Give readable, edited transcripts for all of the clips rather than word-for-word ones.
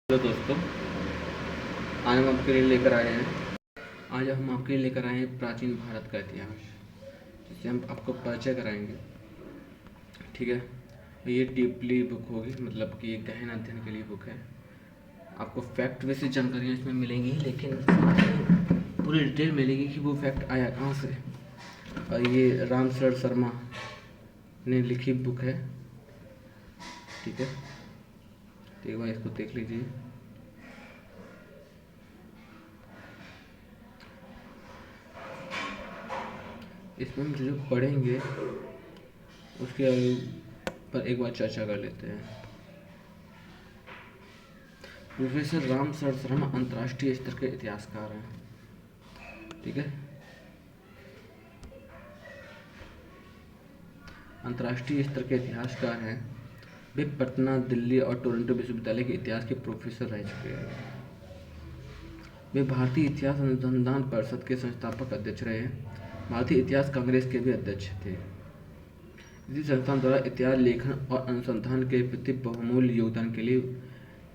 Hello दोस्तों, आज हम आपके लिए लेकर आए हैं प्राचीन भारत का इतिहास, जिससे हम आपको परिचय कराएंगे। ठीक है। ये डीपली बुक होगी, मतलब कि एक गहन अध्ययन के लिए बुक है। आपको फैक्ट बेसिस जानकारियाँ इसमें मिलेंगी, लेकिन साथ में पूरी डिटेल मिलेगी कि वो फैक्ट आया कहाँ से। और ये राम शरण शर्मा ने लिखी बुक है। ठीक है, तो एक बार इसको देख लीजिए। इसमें हम जो पढ़ेंगे उसके पर एक बार चर्चा कर लेते हैं। प्रोफेसर राम शरण शर्मा अंतर्राष्ट्रीय स्तर के इतिहासकार हैं। ठीक है, अंतर्राष्ट्रीय स्तर के इतिहासकार हैं। वे पटना, दिल्ली और टोरंटो विश्वविद्यालय के इतिहास के प्रोफेसर रह चुके हैं। वे भारतीय इतिहास अनुसंधान परिषद के संस्थापक अध्यक्ष रहे हैं। भारतीय इतिहास कांग्रेस के भी अध्यक्ष थे। इसी संस्थान द्वारा इतिहास लेखन और अनुसंधान के प्रति बहुमूल्य योगदान के लिए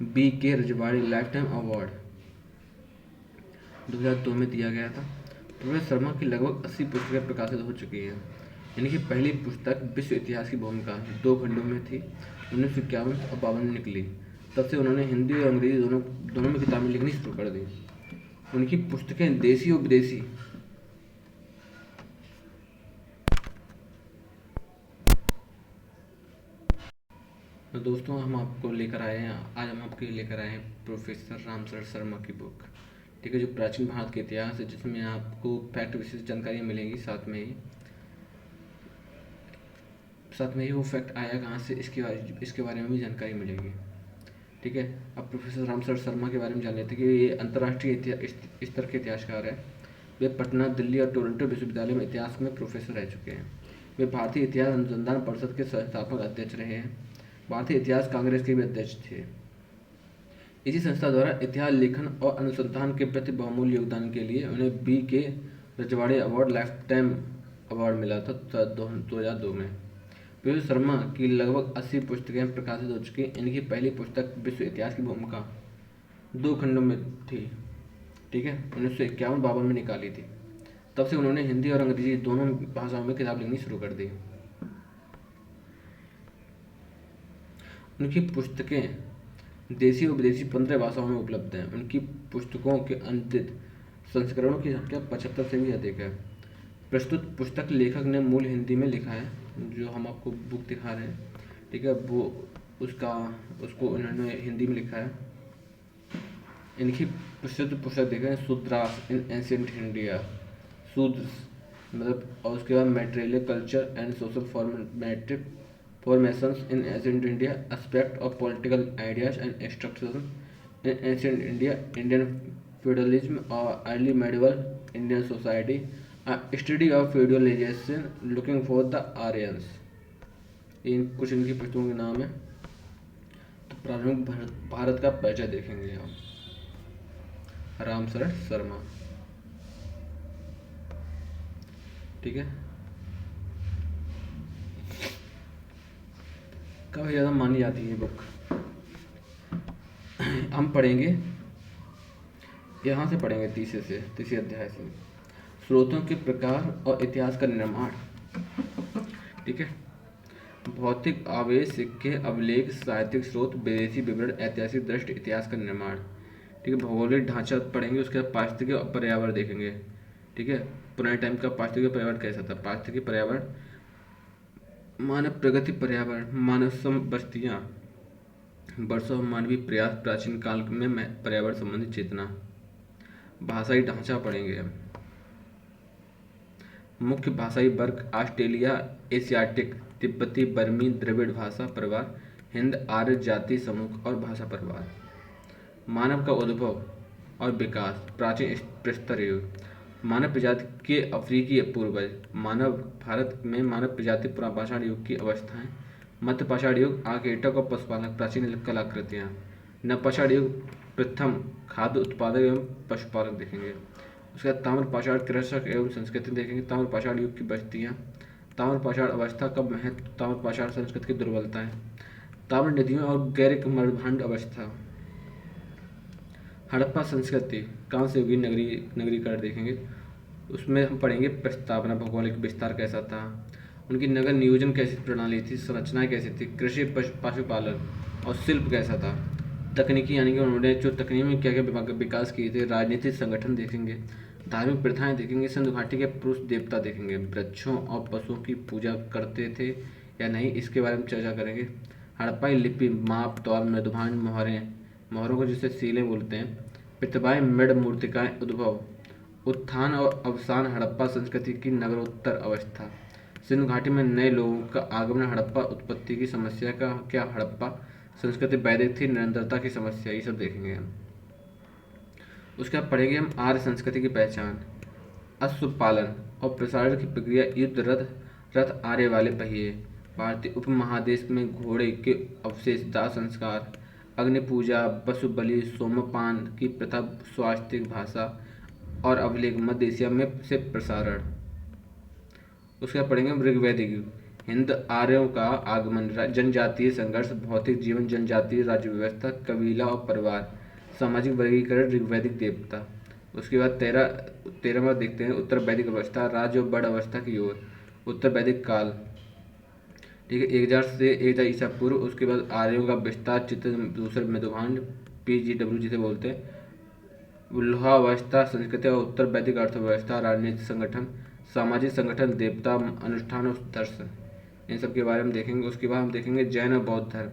B.K. रजवाड़ी लाइफ टाइम अवार्ड 2002 में दिया गया था। प्रोफेसर शर्मा की लगभग 80 पुस्तकें प्रकाशित हो चुकी हैं। इनकी पहली पुस्तक विश्व इतिहास की भूमिका 2 खंडों में थी, 1951 और 52 में निकली। तब से उन्होंने हिंदी और अंग्रेजी दोनों में किताबें लिखनी शुरू कर दी। उनकी पुस्तकें देसी और विदेशी तो दोस्तों, हम आपको लेकर आए हैं आज हम आपके लिए लेकर आए हैं प्रोफेसर रामशरण शर्मा की बुक। ठीक है, जो प्राचीन भारत के इतिहास है, जिसमें आपको फैक्ट विशेष जानकारी मिलेंगी। साथ में ही वो फैक्ट आया कहाँ से, इसके बारे में भी जानकारी मिलेगी। ठीक है, अब प्रोफेसर रामशरण शर्मा के बारे में जान लेते हैं कि ये अंतर्राष्ट्रीय स्तर के इतिहासकार है। वे पटना, दिल्ली और टोरंटो विश्वविद्यालय में इतिहास में प्रोफेसर रह चुके हैं। वे भारतीय इतिहास अनुसंधान परिषद के संस्थापक अध्यक्ष रहे हैं। भारतीय इतिहास कांग्रेस के भी अध्यक्ष थे। इसी संस्था द्वारा इतिहास लेखन और अनुसंधान के प्रति बहुमूल्य योगदान के लिए उन्हें B.K. रजवाड़ी अवार्ड लाइफ टाइम अवार्ड मिला था 2002 में। प्रोफेसर शर्मा की लगभग 80 पुस्तकें प्रकाशित हो चुकी। इनकी पहली पुस्तक विश्व इतिहास की भूमिका 2 खंडों में थी। ठीक है, 1951-52 में निकाली थी। तब से उन्होंने हिंदी और अंग्रेजी दोनों भाषाओं में किताब लिखनी शुरू कर दी। उनकी पुस्तकें देसी और विदेशी 15 भाषाओं में उपलब्ध हैं। उनकी पुस्तकों के अंतिम संस्करणों की संख्या 75 से भी अधिक है। प्रस्तुत पुस्तक लेखक ने मूल हिंदी में लिखा है, जो हम आपको बुक दिखा रहे हैं। ठीक है, वो उसको उन्होंने हिंदी में लिखा है। इनकी प्रसिद्ध पुस्तक देखें, शूद्रास इन एंशिएंट इंडिया, शूद्र मतलब, और उसके बाद material culture and social formative formations in ancient India, aspect of political ideas and structure in ancient India, Indian feudalism और early medieval Indian society, study of feudalisation looking for the Aryans. इन कुछ इनकी पुस्तकों के नाम है। तो प्रारंभिक भारत का परिचय देखेंगे हम। रामशरण शर्मा। ठीक है, काफ़ी ज़्यादा मानी जाती है बुक। हम पढ़ेंगे, यहाँ से पढ़ेंगे तीसरे अध्याय से, स्रोतों के प्रकार और इतिहास का निर्माण। ठीक है, भौतिक आवेश, सिक्के, अभिलेख, साहित्यिक स्रोत, विदेशी विवरण, ऐतिहासिक दृष्टि, इतिहास का निर्माण। ठीक है, भौगोलिक ढांचा पढ़ेंगे, उसके बाद पारिस्थितिकी और पर्यावरण देखेंगे। ठीक है, पुराने टाइम का पारिस्थितिकी पर्यावरण कैसा था। पारिस्थितिकी पर्यावरण, मानव प्रगति पर्यावरण, मानव सम बस्तियाँ, वर्षों मानवीय प्रयास, प्राचीन काल में पर्यावरण संबंधी चेतना। भाषाई ढांचा पढ़ेंगे हम। मुख्य भाषाई वर्ग, ऑस्ट्रेलिया एशियाटिक, तिब्बती, बर्मी, द्रविड़ भाषा परिवार, हिंद आर्य जाति समूह और भाषा परिवार। मानव का उद्भव और विकास, प्राचीन प्रस्तर युग, मानव प्रजाति के अफ्रीकी पूर्वज, भारत में मानव प्रजाति पुरापाषाण युग की अवस्थाएं, मध्य पाषाण युग, आर्किटेक्ट और पशुपालक, प्राचीन कलाकृतियाँ, नवपाषाण युग, प्रथम खाद्य उत्पादक एवं पशुपालक देखेंगे। उसके बाद ताम्र पाषाण, कृषक एवं संस्कृति देखेंगे। ताम्र पाषाण युग की बस्तियाँ, ताम्र पाषाण अवस्था का महत्व, ताम्र पाषाण संस्कृति की दुर्बलताएं, ताम्र नदियों और गैर मरुभांड अवस्था, हड़प्पा संस्कृति कहाँ से होगी, नगरीकरण देखेंगे। उसमें हम पढ़ेंगे प्रस्तावना, भौगोलिक विस्तार कैसा था, उनकी नगर नियोजन कैसी प्रणाली थी, संरचनाएं कैसी थी, कृषि पशुपालन और शिल्प कैसा था, तकनीकी यानी कि उन्होंने जो तकनीक में क्या क्या विकास किए थे, राजनीतिक संगठन देखेंगे, धार्मिक प्रथाएं देखेंगे, सिंधु घाटी के पुरुष देवता देखेंगे, वृक्षों और पशुओं की पूजा करते थे या नहीं इसके बारे में चर्चा करेंगे। हड़प्पाई लिपि, माप तौल, मृदुभान मोहरों को जिसे सीलें बोलते हैं, प्रतिभाएं, मृद मूर्तिकाएं, उद्भव, उत्थान और अवसान, हड़प्पा संस्कृति की नगरोत्तर अवस्था, सिंधु घाटी में नए लोगों का आगमन, हड़प्पा उत्पत्ति की समस्या का क्या, हड़प्पा संस्कृति वैदिक थी, निरंतरता की समस्या, ये सब देखेंगे हम। उसके बाद पढ़ेंगे हम आर्य संस्कृति की पहचान, अश्व पालन और प्रसारण की प्रक्रिया, युद्ध रथ आर्य वाले पहिए, भारतीय उपमहादेश में घोड़े के अवशेष, दाह संस्कार, अग्नि पूजा, पशु बलि, सोमपान की प्रथा, स्वास्तिक भाषा और अभिलेख, मध्य एशिया में से प्रसारण। उसके बाद पढ़ेंगे हम ऋग्वैदिक युग, हिंद आर्यों का आगमन, जनजातीय संघर्ष, भौतिक जीवन, जनजातीय राज्य व्यवस्था, कबीला और परिवार, सामाजिक वर्गीकरण, ऋग्वैदिक देवता। उसके बाद तेरहवां देखते हैं उत्तर वैदिक अवस्था, राज्य और बड़ अवस्था की ओर, उत्तर वैदिक काल, ठीक है, 1000 से 1000 ईसा पूर्व। उसके बाद आर्यों का विस्तार, चित्र दूसरे मृदुभांड, PGW जिसे बोलते हैं, लोहावस्था संस्कृति और उत्तर वैदिक अर्थव्यवस्था, राजनीतिक संगठन, सामाजिक संगठन, देवता, अनुष्ठान और दर्शन, इन सब के बारे में देखेंगे। उसके बाद हम देखेंगे जैन और बौद्ध धर्म,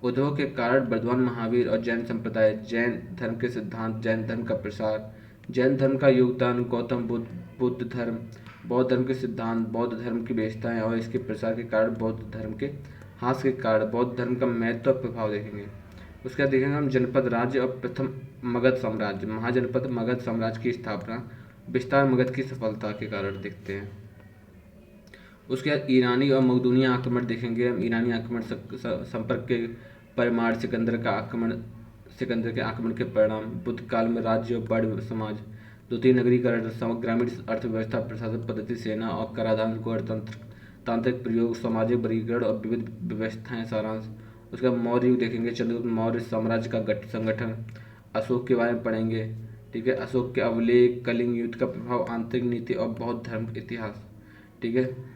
उद्भव के कारण, वर्धमान महावीर और जैन संप्रदाय, जैन धर्म के सिद्धांत, जैन धर्म का प्रसार, जैन धर्म का योगदान, गौतम बुद्ध धर्म, बौद्ध धर्म के सिद्धांत, बौद्ध धर्म की विशेषताएं और इसके प्रसार के कारण, बौद्ध धर्म के ह्रास के कारण, बौद्ध धर्म का महत्व और प्रभाव देखेंगे। उसके बाद देखेंगे हम जनपद राज्य और प्रथम मगध साम्राज्य, महाजनपद मगध साम्राज्य की स्थापना, विस्तार मगध की सफलता के कारण देखते हैं। उसके बाद ईरानी और मकदूनिया आक्रमण देखेंगे हम, ईरानी आक्रमण संपर्क के परिमाण, सिकंदर के आक्रमण के परिणाम, बुद्ध काल में राज्य और बड़ समाज, द्वितीय नगरीकरण, ग्रामीण अर्थव्यवस्था, प्रशासन पद्धति, सेना और कराधान को तांत्रिक प्रयोग, सामाजिक वर्गीकरण और विविध व्यवस्थाएं, सारांश। उसका मौर्य युग देखेंगे, चंद्रगुप्त मौर्य साम्राज्य का संगठन, अशोक के बारे में पढ़ेंगे, ठीक है, अशोक के अभिलेख, कलिंग युद्ध का प्रभाव, आंतरिक नीति और बौद्ध धर्म इतिहास, ठीक है।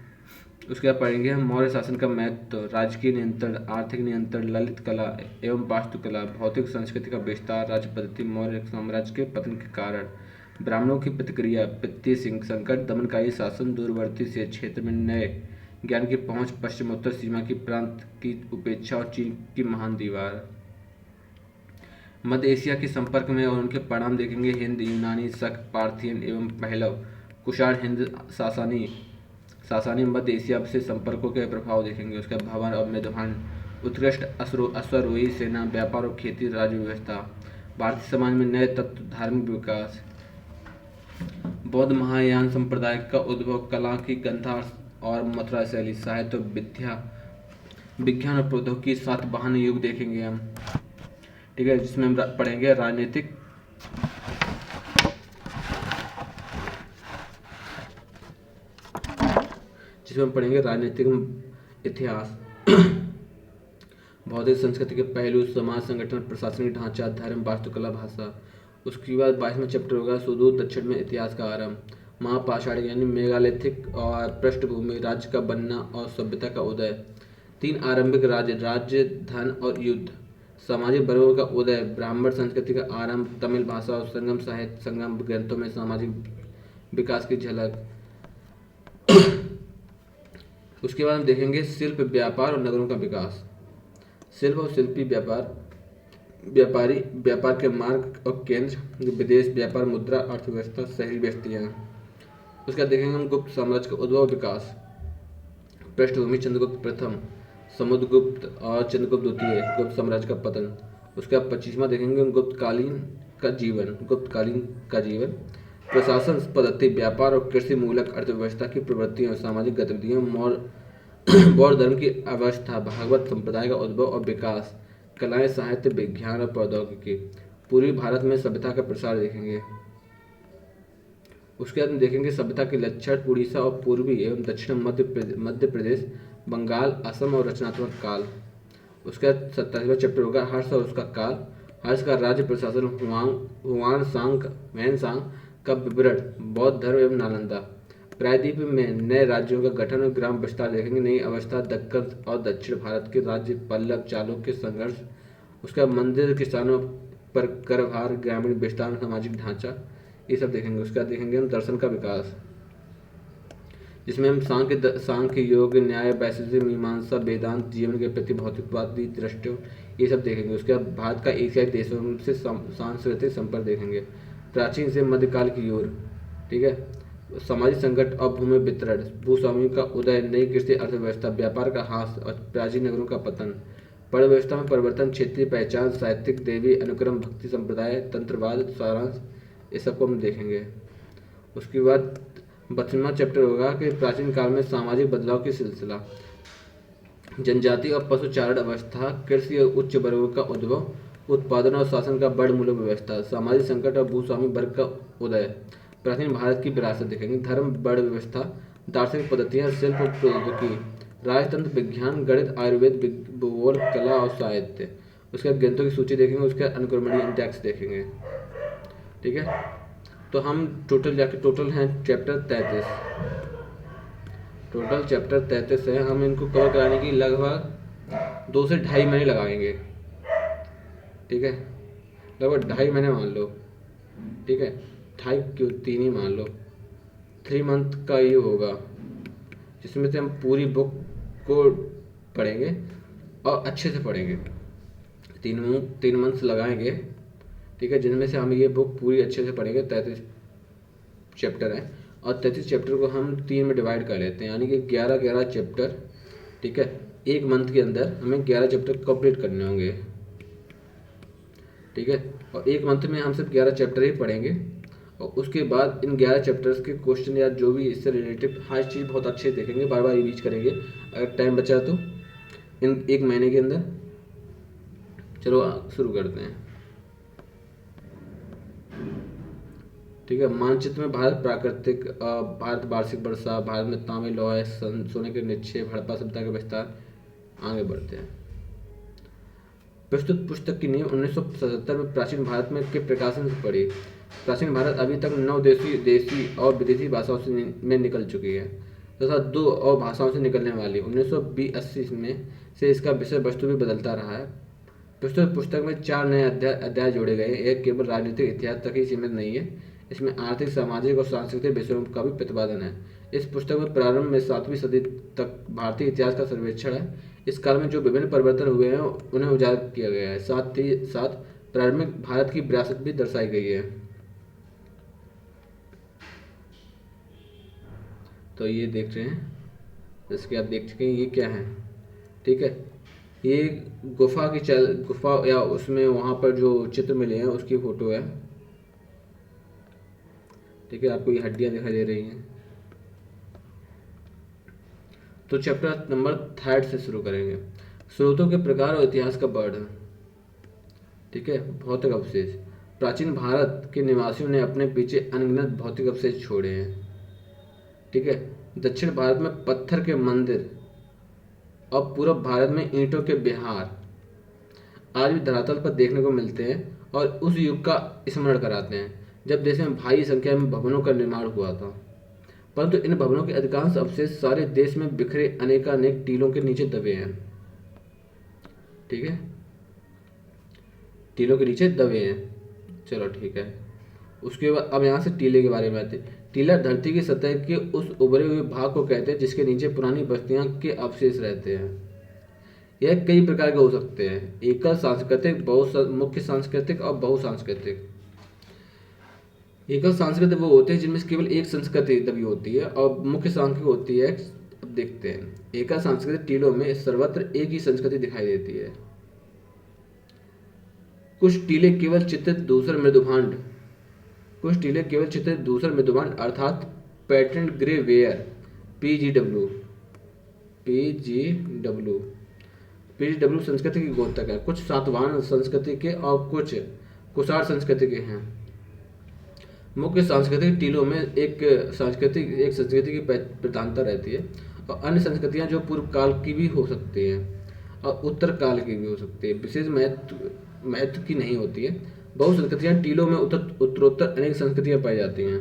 उसके बाद पढ़ेंगे हम मौर्य शासन का महत्व, राजकीय नियंत्रण, आर्थिक नियंत्रण, ललित कला एवं वास्तुकला, भौतिक संस्कृति का विस्तार, राज्य पद्धति, मौर्य साम्राज्य के पतन के कारण, ब्राह्मणों की प्रतिक्रिया, पित्तीय संकट, दमनकारी शासन, दूरवर्ती से क्षेत्र में नए ज्ञान की पहुंच, पश्चिमोत्तर सीमा की प्रांत की उपेक्षा और चीन की महान दीवार। मध्य एशिया के संपर्क में और उनके परिणाम देखेंगे, हिंद, यूनानी, शक, पार्थियन एवं पहलव, कुषाण, हिंद, सासानी मध्य एशिया से संपर्कों के प्रभाव देखेंगे। उसका भवन और मृदुभान, उत्कृष्ट अश्वारोही सेना, व्यापार और खेती, राज्य व्यवस्था, भारतीय समाज में नए तत्व, धार्मिक विकास, बौद्ध महायान संप्रदाय का उद्भव, कला की गंधार और मथुरा शैली, साहित्य, विज्ञान और प्रौद्योगिकी, सातवाहन युग देखेंगे हम, ठीक है, जिसमें हम पढ़ेंगे राजनीतिक, इतिहास, भौतिक संस्कृति के पहलू, समाज संगठन, प्रशासनिक ढांचा, धर्म, वास्तुकला, भाषा। उसके बाद 22वां चैप्टर होगा सुदूर दक्षिण में इतिहास का आरंभ, महापाषाण यानी मेगालिथिक और पृष्ठभूमि, राज्य का बनना और सभ्यता का उदय, 3 आरंभिक राज्य, धन और युद्ध, सामाजिक वर्गों का उदय, ब्राह्मण संस्कृति का आरंभ, तमिल भाषा और संगम साहित्य, संगम ग्रंथों में सामाजिक विकास की झलक। उसके बाद हम देखेंगे शिल्प, व्यापार और नगरों का विकास, शिल्प और शिल्पी व्यापार के मार्ग और केंद्र, विदेश व्यापार, मुद्रा, अर्थव्यवस्था, शहरी बस्तियां। उसका देखेंगे हम गुप्त साम्राज्य का उद्भव विकास, पृष्ठभूमि, चंद्रगुप्त प्रथम, समुद्रगुप्त और चंद्रगुप्त द्वितीय, गुप्त साम्राज्य का पतन। उसका 25वां देखेंगे हम गुप्तकालीन का जीवन, प्रशासन पद्धति, व्यापार और कृषि मूलक अर्थव्यवस्था की प्रवृत्तियां और सामाजिक गतिविधियां, बौद्ध धर्म की अवस्था, भागवत संप्रदाय का उद्भव और विकास, कलाएं, साहित्य, विज्ञान और प्रौद्योगिकी, पूर्वी भारत में सभ्यता का प्रसार देखेंगे। उसके बाद हम देखेंगे सभ्यता के लक्षण, उड़ीसा और पूर्वी एवं दक्षिण मध्य प्रदेश, बंगाल, असम और रचनात्मक काल। उसका 27वां चैप्टर होगा हर्ष और उसका काल, हर्ष का राज्य प्रशासन, हुआन सांग का विवरण, बौद्ध धर्म एवं नालंदा। प्रायद्वीप में नए राज्यों का गठन और ग्राम विस्तार देखेंगे। नई अवस्था, दक्कन और दक्षिण भारत के राज्य, पल्लव चालुक्य संघर्ष, उसका मंदिर, किसानों पर कर भार, ग्रामीण विस्तार, सामाजिक ढांचा, ये सब देखेंगे। उसका देखेंगे हम दर्शन का विकास, जिसमें हम सांख्य, योग, न्याय, वैशेषिक, मीमांसा, वेदांत, जीवन के प्रति भौतिकवादी दृष्टियों, ये सब देखेंगे। उसके बाद भारत का एशियाई देशों से सांस्कृतिक संपर्क देखेंगे, प्राचीन से मध्यकाल की ओर। ठीक है, सामाजिक संकट और भूमि वितरण, भूस्वामियों का उदय, नई कृषि अर्थव्यवस्था, व्यापार का ह्रास और प्राचीन नगरों का पतन, पर्ण व्यवस्था में परिवर्तन, क्षेत्रीय पहचान, साहित्यिक, देवी अनुक्रम, भक्ति संप्रदाय, तंत्रवाद, सारांश, ये सबको हम देखेंगे। उसके बाद 32वां चैप्टर होगा कि प्राचीन काल में सामाजिक बदलाव की सिलसिला, जनजाति और पशुचारण अवस्था, कृषि और उच्च वर्गों का उद्भव, उत्पादन और शासन का बड़मूलक व्यवस्था, सामाजिक संकट और भूस्वामी वर्ग का उदय, प्राचीन भारत की विरासत देखेंगे, धर्म, बड़ व्यवस्था, दार्शनिक पद्धतियाँ, शिल्प और प्रौद्योगिकी, राजतंत्र, विज्ञान, गणित, आयुर्वेद, भूगोल, कला और साहित्य। उसके बाद ग्रंथों की सूची देखेंगे, उसके अनुक्रमणीय इंडेक्स देखेंगे। ठीक है, तो हम टोटल हैं चैप्टर 33, टोटल चैप्टर 33 है। हम इनको कवर कराने की लगभग 2 से ढाई महीने लगाएंगे। ठीक है, लगभग 2.5 महीने मान लो। ठीक है, 2.5 क्यों, 3 ही मान लो, 3 मंथ का ये होगा, जिसमें से हम पूरी बुक को पढ़ेंगे और अच्छे से पढ़ेंगे। 3 मंथ्स लगाएंगे। ठीक है, जिनमें से हम ये बुक पूरी अच्छे से पढ़ेंगे। 33 चैप्टर है और 33 चैप्टर को हम 3 में डिवाइड कर लेते हैं, यानी कि 11 चैप्टर। ठीक है, 1 मंथ के अंदर हमें 11 चैप्टर कंप्लीट करने होंगे। ठीक है, और 1 मंथ में हम सिर्फ 11 चैप्टर ही पढ़ेंगे और उसके बाद इन 11 चैप्टर्स के क्वेश्चन या जो भी इससे रिलेटेड हर चीज़ बहुत अच्छे देखेंगे, बार बार रिवीज करेंगे अगर टाइम बचा तो इन 1 महीने के अंदर। चलो शुरू करते हैं। ठीक है, मानचित्र में भारत, प्राकृतिक, भारत वार्षिक वर्षा, भारत में तांबे लोहे सोने के निक्षेप, हड़प्पा सभ्यता का विस्तार। आगे बढ़ते हैं। प्रस्तुत पुस्तक की नींव 1977 में प्राचीन भारत में के प्रकाशन से पड़ी। प्राचीन भारत अभी तक 9 देशी और विदेशी भाषाओं में निकल चुकी है तथा 2 और भाषाओं से निकलने वाली। 1980 में से इसका विषय वस्तु भी बदलता रहा है। प्रस्तुत पुस्तक में 4 नए अध्याय जोड़े गए। यह केवल राजनीतिक इतिहास तक ही सीमित नहीं है, इसमें आर्थिक, सामाजिक और सांस्कृतिक विषयों का भी प्रतिपादन है। इस पुस्तक में प्रारंभ में 7वीं सदी तक भारतीय इतिहास का सर्वेक्षण है। इस काल में जो विभिन्न परिवर्तन हुए हैं उन्हें उजागर किया गया है। साथ ही साथ प्रारंभिक भारत की विरासत भी दर्शाई गई है। तो ये देख रहे हैं, जैसे कि आप देख चुके हैं, ये क्या है। ठीक है, ये गुफा या उसमें वहाँ पर जो चित्र मिले हैं उसकी फोटो है। ठीक है, आपको ये हड्डियाँ दिखाई दे रही हैं। तो चैप्टर नंबर 3 से शुरू करेंगे। स्रोतों के प्रकार और इतिहास का वर्णन। ठीक है, भौतिक अवशेष। प्राचीन भारत के निवासियों ने अपने पीछे अनगिनत भौतिक अवशेष छोड़े हैं। ठीक है, दक्षिण भारत में पत्थर के मंदिर और पूर्व भारत में ईंटों के विहार आज भी धरातल पर देखने को मिलते हैं और उस युग का स्मरण कराते हैं जब देश में भारी संख्या में भवनों का निर्माण हुआ था। परंतु इन भवनों के अधिकांश अवशेष सारे देश में बिखरे अनेकानेक टीलों के नीचे दबे हैं। ठीक है, टीलों के नीचे दबे हैं। चलो ठीक है, उसके बाद अब यहाँ से टीले के बारे में आते हैं। टीला धरती की सतह के उस उभरे हुए भाग को कहते हैं जिसके नीचे पुरानी बस्तियां के अवशेष रहते हैं। यह कई प्रकार के हो सकते हैं, एकल सांस्कृतिक, मुख्य सांस्कृतिक और बहुसांस्कृतिक। एकल सांस्कृतिक वो होते हैं जिनमें केवल एक संस्कृति दबी होती है और मुख्य सांस्कृतिक होती है। अब देखते हैं, एकल सांस्कृतिक टीलों में सर्वत्र एक ही संस्कृति दिखाई देती है। कुछ टीले केवल चित्रित दूसर मृदुभांड अर्थात पैटर्न ग्रे वेयर पीजीडब्ल्यू संस्कृति के द्योतक है। कुछ सातवाहन संस्कृति के और कुछ कुषाण संस्कृति के हैं। मुख्य सांस्कृतिक टीलों में एक संस्कृति की प्रधानता रहती है और अन्य संस्कृतियां जो पूर्व काल की भी हो सकती हैं और उत्तर काल की भी हो सकती है। विशेष महत्व महत्व की नहीं होती है। बहुसंस्कृतियाँ टीलों में उत्तरोत्तर अनेक संस्कृतियाँ पाई जाती हैं,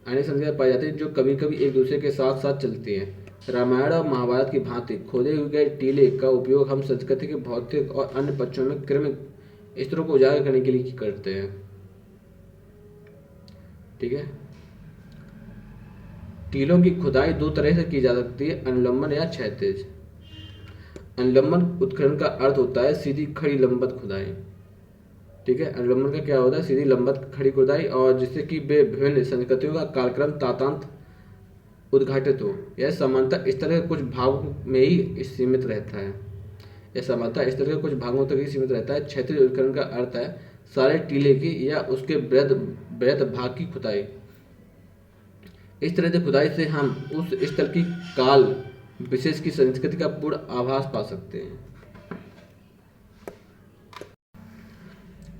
अनेक संस्कृतियाँ पाई जाती हैं जो कभी कभी एक दूसरे के साथ साथ चलती हैं। रामायण और महाभारत की भांति खोदे हुए गए टीले का उपयोग हम संस्कृति के भौतिक और अन्य पक्षों में क्रमिक स्तरों को उजागर करने के लिए करते हैं। ठीक है। टीलों की खुदाई दो तरह से की जा सकती है, अनुलंबन या क्षैतिज। अनुलंबन उत्खनन का अर्थ होता है सीधी खड़ी लंबवत खुदाई। ठीक है। अनुलंबन का क्या होता है? सीधी लंबवत खड़ी खुदाई, और जिससे कि वे विभिन्न संस्कृतियों का कालक्रम तातांत उद्घाटित हो। यह सामान्यतः इस तरह के कुछ भागों में ही सीमित रहता है। यह सामान्यतः इस तरह के कुछ भागों तक ही सीमित रहता है। क्षैतिज उत्खनन का अर्थ है सारे टीले की या उसके बृहद भाग की खुदाई। इस तरह से खुदाई से हम उस स्थल की काल विशेष की संस्कृति का पूर्ण आभास पा सकते हैं।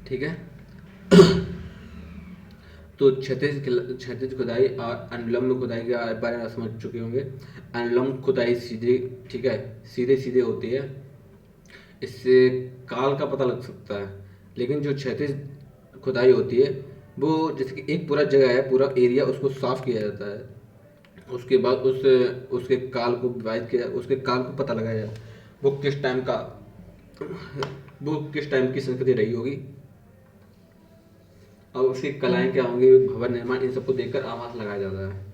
ठीक है। तो क्षैतिज खुदाई और अनुलंब खुदाई के बारे में समझ चुके होंगे। अनुलंब खुदाई सीधे, ठीक है, सीधे सीधे होती है, इससे काल का पता लग सकता है। लेकिन जो क्षैतिज खुदाई होती है वो जैसे कि एक पूरा जगह है, पूरा एरिया, उसको साफ किया जाता है, उसके बाद उसके काल को विभाजित किया, उसके काल को पता लगाया जाए वो किस टाइम की संस्कृति रही होगी, और उसकी कलाएं क्या होंगी, भवन निर्माण, इन सबको देखकर आभास लगाया जाता है।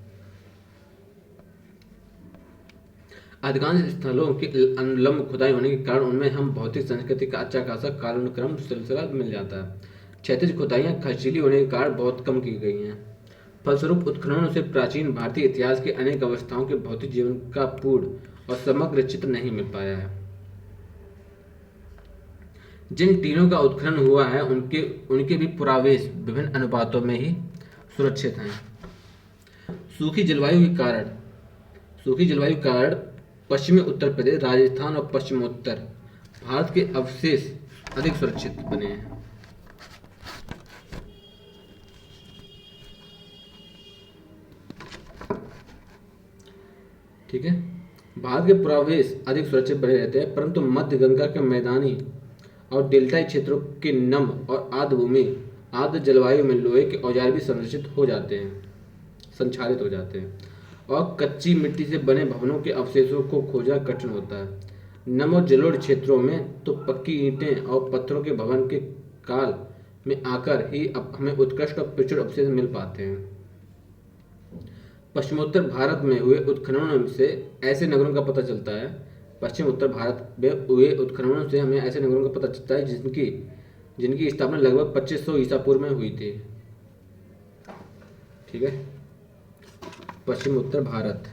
अधिकांश स्थलों की अनुलंब खुदाई होने के कारण उनमें हम भौतिक संस्कृति का अच्छा खासा कालानुक्रम सिलसिला मिल जाता है। क्षैतिज खुदाइयाँ खर्चीली होने के कारण बहुत कम की गई हैं। फलस्वरूप उत्खननों से प्राचीन भारतीय इतिहास के अनेक अवस्थाओं के भौतिक जीवन का पूर्ण और समग्र चित्र नहीं मिल पाया है। जिन टीलों का उत्खनन हुआ है उनके भी पुरावेश विभिन्न अनुपातों में ही सुरक्षित हैं। सूखी जलवायु के कारण पश्चिमी उत्तर प्रदेश, राजस्थान और पश्चिमोत्तर भारत के अवशेष अधिक सुरक्षित बने हैं। ठीक है। भारत के पुरावेश अधिक सुरक्षित बने रहते हैं, परंतु मध्य गंगा के मैदानी और डेल्टाई क्षेत्रों के नम और आर्द्र जलवायु में लोहे के औजार भी संचालित हो जाते हैं, और कच्ची मिट्टी से बने भवनों के अवशेषों को खोजना कठिन होता है। नम और जलोढ़ क्षेत्रों में तो पक्की ईंटें और पत्थरों के भवन के काल में आकर ही हमें उत्कृष्ट और प्रचुर अवशेष मिल पाते हैं। पश्चिमोत्तर भारत में हुए उत्खननों से ऐसे नगरों का पता चलता है हमें ऐसे नगरों का पता चलता है जिनकी स्थापना लगभग 2500 ईसा पूर्व में हुई थी। ठीक है। पश्चिम उत्तर भारत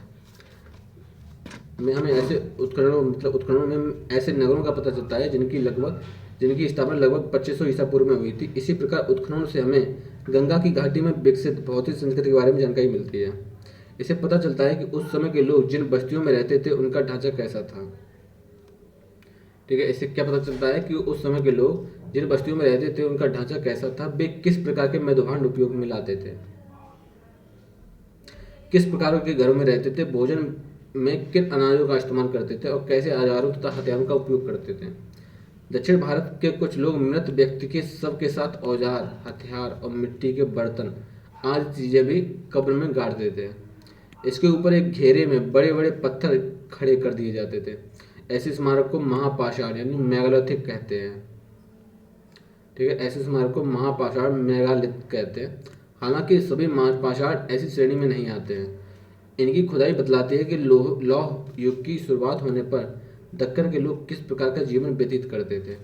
में हमें ऐसे उत्खननों में ऐसे नगरों का पता चलता है जिनकी स्थापना लगभग 2500 ईसा पूर्व में हुई थी। इसी प्रकार उत्खननों से हमें गंगा की घाटी में विकसित भौतिक संस्कृति के बारे में जानकारी मिलती है। इससे पता चलता है कि उस समय के लोग जिन बस्तियों में रहते थे उनका ढांचा कैसा था। ठीक है। इससे क्या पता चलता है कि उस समय के लोग जिन बस्तियों में रहते थे उनका ढांचा कैसा था, वे किस प्रकार के मेदोभांड उपयोग में लाते थे, किस प्रकार के घरों में रहते थे, भोजन में किन अनाजों का इस्तेमाल करते थे और कैसे औजारों तथा हथियारों का उपयोग करते थे। दक्षिण भारत के कुछ लोग मृत व्यक्ति के शव के साथ औजार, हथियार और मिट्टी के बर्तन आदि चीजें भी कब्र में गाड़ देते थे। इसके ऊपर एक घेरे में बड़े बड़े पत्थर खड़े कर दिए जाते थे। ऐसे स्मारक को महापाषाण यानी मेगालिथिक कहते हैं। ठीक है। ऐसे स्मारक को महापाषाण मेगालिथ कहते हैं। हालांकि सभी महापाषाण ऐसी श्रेणी में नहीं आते हैं। इनकी खुदाई बतलाती है कि लौह युग की शुरुआत होने पर दक्कन के लोग किस प्रकार का जीवन व्यतीत करते थे।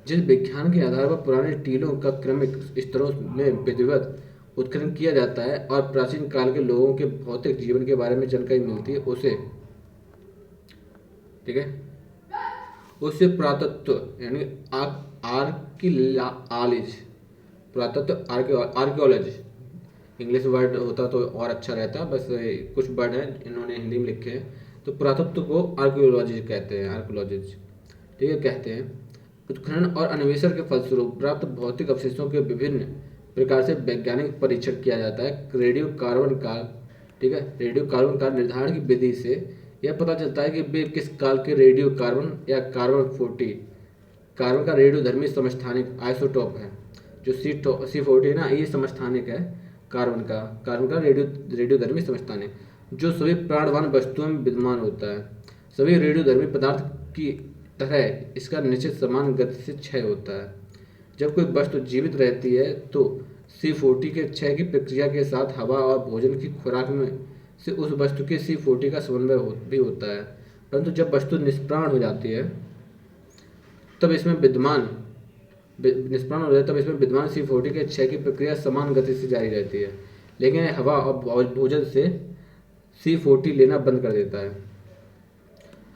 जिस विज्ञान के आधार पर पुराने टीलों का क्रमिक स्तरों में विधिवत उत्खनन किया जाता है और प्राचीन काल के लोगों के भौतिक जीवन के बारे में जानकारी मिलती है उससे पुरातत्व यानी आर्कियोलॉजी, इंग्लिश वर्ड होता तो और अच्छा रहता, बस कुछ वर्ड हैं इन्होंने हिंदी में लिखे हैं, तो पुरातत्व को आर्कियोलॉजी कहते हैं, ठीक है, कहते हैं। उत्खनन और अन्वेषण के फलस्वरूप प्राप्त भौतिक अवशेषों के विभिन्न प्रकार से वैज्ञानिक परीक्षण किया जाता है। रेडियो कार्बन का निर्धारण की विधि से यह पता चलता है कि वे किस काल के रेडियो कार्बन या कार्बन 40 कार्बन का रेडियोधर्मी समस्थानिक आइसोटोप है। जो C40 है ना, ये समस्थानिक है कार्बन का रेडियोधर्मी समस्थानिक, जो सभी प्राणवान वस्तुओं में विद्यमान होता है। सभी रेडियोधर्मी पदार्थ की तरह इसका निश्चित समान गति से क्षय होता है। जब कोई वस्तु जीवित रहती है तो C40 के क्षय की प्रक्रिया के साथ हवा और भोजन की खुराक में से उस वस्तु के C40 का समन्वय भी होता है। परंतु जब वस्तु निष्प्राण हो जाती है तब इसमें विद्यमान निष्प्राण हो जाए तब इसमें विद्यमान C40 के क्षय की प्रक्रिया समान गति से जारी रहती है, लेकिन हवा और भोजन से C40 लेना बंद कर देता है।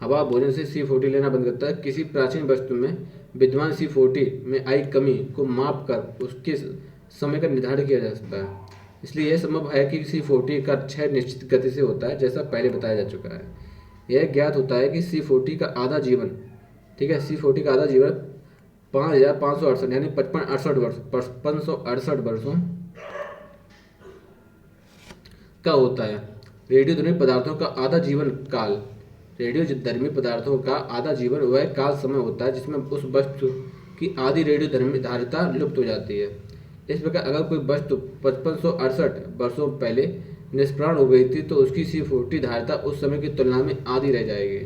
हवा भोजन से C40 लेना बंद करता है। किसी प्राचीन वस्तु में विद्यमान C40 में आई कमी को माप कर उसके समय का निर्धारण किया जा सकता है। इसलिए यह संभव है कि C40 का क्षय निश्चित गति से होता है, जैसा पहले बताया जा चुका है। यह ज्ञात होता है कि C40 का आधा जीवन, ठीक है, C40 का आधा जीवन 5568 यानी 5568 वर्षों का होता है। रेडियोधर्मी पदार्थों का आधा जीवन काल रेडियोधर्मी पदार्थों का आधा जीवन वह काल समय होता है जिसमें उस वस्तु की आधी रेडियोधर्मी धारिता लुप्त हो जाती है। इस प्रकार अगर कोई वस्तु 5568 वर्षों पहले निष्प्राण हो गई थी तो उसकी C40 धारिता उस समय की तुलना में आधी रह जाएगी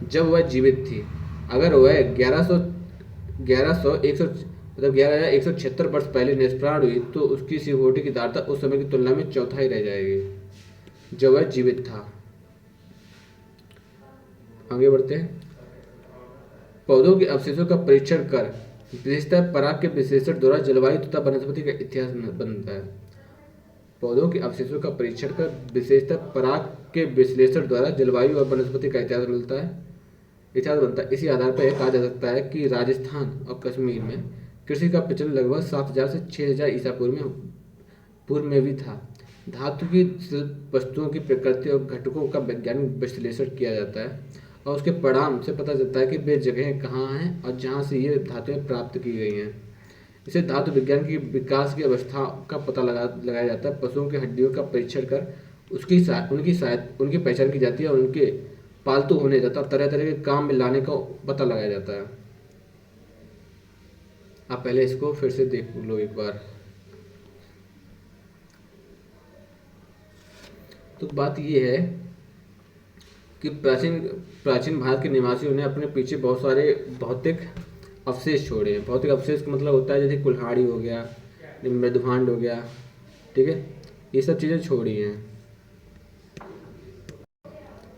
जब वह जीवित थी। अगर वह 11,176 वर्ष पहले निष्प्राण हुई तो उसकी C40 की धारिता उस समय की तुलना में चौथाई रह जाएगी जब वह जीवित था। आगे बढ़ते हैं। पौधों के अवशेषों का परीक्षण कर विशेषतः पराग के विश्लेषण द्वारा जलवायु तथा वनस्पति का इतिहास बनता है। पौधों के अवशेषों का परीक्षण कर विशेषतः पराग के विश्लेषण द्वारा जलवायु और वनस्पति का इतिहास बनता है। इसी आधार पर यह कहा जा सकता है कि राजस्थान और कश्मीर में कृषि का प्रचलन लगभग 7000 से 6000 ईसा पूर्व में भी था। धातु की शिल्प वस्तुओं की प्रकृति और घटकों का वैज्ञानिक विश्लेषण किया जाता है और उसके परिणाम से पता चलता है कि वे जगहें कहाँ हैं और जहाँ से ये धातुएं प्राप्त की गई हैं। इसे धातु विज्ञान की विकास की अवस्था का पता लगाया जाता है। पशुओं की हड्डियों का परीक्षण कर उनकी पहचान की जाती है और उनके पालतू होने तथा तरह तरह के काम में लाने का पता लगाया जाता है। आप पहले इसको फिर से देख लो एक बार। तो बात ये है कि प्राचीन भारत के निवासियों ने अपने पीछे बहुत सारे भौतिक अवशेष छोड़े हैं। भौतिक अवशेष का मतलब होता है जैसे कुल्हाड़ी हो गया, मृदभांड हो गया, ठीक है, ये सब चीज़ें छोड़ी हैं,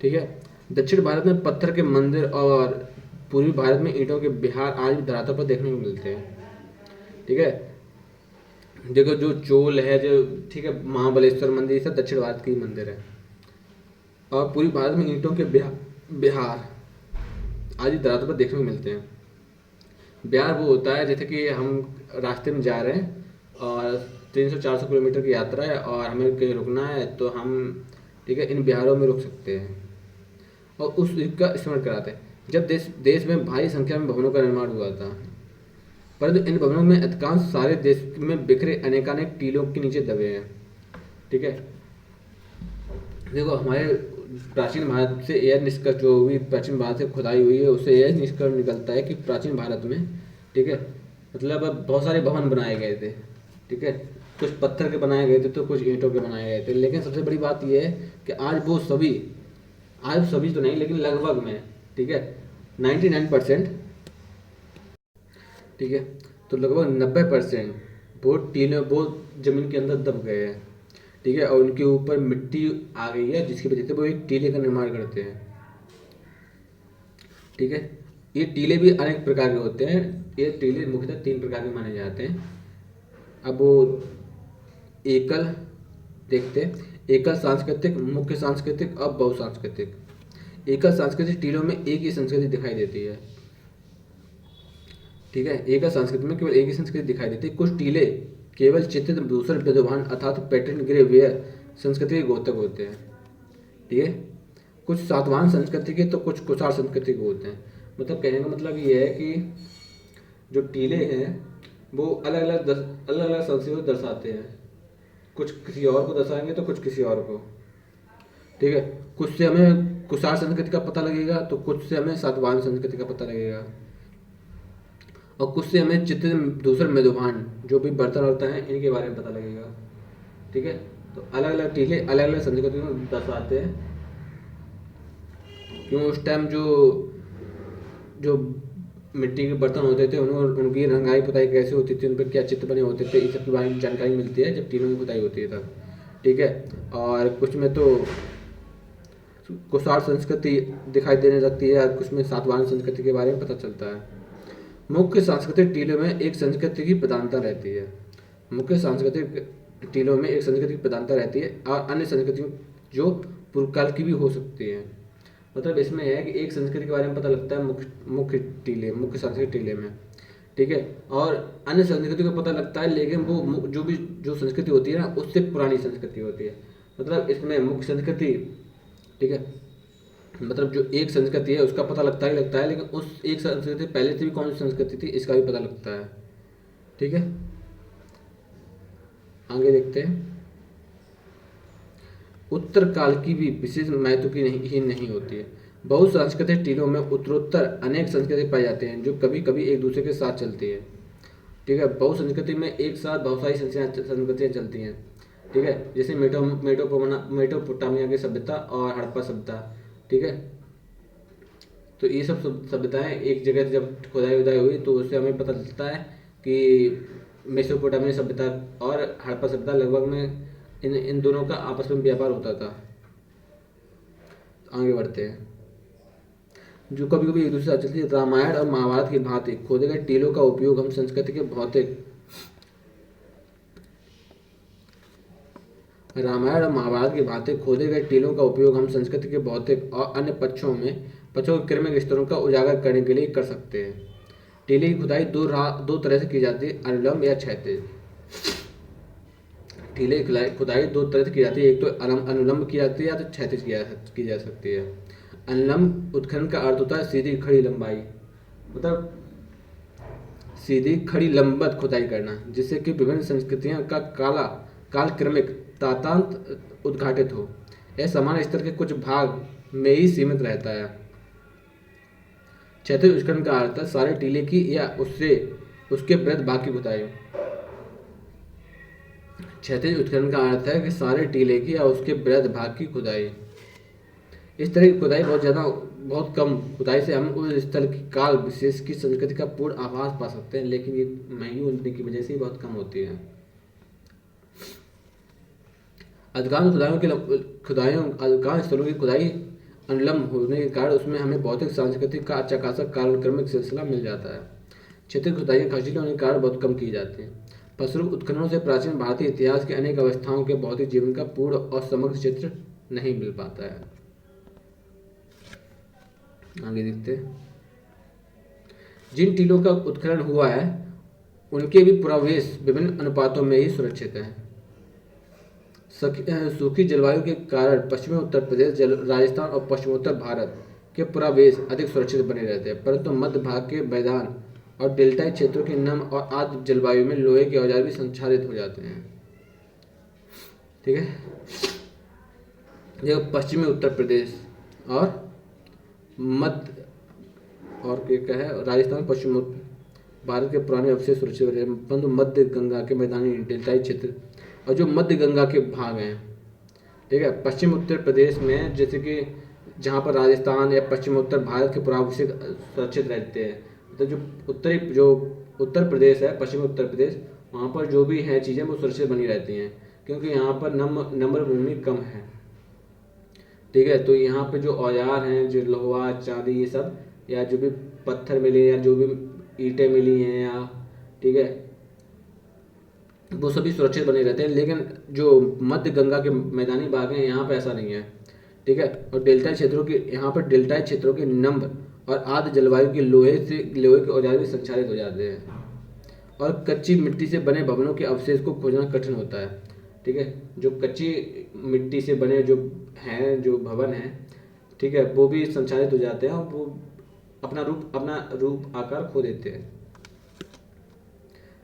ठीक है। दक्षिण भारत में पत्थर के मंदिर और पूर्वी भारत में ईंटों के विहार आज भी धरातल पर देखने को मिलते हैं, ठीक है। देखो जो चोल है, जो, ठीक है, महाबलेश्वर मंदिर, ये सब दक्षिण भारत के ही मंदिर है। और पूर्वी भारत में ईंटों के बिहार आज भी धरातल पर देखने को मिलते हैं। बिहार वो होता है जैसे कि हम रास्ते में जा रहे हैं और 300-400 किलोमीटर की यात्रा है और हमें कहीं रुकना है तो हम, ठीक है, इन बिहारों में रुक सकते हैं और उस युग का स्मरण कराते हैं जब देश में भारी संख्या में भवनों का निर्माण हुआ था। परंतु इन भवनों में अधिकांश सारे देश में बिखरे अनेकानेक टीलों के नीचे दबे हैं, ठीक है। देखो हमारे प्राचीन भारत से यह निष्कर्ष, जो भी प्राचीन भारत से खुदाई हुई है उससे यह निष्कर्ष निकलता है कि प्राचीन भारत में, ठीक है, मतलब बहुत सारे भवन बनाए गए थे, ठीक है। कुछ पत्थर के बनाए गए थे तो कुछ ईंटों के बनाए गए थे। लेकिन सबसे बड़ी बात यह है कि आज सभी तो नहीं लेकिन लगभग में, ठीक है, 99%, ठीक है, तो लगभग 90% वो जमीन के अंदर दब गए हैं, ठीक है, और उनके ऊपर मिट्टी आ गई है जिसकी वजह से वो एक टीले का निर्माण करते हैं, ठीक है। ये टीले भी अनेक प्रकार के होते हैं। ये टीले मुख्यतः 3 प्रकार के माने जाते हैं। अब वो एकल देखते हैं, एकल सांस्कृतिक, मुख्य सांस्कृतिक और बहुसांस्कृतिक। एकल सांस्कृतिक टीलों में एक ही संस्कृति दिखाई देती है, ठीक है। एकल संस्कृति में केवल एक ही संस्कृति दिखाई देती है। कुछ टीले केवल चित्रित दूसरे विद्वान अर्थात पैटर्न ग्रे वेयर संस्कृति के घोतक होते हैं, ठीक है। कुछ सातवाहन संस्कृति के तो कुछ कुषाण संस्कृति के होते हैं। मतलब कहने का मतलब ये है कि जो टीले हैं वो अलग अलग संस्कृति को दर्शाते हैं। कुछ किसी और को दर्शाएंगे तो कुछ किसी और को, ठीक है। कुषाण संस्कृति का पता लगेगा, तो कुछ से हमें सातवाहन संस्कृति का पता लगेगा, और कुछ से हमें चित्र दूसरे मेदोभान जो भी बर्तन वर्तन हैं इनके बारे में पता लगेगा। ठीक है, तो अलग अलग टीले अलग अलग संस्कृति में दर्शाते हैं, क्यों उस टाइम जो जो मिट्टी के बर्तन होते थे उनकी रंगाई पुताई कैसे होती थी, उन पर क्या चित्र बने होते थे, इस सब के बारे में जानकारी मिलती है जब टीलों की खुदाई होती है तब। ठीक है, और कुछ में तो कुषाण संस्कृति दिखाई देने लगती है, और कुछ में सातवाहन संस्कृति के बारे में पता चलता है। मुख्य सांस्कृतिक टीलों में एक संस्कृति की प्रधानता रहती है। मुख्य सांस्कृतिक टीलों में एक संस्कृति की प्रधानता रहती है, और अन्य संस्कृतियों जो पूर्वकाल की भी हो सकती है। मतलब इसमें है कि एक संस्कृति के बारे में पता लगता है मुख्य सांस्कृतिक टीले में। ठीक है, और अन्य संस्कृति को पता लगता है, लेकिन वो जो संस्कृति होती है ना उससे पुरानी संस्कृति होती है। मतलब इसमें मुख्य संस्कृति, ठीक है, मतलब जो एक संस्कृति है उसका पता लगता है, लेकिन उस एक संस्कृति पहले से भी कौन सी संस्कृति थी इसका भी पता लगता है। ठीक है, आगे देखते हैं। उत्तर काल की भी विशेष महत्व की नहीं होती है। बहुसांस्कृतिक टीलों में उत्तरोत्तर अनेक संस्कृति पाई जाती हैं जो कभी कभी एक दूसरे के साथ चलती है। ठीक है, बहुसंस्कृति में एक साथ बहुत सारी संस्कृतियाँ चलती हैं। ठीक है, जैसे मेसोपोटामिया की सभ्यता और हड़प्पा सभ्यता। ठीक है, तो ये सब सभ्यताएं एक जगह जब खुदाई हुई तो उससे हमें पता चलता है कि मेसोपोटामिया सभ्यता और हड़प्पा सभ्यता लगभग में इन दोनों का आपस में व्यापार होता था। आगे बढ़ते हैं। जो कभी कभी एक दूसरे से चलती है। रामायण और महाभारत की भांति खोदे गए टीलों का उपयोग हम संस्कृति के भौतिक रामायण और महाभारत की भांति खोदे गए टीलों का उपयोग हम संस्कृति के भौतिक और अन्य पक्षों के क्रमिक स्तरों का उजागर करने के लिए कर सकते हैं। टीले की खुदाई दो तरह से की जाती है, अनुलंब या क्षैतिज। टीले की खुदाई दो तरह से की जाती है, एक तो अनुलंब की जाती है या तो क्षैतिज की जा सकती है। अनुलंब उत्खनन का अर्थ होता है सीधी खड़ी लंबाई, मतलब सीधी खड़ी लंबवत खुदाई करना, जिससे कि विभिन्न संस्कृतियों का कालक्रमिक तातांत उद्घाटित हो। यह समान स्तर के कुछ भाग में ही सीमित रहता है। क्षैतिज उत्खनन का अर्थ है सारे टीले की या उसके वृहद भाग की खुदाई। क्षैतिज उत्खनन का अर्थ है कि सारे टीले की या उसके वृहद भाग की खुदाई। इस तरह की खुदाई बहुत कम खुदाई से हम उस स्थल की काल विशेष की संस्कृति का पूर्ण आभास पा सकते हैं, लेकिन ये महंगी होने की वजह से बहुत कम होती है। अधिकांश स्थलों की खुदाई अनुलंब होने के कारण उसमें हमें भौतिक सांस्कृतिक का अच्छा खासा कालक्रमिक सिलसिला मिल जाता है। क्षैतिज खुदाई खर्चीली होने के कारण बहुत कम की जाती है। फलस्वरूप उत्खननों से प्राचीन भारतीय इतिहास के अनेक अवस्थाओं के भौतिक जीवन का पूर्ण और समग्र चित्र नहीं मिल पाता है। आगे देखते हैं। जिन टीलों का उत्खनन हुआ है उनके भी पुरावशेष विभिन्न अनुपातों में ही सुरक्षित हैं। सूखी जलवायु के कारण पश्चिमी उत्तर प्रदेश, राजस्थान और पश्चिमोत्तर भारत के पुरावशेष अधिक सुरक्षित बने रहते हैं, परंतु मध्य भाग के मैदान और डेल्टाई क्षेत्रों की नम और आर्द्र जलवायु में लोहे के औजार भी संचालित हो जाते हैं। ठीक है, यह पश्चिमी उत्तर प्रदेश और मध्य और क्या है राजस्थान पश्चिम भारत के पुराने अवशेष सुरक्षित हो जाते हैं, परंतु मध्य गंगा के मैदानी डेल्टाई क्षेत्र और जो मध्य गंगा के भाग हैं, ठीक है, पश्चिम उत्तर प्रदेश में जैसे कि जहाँ पर राजस्थान या पश्चिम उत्तर भारत के पुरावशेष सुरक्षित रहते हैं, तो जो उत्तर प्रदेश है, पश्चिमी उत्तर प्रदेश, वहाँ पर जो भी है चीज़ें वो सुरक्षित बनी रहती हैं, क्योंकि यहाँ पर नम्र भूमि कम है। ठीक है, तो यहाँ पे जो औजार हैं, जो लोहा चांदी ये सब, या जो भी पत्थर मिले या जो भी ईंटें मिली हैं या, ठीक है, वो सभी सुरक्षित बने रहते हैं। लेकिन जो मध्य गंगा के मैदानी भाग हैं यहाँ पे ऐसा नहीं है। ठीक है, और यहाँ पर डेल्टाई क्षेत्रों के नम्र और आर्द्र जलवायु के लोहे के औजार भी संचालित हो जाते हैं, और कच्ची मिट्टी से बने भवनों के अवशेष को खोजना कठिन होता है। ठीक है, जो कच्ची मिट्टी से बने जो भवन हैं, ठीक है, वो भी संचालित हो जाते हैं और वो अपना रूप आकार खो देते हैं।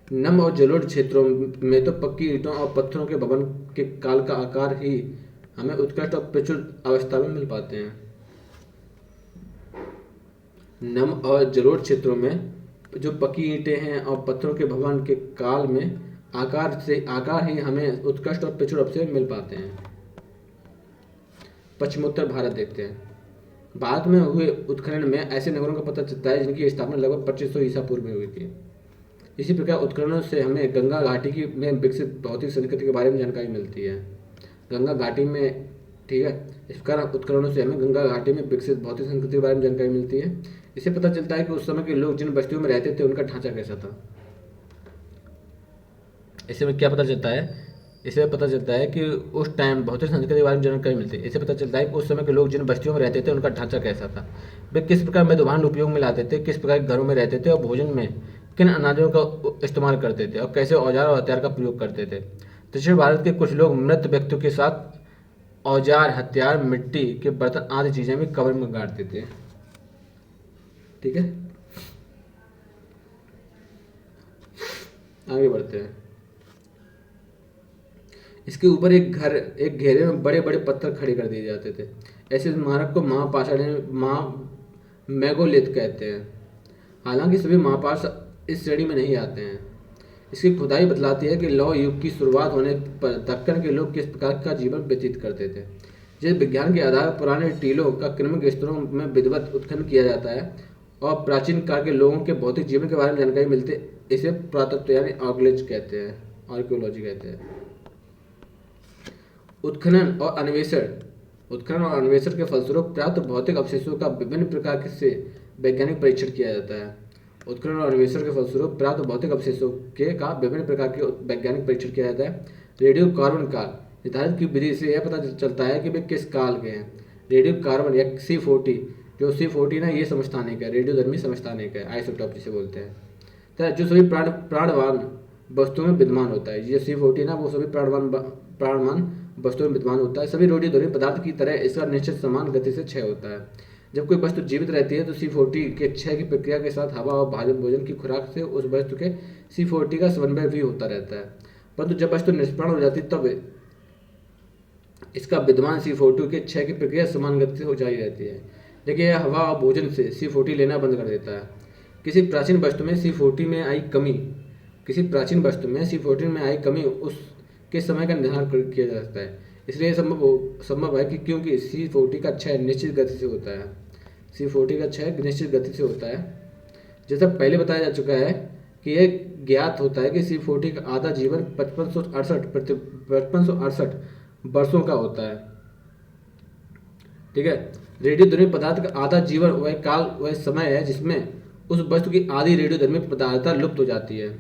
नम और जलोढ़ क्षेत्रों में तो पक्की ईंटों और पत्थरों के भवन के काल का आकार ही हमें उत्कृष्ट और प्रचुर अवस्था में मिल पाते हैं। नम और जलोढ़ क्षेत्रों में जो पकी ईंटें हैं और पत्थरों के भवन के काल में आकार ही हमें उत्कृष्ट और पिछड़ से मिल पाते हैं। पश्चिमोत्तर भारत देखते हैं। भारत में हुए उत्खनन में ऐसे नगरों का पता चलता है जिनकी स्थापना लगभग 2500 ईसा पूर्व में हुई थी। इसी प्रकार उत्खननों से हमें गंगा घाटी की में विकसित भौतिक संस्कृति के बारे में जानकारी मिलती है। गंगा घाटी में, ठीक है, इस प्रकार उत्खननों से हमें गंगा घाटी में विकसित भौतिक संस्कृति के बारे में जानकारी मिलती है। इससे पता चलता है कि उस समय के लोग जिन बस्तियों में रहते थे उनका ढांचा कैसा था। इससे में क्या पता चलता है? इससे पता चलता है कि उस टाइम भौतिक संस्कृति के बारे में जानकारी मिलती है। इससे पता चलता है कि उस समय के लोग जिन बस्तियों में रहते थे उनका ढांचा कैसा था, वे किस प्रकार मृदुभांड उपयोग में लाते थे, किस प्रकार के घरों में रहते थे और भोजन में किन अनाजों का इस्तेमाल करते थे और कैसे औजार और हथियार का प्रयोग करते थे। दक्षिण भारत के कुछ लोग मृत व्यक्तियों के साथ औजार, हथियार, मिट्टी के बर्तन आदि चीजें भी कब्र में गाड़ते थे। ठीक है, आगे बढ़ते हैं। इसके ऊपर एक घेरे में बड़े बड़े पत्थर खड़े कर दिए जाते थे। ऐसे स्मारक को मेगालिथ कहते हैं। हालांकि सभी महापाषाण इस श्रेणी में नहीं आते हैं। इसकी खुदाई बतलाती है कि लौह युग की शुरुआत होने पर दक्कन के लोग किस प्रकार का जीवन व्यतीत करते थे। जिस विज्ञान के आधार पर पुराने टीलों का क्रमिक स्तरों में विधिवत उत्खनन किया जाता है और प्राचीन काल के लोगों के भौतिक जीवन के बारे में जानकारी मिलती है, इसे पुरातत्व यानी आर्कियोलॉजी कहते हैं। उत्खनन और अन्वेषण के फलस्वरूप प्राप्त भौतिक अवशेषों का विभिन्न प्रकार से वैज्ञानिक परीक्षण किया जाता है। उत्खनन और अन्वेषण के फलस्वरूप प्राप्त भौतिक अवशेषों का विभिन्न प्रकार के वैज्ञानिक परीक्षण किया जाता है। रेडियो कार्बन काल निर्धारित की विधि से यह पता चलता है कि वे किस काल के हैं। रेडियो कार्बन या C40, जो C40 ना, ये समस्थानिक है, रेडियोधर्मी समस्थानिक है, आइसोटॉप जिसे बोलते हैं। तो जो सभी प्राणवान वस्तुओं में विद्यमान होता है, ये C40 ना, वो सभी प्राणवान वस्तुओं में विद्यमान होता है। सभी रेडियोधर्मी पदार्थ की तरह इसका निश्चित समान गति से क्षय होता है। जब कोई वस्तु जीवित रहती है तो C40 के क्षय की प्रक्रिया के साथ हवा और भोजन की खुराक से उस वस्तु के C40 का समन्वय भी होता रहता है। परंतु जब वस्तु निष्प्राण हो जाती है तब इसका विद्यमान C40 के क्षय की प्रक्रिया समान गति से हो जाती रहती है, लेकिन यह हवा और भोजन से C40 लेना बंद कर देता है। किसी प्राचीन वस्तु में C40 में आई कमी उसके समय का निर्धारण किया जा सकता है। इसलिए संभव है कि क्योंकि C40 का क्षय निश्चित गति से होता है। जैसा पहले बताया जा चुका है कि यह ज्ञात होता है कि C40 का आधा जीवन 5568 वर्षों का होता है। ठीक है, रेडियोधर्मी पदार्थ का आधा जीवन वह समय है जिसमें उस वस्तु की आधी रेडियोधर्मी पदार्थता लुप्त हो जाती है।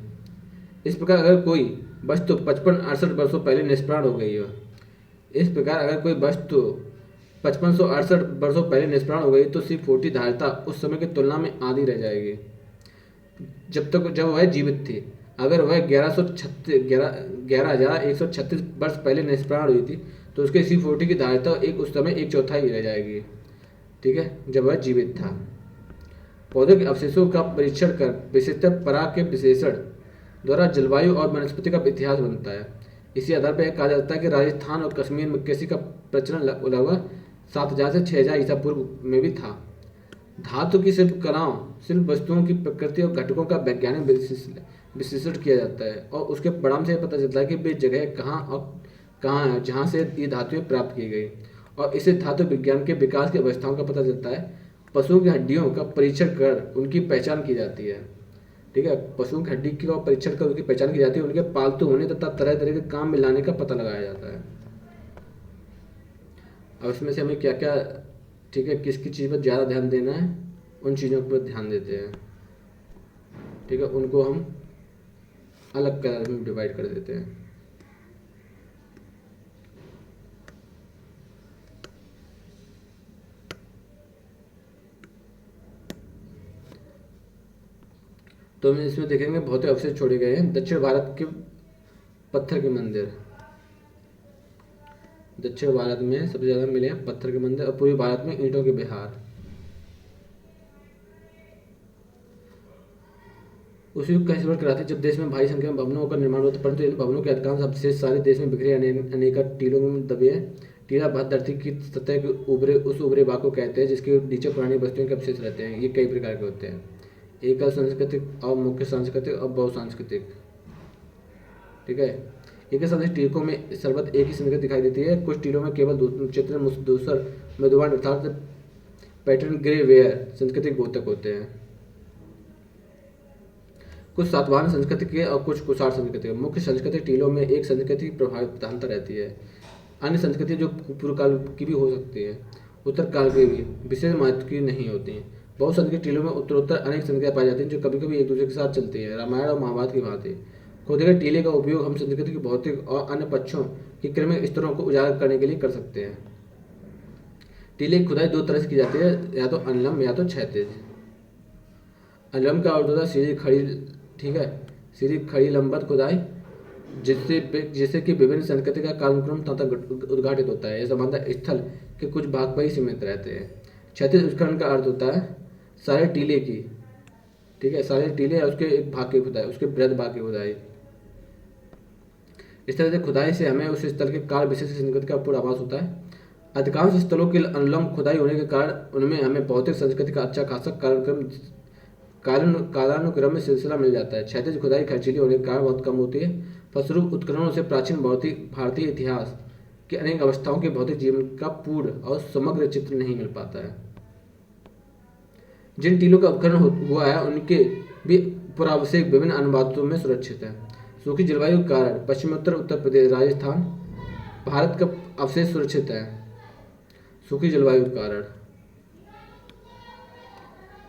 इस प्रकार अगर कोई वस्तु 5568 वर्षों पहले निष्प्राण हो गई तो C40 धारिता उस समय की तुलना में आधी रह जाएगी जब वह जीवित थी। अगर वह 11,136 वर्ष पहले निष्प्राण हुई थी तो उसके C40 की धारिता उस समय 1/4 रह जाएगी, ठीक है, जब वह जीवित था। पौधों के अवशेषों का परीक्षण कर विशेषतः पराग के विश्लेषण द्वारा जलवायु और वनस्पति का इतिहास बनता है। इसी आधार पर यह कहा जाता है कि राजस्थान और कश्मीर में कृषि का प्रचलन लगभग 7000 से 6000 ईसा पूर्व में भी था। धातु की शिल्प वस्तुओं की प्रकृति और घटकों का वैज्ञानिक विश्लेषण किया जाता है और उसके परिणाम से पता चलता है कि वे जगह कहाँ है जहाँ से ये धातुएं प्राप्त की गई, और इससे धातु विज्ञान के विकास की अवस्थाओं का पता चलता है। पशुओं की हड्डियों का परीक्षण कर उनकी पहचान की जाती है। ठीक है, पशुओं की हड्डी का परीक्षण कर उनकी पहचान की जाती है, उनके पालतू होने तथा तरह तरह के काम में लाने का पता लगाया जाता है। अब इसमें से हमें क्या क्या, ठीक है, किसकी चीज़ पर ज़्यादा ध्यान देना है, उन चीज़ों पर ध्यान देते हैं। ठीक है, उनको हम अलग कलर में डिवाइड कर देते हैं। तो हम इसमें देखेंगे भौतिक अवशेष छोड़े गए हैं। दक्षिण भारत के पत्थर के मंदिर, दक्षिण भारत में सबसे ज़्यादा मिले हैं पत्थर के मंदिर, और पूर्वी भारत में ईंटों के बिहार। उस युग का स्मरण कराते जब देश में भारी संख्या में भवनों का निर्माण हुआ, परंतु इन भवनों के अधिकांश अवशेष सारे देश में बिखरे अनेक टीलों में दबे हैं। टीला भाग धरती की सतह के उभरे भाग को कहते हैं जिसके नीचे पुरानी वस्तुओं के अवशेष रहते हैं। ये कई प्रकार के होते हैं, एकल सांस्कृतिक, अमुख्य सांस्कृतिक और बहुसांस्कृतिक। ठीक है, एकल सांस्कृतिक टीलों में सर्वत्र एक ही संस्कृति दिखाई देती है। कुछ टीलों में केवल चित्र दूसर मधुबन अर्थात पैटर्न ग्रे वेयर सांस्कृतिक द्योतक होते हैं। कुछ सातवाहन संस्कृति के और कुछ कुषाण संस्कृति के। मुख्य सांस्कृतिक टीलों में एक संस्कृति प्रधानता रहती है। अन्य संस्कृति जो पूर्व काल की भी हो सकती है, उत्तर काल की भी विशेष महत्व की नहीं होती हैं। बहुत संस्कृतिक टीलों में उत्तरोत्तर अनेक संस्कृतियाँ पाई जाती हैं जो कभी कभी एक दूसरे के साथ चलती हैं, रामायण और महाभारत की भांति। खोदे गए टीले का उपयोग हम संस्कृति के भौतिक और अन्य पक्षों के क्रमिक स्तरों को उजागर करने के लिए कर सकते हैं। टीले की खुदाई दो तरह से की जाती है, या तो अनुलंब या तो क्षैतिज। अनुलंब का अर्थ होता है सीधी खड़ी, ठीक है, सीधी खड़ी लंबवत खुदाई जिससे कि विभिन्न संस्कृति का कालक्रम तथा उद्घाटित होता है। यह संबंध स्थल के कुछ भाग पर ही सीमित रहते हैं। क्षैतिज उत्खनन का अर्थ होता है सारे टीले की, ठीक है, सारे टीले और उसके एक भाग की खुदाई, उसके बृहद भाग की खुदाई। इस तरह से खुदाई से हमें उस स्थल के काल विशेष संस्कृति का पूरा आभास होता है। अधिकांश स्थलों की अनुलंब खुदाई होने के कारण उनमें हमें भौतिक संस्कृति का अच्छा खासा कालानुक्रम में सिलसिला मिल जाता है। क्षैतिज खुदाई खर्चीली होने के कारण बहुत कम होती है। फलस्वरूप उत्खननों से प्राचीन भारतीय इतिहास की अनेक अवस्थाओं के भौतिक जीवन का पूर्ण और समग्र चित्र नहीं मिल पाता है। जिन टीलों का उत्खनन हुआ है उनके भी पुरावशेष विभिन्न अनुवादों में सुरक्षित है। सूखी जलवायु के कारण पश्चिमोत्तर उत्तर प्रदेश, राजस्थान, भारत का अवशेष सुरक्षित है। सूखी जलवायु के कारण,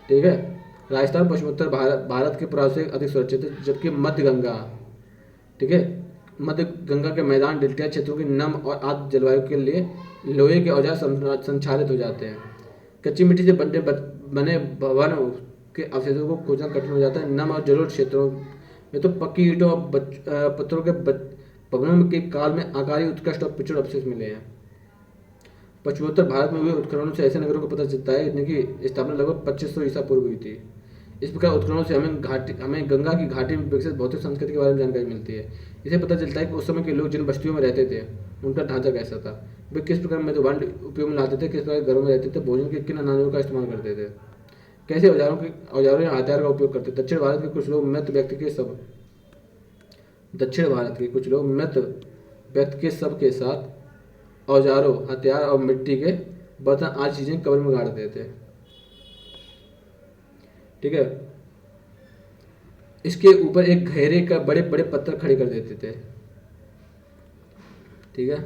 ठीक है, राजस्थान पश्चिमोत्तर भारत के पुरावशेष अधिक सुरक्षित है, जबकि मध्य गंगा, ठीक है, मध्य गंगा के मैदान डेल्टा क्षेत्रों की नम और आर्द्र जलवायु के लिए लोहे के औजार संचालित हो जाते हैं। कच्ची मिट्टी से बने भवन के अवशेषों को खोजना कठिन हो जाता है। नम और जलोढ़ क्षेत्रों में तो पक्की ईंटों और पत्थरों के भवनों के काल में आकारी उत्कृष्ट और पिछड़ अवशेष मिले हैं। पश्चिमोत्तर भारत में हुए उत्खननों से ऐसे नगरों को पता चलता है जिनकी स्थापना लगभग 2500 ईसा पूर्व हुई थी। इस प्रकार उत्खननों से हमें गंगा की घाटी में विकसित भौतिक संस्कृति के बारे में जानकारी मिलती है। इसे पता चलता है कि उस समय के लोग जिन बस्तियों में रहते थे उनका ढांचा कैसा था, वे किस प्रकार मृदुभांड उपयोग में लाते थे, किस प्रकार घरों में रहते थे, भोजन के किन अनाजों का इस्तेमाल करते थे, कैसे औजारों या हथियार का उपयोग करते थे। दक्षिण भारत के कुछ लोग मृत व्यक्ति के शव के साथ औजारों, हथियार और मिट्टी के बर्तन आदि चीजें कब्र में गाड़ देते थे। ठीक है, इसके ऊपर एक घेरे का बड़े बड़े पत्थर खड़े कर देते थे। ठीक है,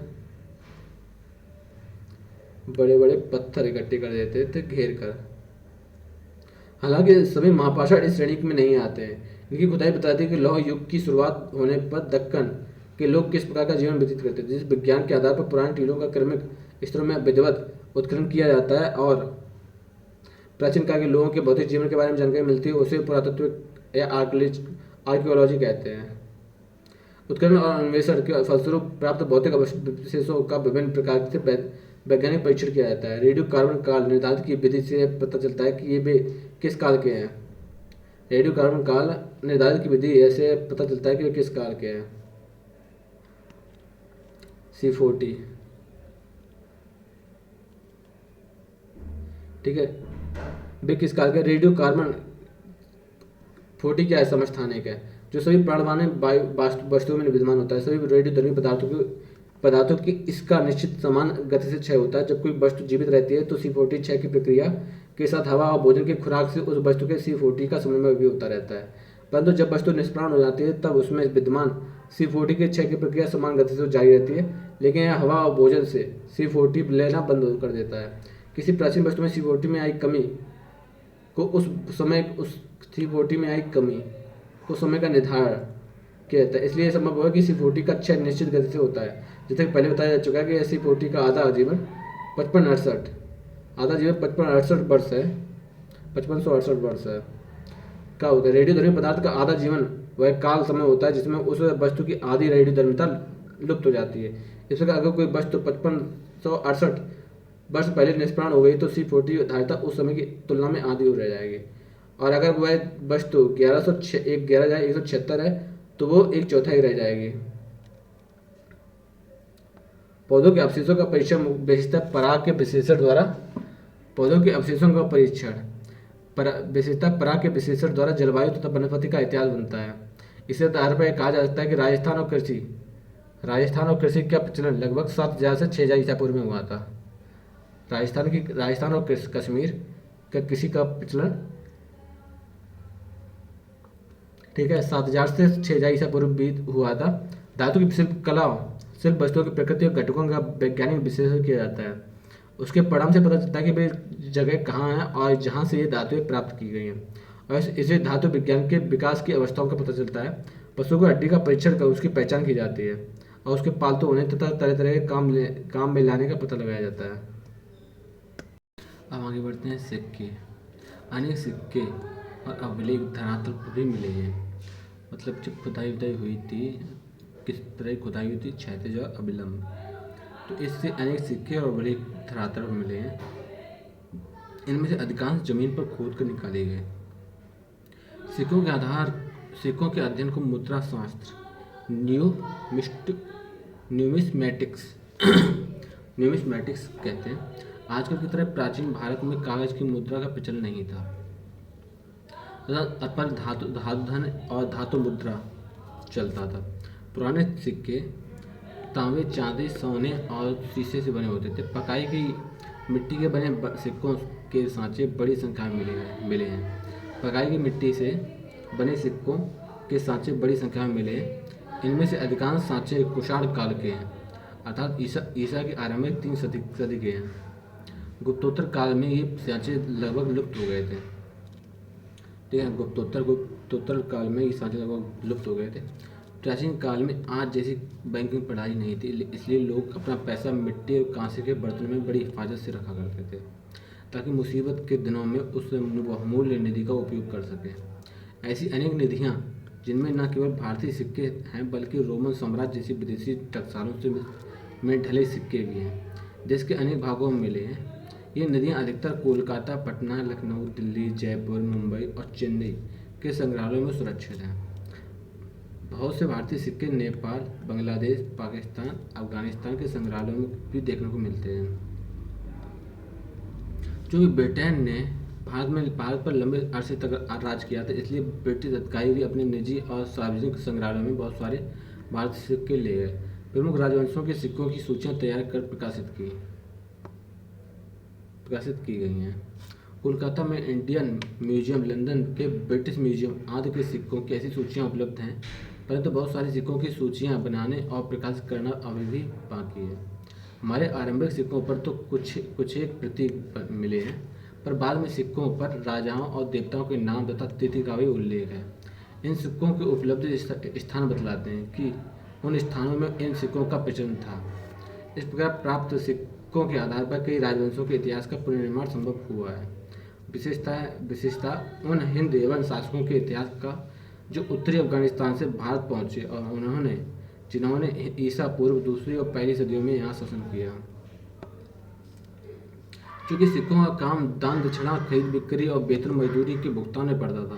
बड़े बड़े पत्थर इकट्ठे कर देते थे घेर कर। हालांकि सभी महापाषाण इस श्रेणी में नहीं आते हैं। इनकी खुदाई बताती है कि लौह युग की शुरुआत होने पर दक्कन के लोग किस प्रकार का जीवन व्यतीत करते थे। जिस विज्ञान के आधार पर पुराने टीलों का क्रमिक स्तरों में विधिवत उत्खनन किया जाता है और प्राचीन काल के लोगों के भौतिक जीवन के बारे में जानकारी मिलती है उसे पुरातत्व या आर्कियोलॉजी कहते हैं। उत्खनन और अन्वेषण के फलस्वरूप प्राप्त भौतिक अवशेषों का विभिन्न प्रकार से वैज्ञानिक परीक्षण किया जाता है। रेडियो कार्बन काल निर्धारित की विधि से पता चलता है कि ये वे किस काल के हैं। रेडियो कार्बन काल निर्धारित की विधि ऐसे पता चलता है कि वे किस काल के हैं। C40, ठीक है, वे किस काल के। रेडियो कार्बन 40 क्या है, समस्थानिक है, जो सभी प्राणवान वस्तुओं में विद्यमान होता है। सभी रेडियोधर्मी पदार्थों की इसका निश्चित समान गति से क्षय होता है। जब कोई वस्तु जीवित रहती है तो C40 क्षय की प्रक्रिया के साथ हवा और भोजन की खुराक से उस वस्तु के C40 का समन्वय भी होता रहता है। परंतु जब वस्तु निष्प्राण हो जाती है तब उसमें विद्यमान C40 के क्षय की प्रक्रिया समान गति से जारी रहती है, लेकिन यह हवा और भोजन से C40 लेना बंद कर देता है। किसी प्राचीन वस्तु में C40 में आई कमी को उस C40 में आई कमी को समय का निर्धारण किया जाता है। इसलिए संभव होगा कि C40 का क्षय निश्चित गति से होता है। जैसे पहले बताया जा चुका है कि C40 का आधा जीवन 5568 वर्ष है, 5568 वर्ष है का होता है। रेडियोधर्मी पदार्थ का आधा जीवन वह काल समय होता है जिसमें उस वस्तु की आधी रेडियोधर्मिता लुप्त हो जाती है। इस प्रकार अगर कोई वस्तु 5568 वर्ष पहले निष्प्राण हो गई तो C40 धारिता उस समय की तुलना में आधी हो रह जाएगी। और अगर वह वस्तु 1176 है तो वो 1/4 रह जाएगी। पौधों के अवशेषों का परीक्षण विशेषतः पराग के विश्लेषण द्वारा पौधों के अवशेषों का परीक्षण विशेषतः पराग के विश्लेषण द्वारा जलवायु तथा वनस्पति का इतिहास बनता है। इसे आधार पर कहा जा सकता है कि राजस्थान और कृषि का प्रचलन लगभग 7,000 से 6,000 ईसा पूर्व में हुआ था। राजस्थान और कश्मीर का कृषि का प्रचलन, ठीक है, 7,000 से 6,000 ईसा पूर्व भी हुआ था। धातु की शिल्प वस्तुओं की प्रकृति और घटकों का वैज्ञानिक विश्लेषण किया जाता है। उसके परिणाम से पता चलता है कि वे जगह कहाँ है और जहाँ से ये धातुएं प्राप्त की गई हैं, और इसे धातु विज्ञान के विकास की अवस्थाओं का पता चलता है। पशु को हड्डी का परीक्षण कर उसकी पहचान की जाती है और उसके पालतू होने तथा तरह तरह के काम में लाने का पता लगाया जाता है। अब आगे बढ़ते हैं सिक्के। अनेक सिक्के और अभिलेख धरातल पर भी मिले हैं। मतलब जब खुदाई हुई थी, किस तरह की खुदाई हुई थी, क्षैतिज और अभिलंब, तो इससे अनेक सिक्के और अभिलेख धरातल पर मिले हैं। इनमें से अधिकांश जमीन पर खोद कर निकाले गए। सिक्कों के अध्ययन को मुद्रा शास्त्र, न्यूमिस्मैटिक्स कहते हैं। आजकल की तरह प्राचीन भारत में कागज की मुद्रा का प्रचलन नहीं था, पर धातु धन और धातु मुद्रा चलता था। पुराने सिक्के तांबे, चांदी, सोने और शीशे से बने होते थे। पकाई गई मिट्टी के बने सिक्कों के सांचे बड़ी संख्या में मिले हैं। पकाई गई मिट्टी से बने सिक्कों के सांचे बड़ी संख्या में मिले हैं। इनमें से अधिकांश सांचे कुषाण काल के हैं, अर्थात ईसा के आरंभिक 3 सदी के हैं। गुप्तोत्तर काल में ये सांचे लगभग लुप्त हो गए थे। ठीक है, गुप्तोत्तर काल में ये सांचे लगभग लुप्त हो गए थे। प्राचीन काल में आज जैसी बैंकिंग प्रणाली नहीं थी, इसलिए लोग अपना पैसा मिट्टी और कांसे के बर्तन में बड़ी हिफाजत से रखा करते थे, ताकि मुसीबत के दिनों में उस बहुमूल्य निधि का उपयोग कर सकें। ऐसी अनेक निधियाँ जिनमें न केवल भारतीय सिक्के हैं, बल्कि रोमन साम्राज्य जैसी विदेशी टकसालों से में ढले सिक्के भी हैं, देश के अनेक भागों में मिले हैं। ये नदियाँ अधिकतर कोलकाता, पटना, लखनऊ, दिल्ली, जयपुर, मुंबई और चेन्नई के संग्रहालयों में सुरक्षित हैं। बहुत से भारतीय सिक्के नेपाल, बांग्लादेश, पाकिस्तान, अफगानिस्तान के संग्रहालयों में भी देखने को मिलते हैं। चूँकि ब्रिटेन ने भारत पर लंबे अरसे तक राज किया था, इसलिए ब्रिटिश अधिकारी भी अपने निजी और सार्वजनिक संग्रहालयों में बहुत सारे भारतीय सिक्के ले गए। प्रमुख राजवंशों के सिक्कों की सूचियाँ तैयार कर प्रकाशित की गई हैं। कोलकाता में इंडियन म्यूजियम, लंदन के ब्रिटिश म्यूजियम आदि के सिक्कों की ऐसी सूचियाँ उपलब्ध हैं, परंतु बहुत सारी सिक्कों की सूचियाँ बनाने और प्रकाशित करना अभी भी बाकी है। हमारे आरंभिक सिक्कों पर तो कुछ एक प्रति मिले हैं, पर बाद में सिक्कों पर राजाओं और देवताओं के नाम तथा तिथि का भी उल्लेख है। इन सिक्कों के उपलब्ध स्थान बतलाते हैं कि उन स्थानों में इन सिक्कों का प्रचलन था। इस प्रकार प्राप्त सिक्कों के आधार पर कई राजवंशों के इतिहास का पुनर्निर्माण संभव हुआ है। विशेषता उन हिंद एवं शासकों के इतिहास का जो उत्तरी अफगानिस्तान से भारत पहुंचे और जिन्होंने ईसा पूर्व 2री और 1ली सदियों में यहाँ शासन किया। चूँकि सिक्कों का काम दान दक्षिणा, खरीद बिक्री और वेतन मजदूरी के भुगतान में पड़ता था,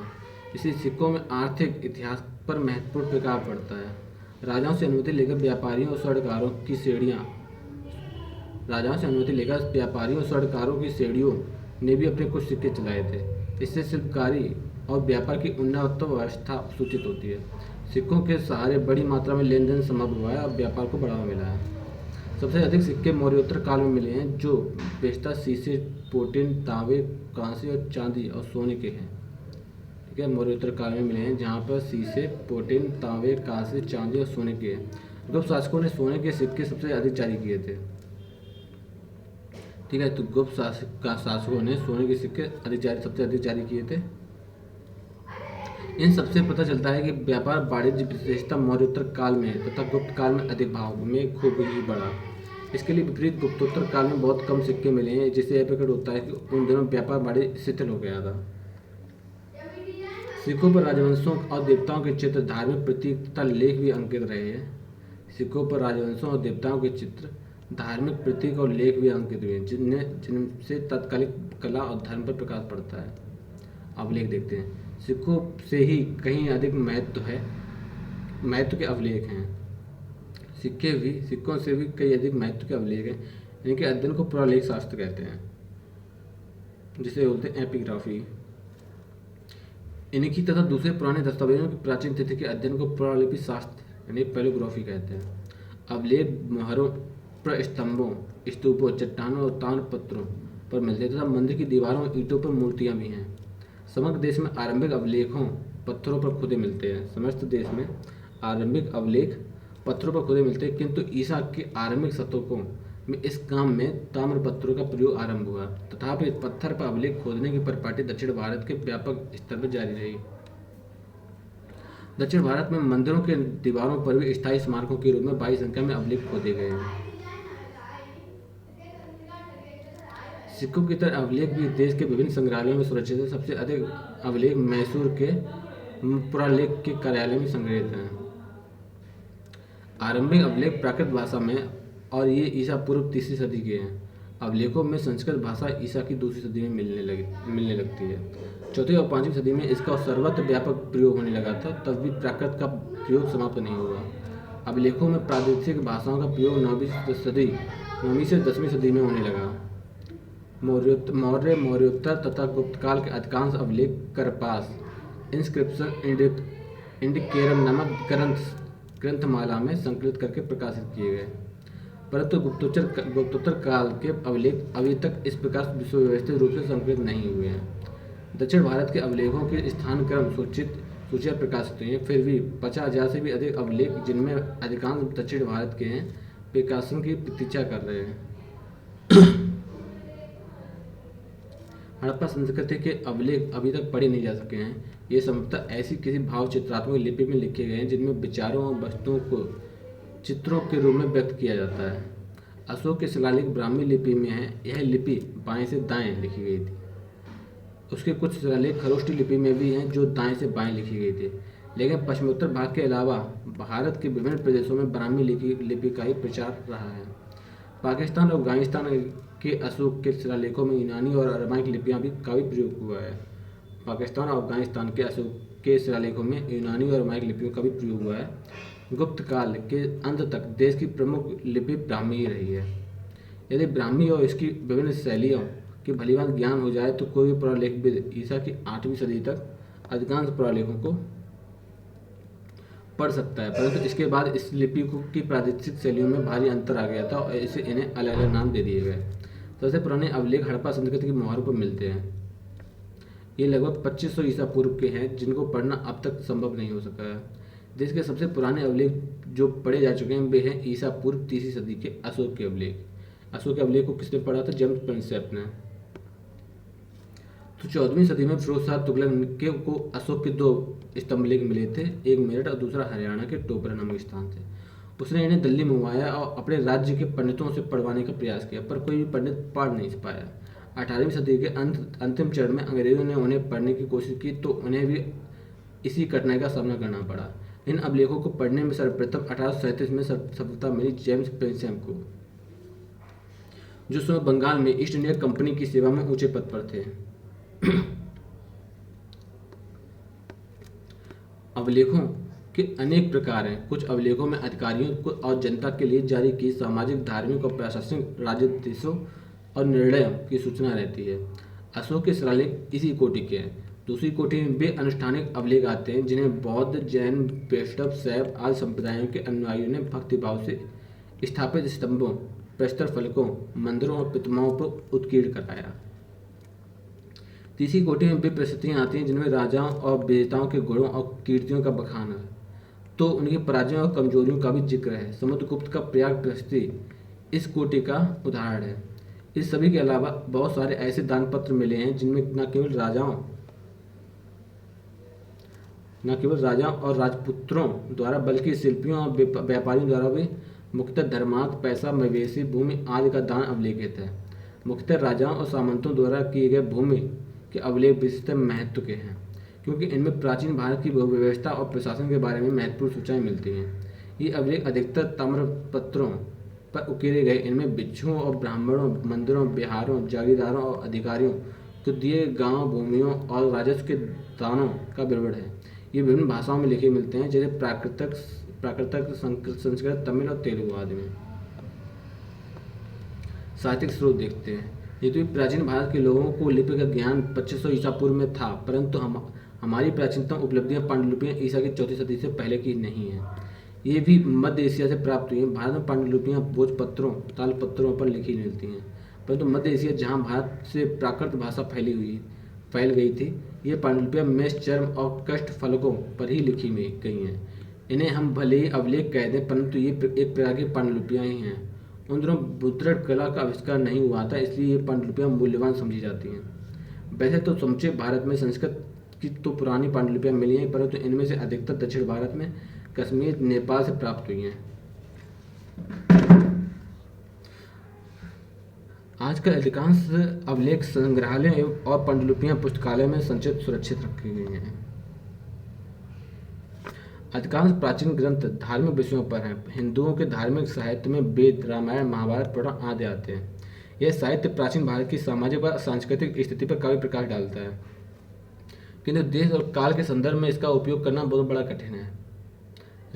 इसलिए सिक्कों में आर्थिक इतिहास पर महत्वपूर्ण प्रभाव पड़ता है। राजाओं से अनुमति लेकर व्यापारियों और स्वर्णकारों की श्रेणियों ने भी अपने कुछ सिक्के चलाए थे। इससे शिल्पकारी और व्यापार की उन्नत व्यवस्था सूचित होती है। सिक्कों के सहारे बड़ी मात्रा में लेन देन संभव हुआ है और व्यापार को बढ़ावा मिला है। सबसे अधिक सिक्के मौर्योत्तर काल में मिले हैं, जो विशेषतः शीशे, पोटिन, तांबे, कांसे और चांदी और सोने के हैं। ठीक है, मौर्योत्तर काल में मिले हैं जहाँ पर शीशे, पोटिन, तांबे, कांसे, चांदी और सोने के हैं। गुप्त शासकों ने सोने के सिक्के सबसे अधिक जारी किए थे। ठीक है, तो गुप्त शासकों ने सोने के सिक्के सबसे अधिक जारी किए थे। इन सबसे पता चलता है कि व्यापार वाणिज्य विशेषता मौर्योत्तर काल में तथा गुप्त काल में अधिक भाव में खूब ही बढ़ा। इसके लिए विपरीत गुप्तोत्तर काल में बहुत कम सिक्के मिले हैं, जिससे यह प्रकट होता है कि उन दिनों व्यापार वाणिज्य शिथिल हो गया था। सिक्कों पर राजवंशों और देवताओं के चित्र, धार्मिक प्रतीक तथा लेख भी अंकित रहे हैं। सिक्कों पर राजवंशों और देवताओं के चित्र, धार्मिक प्रतीक और लेख भी अंकित हुए हैं, जिनसे तत्कालिक कला और धर्म पर प्रकाश पड़ता है। अब लेख देखते हैं। सिक्कों से ही कहीं अधिक महत्व के अभिलेख हैं। सिक्कों से भी कई अधिक महत्व के अभिलेख हैं। इनके अध्ययन को पुरालेख शास्त्र कहते हैं, जिसे बोलते हैं एपिग्राफी। इनकी तथा दूसरे पुराने दस्तावेजों की प्राचीन तिथि के अध्ययन को पुरालिपि शास्त्र यानी पैलोग्राफी कहते हैं। अभिलेख मोहरों, प्रस्तंभों, स्तूपों, चट्टानों और ताम्रपत्रों पर मिलते हैं तथा मंदिर की दीवारों और ईंटों पर मूर्तियां भी हैं। समग्र देश में आरंभिक अभिलेखों पत्थरों पर खुदे मिलते हैं। समस्त देश में आरंभिक अभिलेख पत्थरों पर खुदे मिलते हैं, किंतु ईसा के आरंभिक शतकों में इस काम में ताम्रपत्रों का प्रयोग आरंभ हुआ। तथापि पत्थर पर अभिलेख खोदने की परिपाटी दक्षिण भारत के व्यापक स्तर पर जारी रही। दक्षिण भारत में मंदिरों के दीवारों पर भी स्थायी स्मारकों के रूप में बड़ी संख्या में अभिलेख खोदे गए हैं। सिक्कों की तरह अभिलेख भी देश के विभिन्न संग्रहालयों में सुरक्षित है। सबसे अधिक अभिलेख मैसूर के पुरालेख के कार्यालय में संग्रहित हैं। आरंभिक अभिलेख प्राकृत भाषा में और ये ईसा पूर्व 3री सदी के हैं। अभिलेखों में संस्कृत भाषा ईसा की 2री सदी में मिलने लगती है। 4वीं और 5वीं सदी में इसका सर्वत्र व्यापक प्रयोग होने लगा था, तब भी प्राकृत का प्रयोग समाप्त नहीं हुआ। अभिलेखों में प्रादेशिक भाषाओं का प्रयोग 9वीं से 10वीं सदी में होने लगा। मौर्योत्तर तथा गुप्त काल के अधिकांश अभिलेख करपास इंस्क्रिप्शन इंडिकेरम नामक ग्रंथमाला में संकलित करके प्रकाशित किए गए, परंतु गुप्तोत्तर काल के अभिलेख अभी तक इस प्रकार सुव्यवस्थित रूप से संकलित नहीं हुए हैं। दक्षिण भारत के अभिलेखों के स्थान क्रम सूचियाँ प्रकाशित हुई हैं, फिर भी 50,000 से भी अधिक अभिलेख, जिनमें अधिकांश दक्षिण भारत के हैं, प्रकाशन की प्रतीक्षा कर रहे हैं। हड़प्पा संस्कृति के अभिलेख अभी तक पढ़े नहीं जा सके हैं। ये संभवतः ऐसी किसी भाव चित्रात्मक लिपि में लिखे गए हैं जिनमें विचारों और वस्तुओं को चित्रों के रूप में व्यक्त किया जाता है। अशोक के शिलालेख ब्राह्मी लिपि में है। यह लिपि बाएं से दाएं लिखी गई थी। उसके कुछ शिलालेख खरोष्टी लिपि में भी हैं जो दाएं से बाएं लिखी गई थी, लेकिन पश्चिमोत्तर भाग के अलावा भारत के विभिन्न प्रदेशों में ब्राह्मी लिपि का ही प्रचार रहा है। पाकिस्तान और अफगानिस्तान के अशोक के शिलालेखों में यूनानी और अरामाइक लिपियां का भी प्रयोग हुआ है। पाकिस्तान और अफगानिस्तान के अशोक के शिलालेखों में यूनानी और अरामाइक लिपियों का भी प्रयोग हुआ है। गुप्त काल के अंत तक देश की प्रमुख लिपि ब्राह्मी ही रही है। यदि ब्राह्मी और इसकी विभिन्न शैलियों की भलीभांति ज्ञान हो जाए तो कोई भी पुरालेखविद ईसा की 8वीं सदी तक अधिकांश पुरालेखों को पढ़ सकता है, परंतु इसके बाद इस लिपि की प्रादेशिक शैलियों में भारी अंतर आ गया था और इन्हें अलग अलग नाम दे दिए गए। सबसे पुराने अभिलेख हड़प्पा संस्कृति की मोहरों पर मिलते हैं। ये लगभग 2500 ईसा पूर्व के हैं, जिनको पढ़ना अब तक संभव नहीं हो सका है। देश के सबसे पुराने अभिलेख जो पढ़े जा चुके हैं वे हैं ईसा पूर्व 3री सदी के अशोक के अभिलेख। अशोक के अभिलेख को किसने पढ़ा था? जेम्स प्रिंसेप ने। तो 14वीं सदी में फिरोज शाह तुगलक को अशोक के 2 स्तंभलेख मिले थे, एक मेरठ और दूसरा हरियाणा के टोपरा नामक स्थान से। उसने इन्हें दिल्ली मंगवाया और अपने राज्य के पंडितों से पढ़वाने का प्रयास किया, पर कोई भी पंडित पढ़ नहीं पाया। 18वीं सदी के अंतिम चरण में अंग्रेजों ने उन्हें पढ़ने की कोशिश की तो उन्हें भी इसी कठिनाई का सामना करना पड़ा। इन अभिलेखों को पढ़ने में सर्वप्रथम 1837 में सफलता मिली जेम्स प्रिंसेप को, जो समय बंगाल में ईस्ट इंडिया कंपनी की सेवा में ऊंचे पद पर थे। अभिलेखों के अनेक प्रकार हैं। कुछ अभिलेखों में अधिकारियों को और जनता के लिए जारी की सामाजिक, धार्मिक और प्रशासनिक राजनीतियों और निर्णयों की सूचना रहती है। अशोक के शिलालेख इसी कोटि के हैं। दूसरी कोटि में वे अनुष्ठानिक अभिलेख आते हैं जिन्हें बौद्ध, जैन, वैष्णव, शैव आदि संप्रदायों के अनुयायियों ने भक्तिभाव से स्थापित स्तंभों, प्रस्तर फलकों, मंदिरों और प्रतिमाओं पर उत्कीर्ण कराया। तीसरी कोटि में वे प्रस्तुतियाँ आती हैं जिनमें राजाओं और विजेताओं के गुणों और कीर्तियों का बखान है, तो उनकी पराजयों और कमजोरियों का भी जिक्र है। समुद्रगुप्त का प्रयाग प्रस्तुति इस कोटि का उदाहरण है। इस सभी के अलावा बहुत सारे ऐसे दान पत्र मिले हैं जिनमें न केवल राजाओं और राजपुत्रों द्वारा बल्कि शिल्पियों और व्यापारियों द्वारा भी मुख्यतः धर्मार्थ, पैसा, मवेशी, भूमि आदि का दान अभिलेखित है। मुख्यतः राजाओं और सामंतों द्वारा किए गए भूमि के अभिलेख विशेषतः महत्व के हैं, क्योंकि इनमें प्राचीन भारत की व्यवस्था और प्रशासन के बारे में महत्वपूर्ण सूचनाएं मिलती हैं। ये अभिलेख अधिकतर ताम्रपत्रों पर उकेरे गए। इनमें भिक्षुओं और ब्राह्मणों, मंदिरों, बिहारों, जागीरदारों और अधिकारियों को दिए गांव, भूमियों और राजस्व के दानों का विवरण है। ये विभिन्न भाषाओं में लिखे मिलते हैं, जैसे प्राकृत, प्राकृतिक, संस्कृत, तमिल और तेलुगु आदि में। साहित्यिक स्रोत देखते हैं। यद्यपि प्राचीन भारत के लोगों को लिपि का ज्ञान 2500 ईसा पूर्व में था, परंतु हमारी प्राचीनतम उपलब्धियां पांडुलिपियां ईसा की 4वीं सदी से पहले की नहीं हैं। ये भी मध्य एशिया से प्राप्त हुई हैं। भारत में पांडुलिपियां भोजपत्रों, तालपत्रों पर लिखी मिलती हैं, परंतु मध्य एशिया, जहाँ भारत से प्राकृत भाषा फैल गई थी, ये पांडुलिपियां मेष, चर्म और काष्ठ फलकों पर ही लिखी गई हैं। इन्हें हम भले ही अवलेख कह दें, परंतु ये एक प्रकार की पांडुलिपियां ही हैं। उन दिनों मुद्रण कला का आविष्कार नहीं हुआ था, इसलिए ये पांडुलिपियां मूल्यवान समझी जाती हैं। वैसे तो समूचे भारत में संस्कृत की तो पुरानी पांडुलिपियां मिली हैं, परंतु इनमें से अधिकतर दक्षिण भारत में कश्मीर, नेपाल से प्राप्त हुई हैं। आजकल अधिकांश अभिलेख संग्रहालय और पांडुलिपियां पुस्तकालय में संचित सुरक्षित रखी गई हैं। अधिकांश प्राचीन ग्रंथ धार्मिक विषयों पर हैं। हिंदुओं के धार्मिक साहित्य में वेद, रामायण, महाभारत, पुराण आदि आते हैं। यह साहित्य प्राचीन भारत की सामाजिक व सांस्कृतिक स्थिति पर काफी प्रकाश डालता है, किंतु देश और काल के संदर्भ में इसका उपयोग करना बहुत बड़ा कठिन है।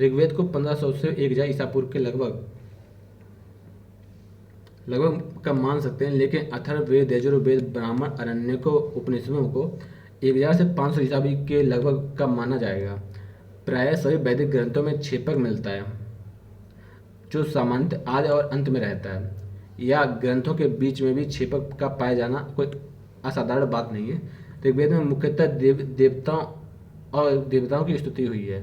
ऋग्वेद को 1500 से 1000 ईसा पूर्व के लगभग का मान सकते हैं, लेकिन अथर्ववेद, यजुर्वेद, ब्राह्मण, अरण्यकों, उपनिषदों को 1000 से 500 ईसा के लगभग का माना जाएगा। प्रायः सभी वैदिक ग्रंथों में छेपक मिलता है, जो सामान्यतः आदि और अंत में रहता है, या ग्रंथों के बीच में भी छेपक का पाया जाना कोई असाधारण बात नहीं है। ऋग्वेद में मुख्यतः देवताओं की स्तुति हुई है,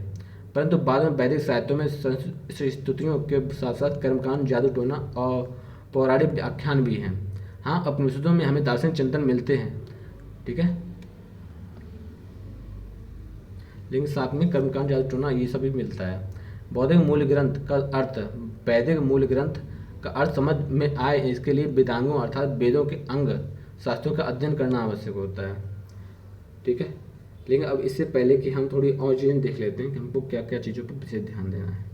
परंतु बाद में वैदिक साहित्यों में स्तुतियों के साथ साथ कर्मकांड, जादू टोना और पौराणिक व्याख्यान भी हैं। हाँ, उपनिषदों में हमें दार्शनिक चिंतन मिलते हैं, ठीक है, लेकिन साथ में कर्मकांड, जादू टोना ये सब भी मिलता है। बौद्धिक मूल ग्रंथ का अर्थ, वैदिक मूल ग्रंथ का अर्थ समझ में आए, इसके लिए वेदांगों अर्थात वेदों के अंग शास्त्रों का अध्ययन करना आवश्यक होता है, ठीक है। लेकिन अब इससे पहले कि हम थोड़ी और चीज़ें देख लेते हैं कि हमको क्या क्या चीज़ों पर विशेष ध्यान देना है।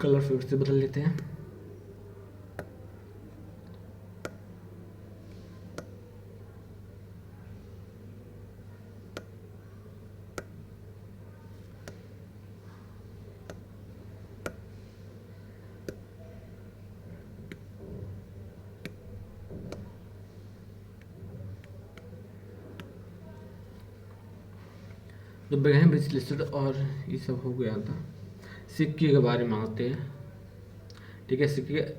कलर फिर से बदल लेते हैं। तो ग्रहण विश्लेषण और ये सब हो गया था। सिक्के के बारे में आते हैं, ठीक है।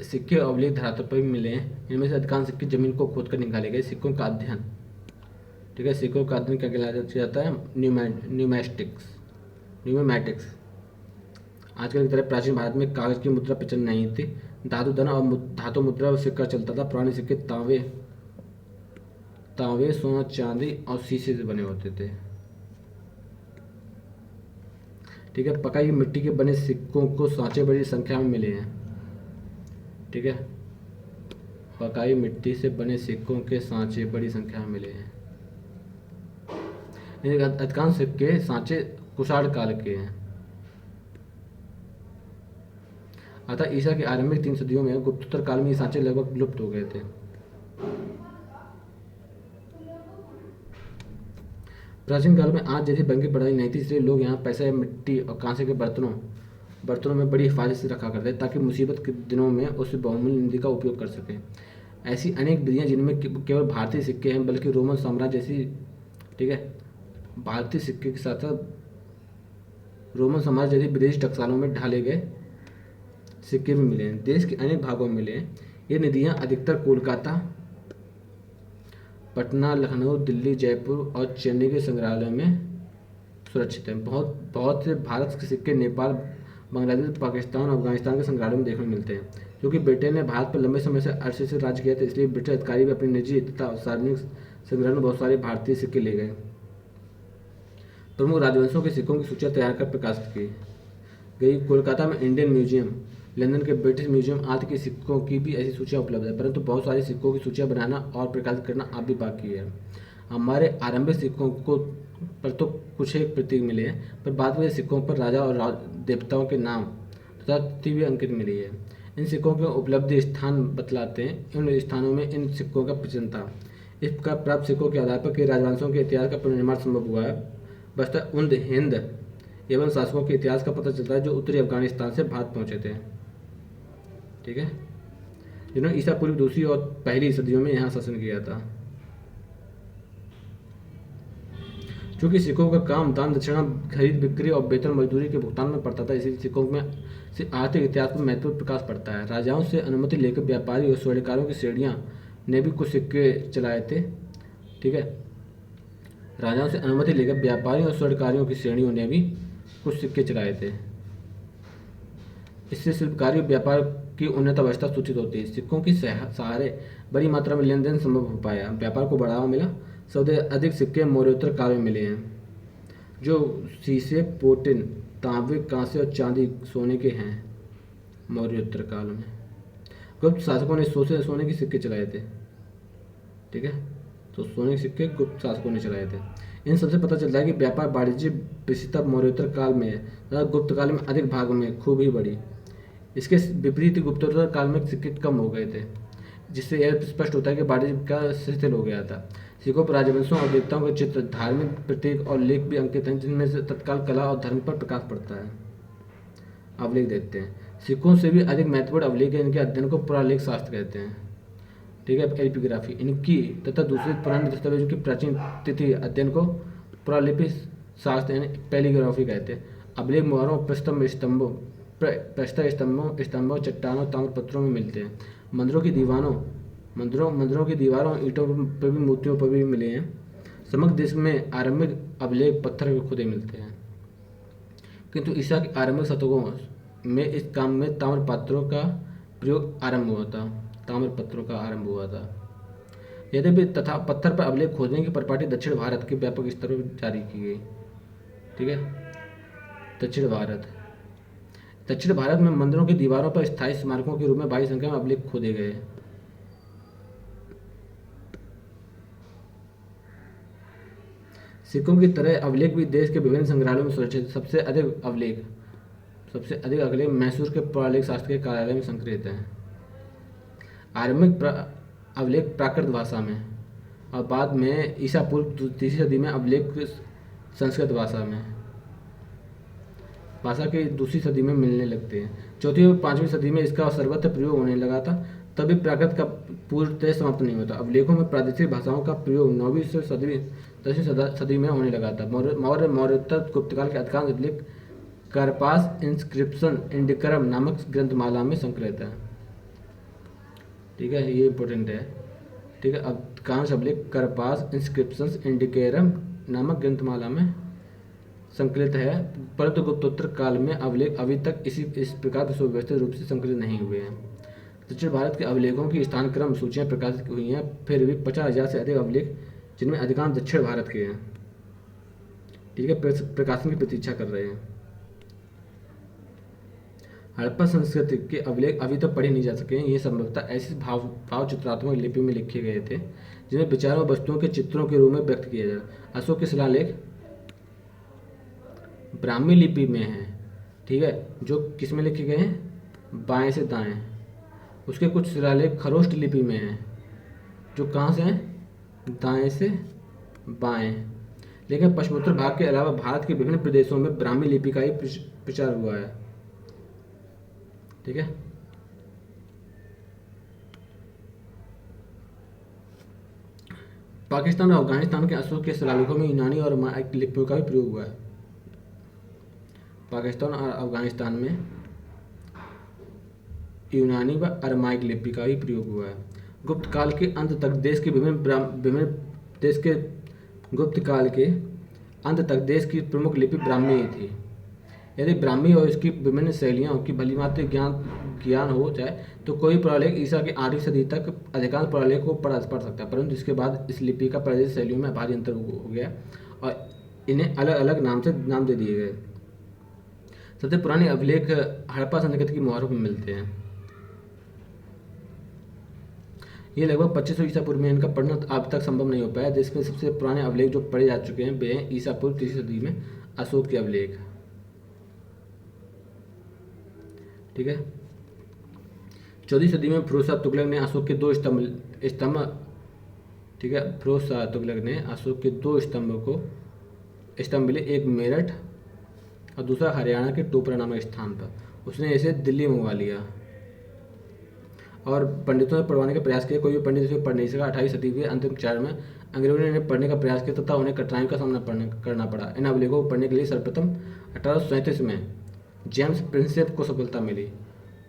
सिक्के अवलेख धरातल पर भी मिले हैं। इनमें से अधिकांश सिक्के जमीन को खोद कर निकाले गए। सिक्कों का अध्ययन, ठीक है, सिक्कों का अध्ययन क्या कहलाया जाता है? न्यूमैटिक्स। आजकल की तरह प्राचीन भारत में कागज की मुद्रा प्रचलन नहीं थी। धातु धन और धातु मुद्रा और सिक्का चलता था। पुराने सिक्के तांबे, सोना, चांदी और शीशे से बने होते थे, ठीक है। पकाई मिट्टी के बने सिक्कों को सांचे बड़ी संख्या में मिले हैं, ठीक है। पकाई मिट्टी से बने सिक्कों के सांचे बड़ी संख्या में मिले हैं। अधिकांश सिक्के सांचे कुषाण काल के हैं, अतः ईसा की आरंभिक 3 सदियों में गुप्तोत्तर काल में ये सांचे लगभग लुप्त हो गए थे। प्राचीन काल में आज जैसी बैंकिंग प्रणाली नहीं थी, इसलिए लोग यहाँ पैसे, मिट्टी और कांसे के बर्तनों में बड़ी हिफाजत से रखा करते हैं, ताकि मुसीबत के दिनों में उस बहुमूल्य निधि का उपयोग कर सकें। ऐसी अनेक विधियाँ जिनमें केवल भारतीय सिक्के हैं, बल्कि रोमन साम्राज्य जैसी, ठीक है, भारतीय सिक्के के साथ साथ रोमन साम्राज्य जैसी विदेशी टकसालों में ढाले गए सिक्के भी मिले हैं। देश के अनेक भागों में मिले हैं। ये निधियाँ अधिकतर कोलकाता, पटना, लखनऊ, दिल्ली, जयपुर और चेन्नई के संग्रहालयों में सुरक्षित हैं। बहुत से भारत के सिक्के नेपाल, बांग्लादेश, पाकिस्तान और अफगानिस्तान के संग्रहालयों में देखने को मिलते हैं। क्योंकि ब्रिटेन ने भारत पर लंबे समय से अरसे से राज किया था, इसलिए ब्रिटिश अधिकारी भी अपने निजी तथा सार्वजनिक संग्रह में बहुत सारे भारतीय सिक्के ले गए। प्रमुख राजवंशों के सिक्कों की सूचियाँ तैयार कर प्रकाशित की गई। कोलकाता में इंडियन म्यूजियम, लंदन के ब्रिटिश म्यूजियम आदि के सिक्कों की भी ऐसी सूचियाँ उपलब्ध है, परंतु बहुत सारे सिक्कों की सूचियाँ बनाना और प्रकाशित करना अब भी बाकी है। हमारे आरंभिक सिक्कों पर तो कुछ एक प्रतीक मिले हैं, पर बाद में सिक्कों पर राजा और देवताओं के नाम तथा तिथि भी अंकित मिली है। इन सिक्कों के उपलब्ध स्थान बतलाते हैं। इन स्थानों में इन सिक्कों का प्रचलन था। इस प्रकार प्राप्त सिक्कों के आधार पर कई राजवंशों के इतिहास का पुनर्निर्माण संभव हुआ है। बस्तर उन हिंद एवं शासकों के इतिहास का पता चलता है जो उत्तरी अफगानिस्तान से भारत पहुंचे थे, ठीक है, जिन्होंने ईसा पूर्व दूसरी और पहली सदियों में यहाँ शासन किया था। चूंकि सिक्कों का काम दान दक्षिणा, खरीद बिक्री और वेतन मजदूरी के भुगतान में पड़ता था, इसलिए सिक्कों में से आर्थिक इतिहास पर महत्वपूर्ण प्रकाश पड़ता है। राजाओं से अनुमति लेकर व्यापारी और स्वर्णकारों की श्रेणियां ने भी कुछ सिक्के चलाए थे, ठीक है। राजाओं से अनुमति लेकर व्यापारियों और स्वर्णकारियों की श्रेणियों ने भी कुछ सिक्के चलाए थे। इससे शिल्पकारी व्यापार की उन्नत अवस्था सूचित होती है। सिक्कों के सहारे बड़ी मात्रा में लेन देन संभव हो पाया, व्यापार को बढ़ावा मिला। सबसे अधिक सिक्के मौर्योत्तर काल में मिले हैं, जो शीशे, पोटिन, तांबे, कांसे और चांदी, सोने के हैं। मौर्योत्तर काल में गुप्त शासकों ने सोने के सिक्के चलाए थे, ठीक है, तो सोने के सिक्के गुप्त शासकों ने चलाए थे। इन सबसे पता चलता है कि व्यापार वाणिज्य विशेषता मौर्योत्तर काल में है तथा गुप्त काल में अधिक भाग में खूब ही बढ़ी। इसके विपरीत गुप्तोत्तर काल में सिक्के कम हो गए थे, जिससे यह स्पष्ट होता है कि वाणिज्य का शिथिल हो गया था। सिक्कों पर राजवंशों और देवताओं के चित्र, धार्मिक प्रतीक और लेख भी अंकित हैं, जिनमें से तत्काल कला और धर्म पर प्रकाश पड़ता है। अवलेख देखते हैं। सिक्कों से भी अधिक महत्वपूर्ण अवलेख है, इनके अध्ययन को पुरालेख शास्त्र कहते हैं, ठीक है, एपिग्राफी। इनकी तथा दूसरे पुराने दस्तावेजों की प्राचीन तिथि अध्ययन को पुरालिपि शास्त्र यानी पैलीग्राफी कहते हैं। अवलेख मोहरों, प्रस्तर स्तंभों, चट्टानों, ताम्रपत्रों में मिलते हैं। मंदिरों की दीवारों, ईंटों पर भी, मूर्तियों पर भी मिले हैं। समग्र देश में आरंभिक अवलेख पत्थर के खुदे मिलते हैं, किंतु ईसा के आरंभिक शतकों में इस काम में ताम्रपत्रों का आरंभ हुआ था। यद्यपि तथा पत्थर पर अवलेख खोजने की परिपाटी दक्षिण भारत के व्यापक स्तर पर जारी की गई, ठीक है। दक्षिण भारत में मंदिरों की दीवारों पर स्थायी स्मारकों के रूप में भारी संख्या में अवलेख खोदे गए। सिक्कों की तरह अवलेख भी देश के विभिन्न संग्रहालयों में सुरक्षित। सबसे अधिक अवलेख मैसूर के पुरालेख शास्त्र के कार्यालय में संग्रहित हैं। आरंभिक अवलेख प्राकृत भाषा में और बाद में ईसा पूर्व तीसरी सदी में अवलेख संस्कृत भाषा की दूसरी सदी में मिलने लगते हैं। चौथी और पांचवी सदी में इसका सर्वत्र प्रयोग होने लगा था। तभी प्राकृत का पूर्णतः समाप्त नहीं होता। अवलेखों में प्रादेशिक भाषाओं का प्रयोग 9वीं से 10वीं सदी में होने लगा था। मौर्योत्तर गुप्तकाल के अधिकांश अवलेख कार्पास इंस्क्रिप्शन इंडिकरम नामक ग्रंथमाला में संकलित है, ठीक है, ये इंपॉर्टेंट है, ठीक है। अधिकांश अवलेख कार्पास इंस्क्रिप्शंस इंडिकेरम नामक ग्रंथमाला में संकलित है, परंतु गुप्तोत्तर काल में अवलेख अभी तक इस प्रकार सुव्यवस्थित रूप से संकलित नहीं हुए हैं। दक्षिण भारत के अवलेखों की स्थानक्रम सूचियाँ प्रकाशित हुई हैं, फिर भी 50,000 से अधिक अवलेख, जिनमें अधिकांश दक्षिण भारत के हैं, ठीक है, प्रकाशन की प्रतीक्षा कर रहे हैं। हड़प्पा संस्कृति के अवलेख अभी तक पढ़े नहीं जा सके हैं। ये संभवतः ऐसी भाव चित्रात्मक लिपि में लिखे गए थे जिन्हें विचारों और वस्तुओं के चित्रों के रूप में व्यक्त किया जाए। अशोक के शिलालेख ब्राह्मी लिपि में है, ठीक है, जो किस में लिखे गए हैं, बाएं से दाएं। उसके कुछ शिलालेख खरोष्ट लिपि में हैं, जो कहाँ से हैं, दाएं से बाएं। लेकिन पश्चिमोत्तर भाग के अलावा भारत के विभिन्न प्रदेशों में ब्राह्मी लिपि का ही प्रचार हुआ है, ठीक है। पाकिस्तान और अफगानिस्तान के अशोक के शिलालेखों में यूनानी और अरामाइक लिपियों का भी प्रयोग हुआ है। पाकिस्तान और अफगानिस्तान में यूनानी व अरामाइक लिपि का भी प्रयोग हुआ है। गुप्त काल के अंत तक देश की प्रमुख लिपि ब्राह्मी ही थी। यदि ब्राह्मी और इसकी विभिन्न शैलियों की भलीभांति ज्ञान हो जाए तो कोई पुरालेख ईसा की 8वीं सदी तक अधिकांश पुरालेख को पढ़ सकता है, परंतु इसके बाद इस लिपि का प्रादेशिक शैलियों में भारी अंतर हो गया और इन्हें अलग अलग नाम दे दिए गए। सबसे पुराने अभिलेख हड़प्पा संस्कृति की मोहरों में मिलते हैं। ये लगभग 2500 ईसा पूर्व में, इनका पढ़ना अब तक संभव नहीं हो पाया। देश में सबसे पुराने अभिलेख जो पढ़े जा चुके हैं वे हैं ईसा पूर्व तीसरी सदी में अशोक के अभिलेख, ठीक है। 14वीं सदी में फिरोज शाह तुगलक ने अशोक के 2 स्तंभ ठीक है। फिरोज शाह तुगलक ने अशोक के 2 स्तंभ मिले, एक मेरठ और दूसरा हरियाणा के टोपरा नामक स्थान पर। उसने इसे दिल्ली मंगवा लिया और पंडितों ने पढ़वाने का प्रयास किया। कोई भी पंडित इसे पढ़ नहीं सका। 18वीं सदी के अंतिम चरण में अंग्रेजों ने इन्हें पढ़ने का प्रयास किया तथा उन्हें कठिनाइयों का सामना करना पड़ा। इन अभिलेखों को पढ़ने के लिए सर्वप्रथम 1837 में जेम्स प्रिंसेप को सफलता मिली।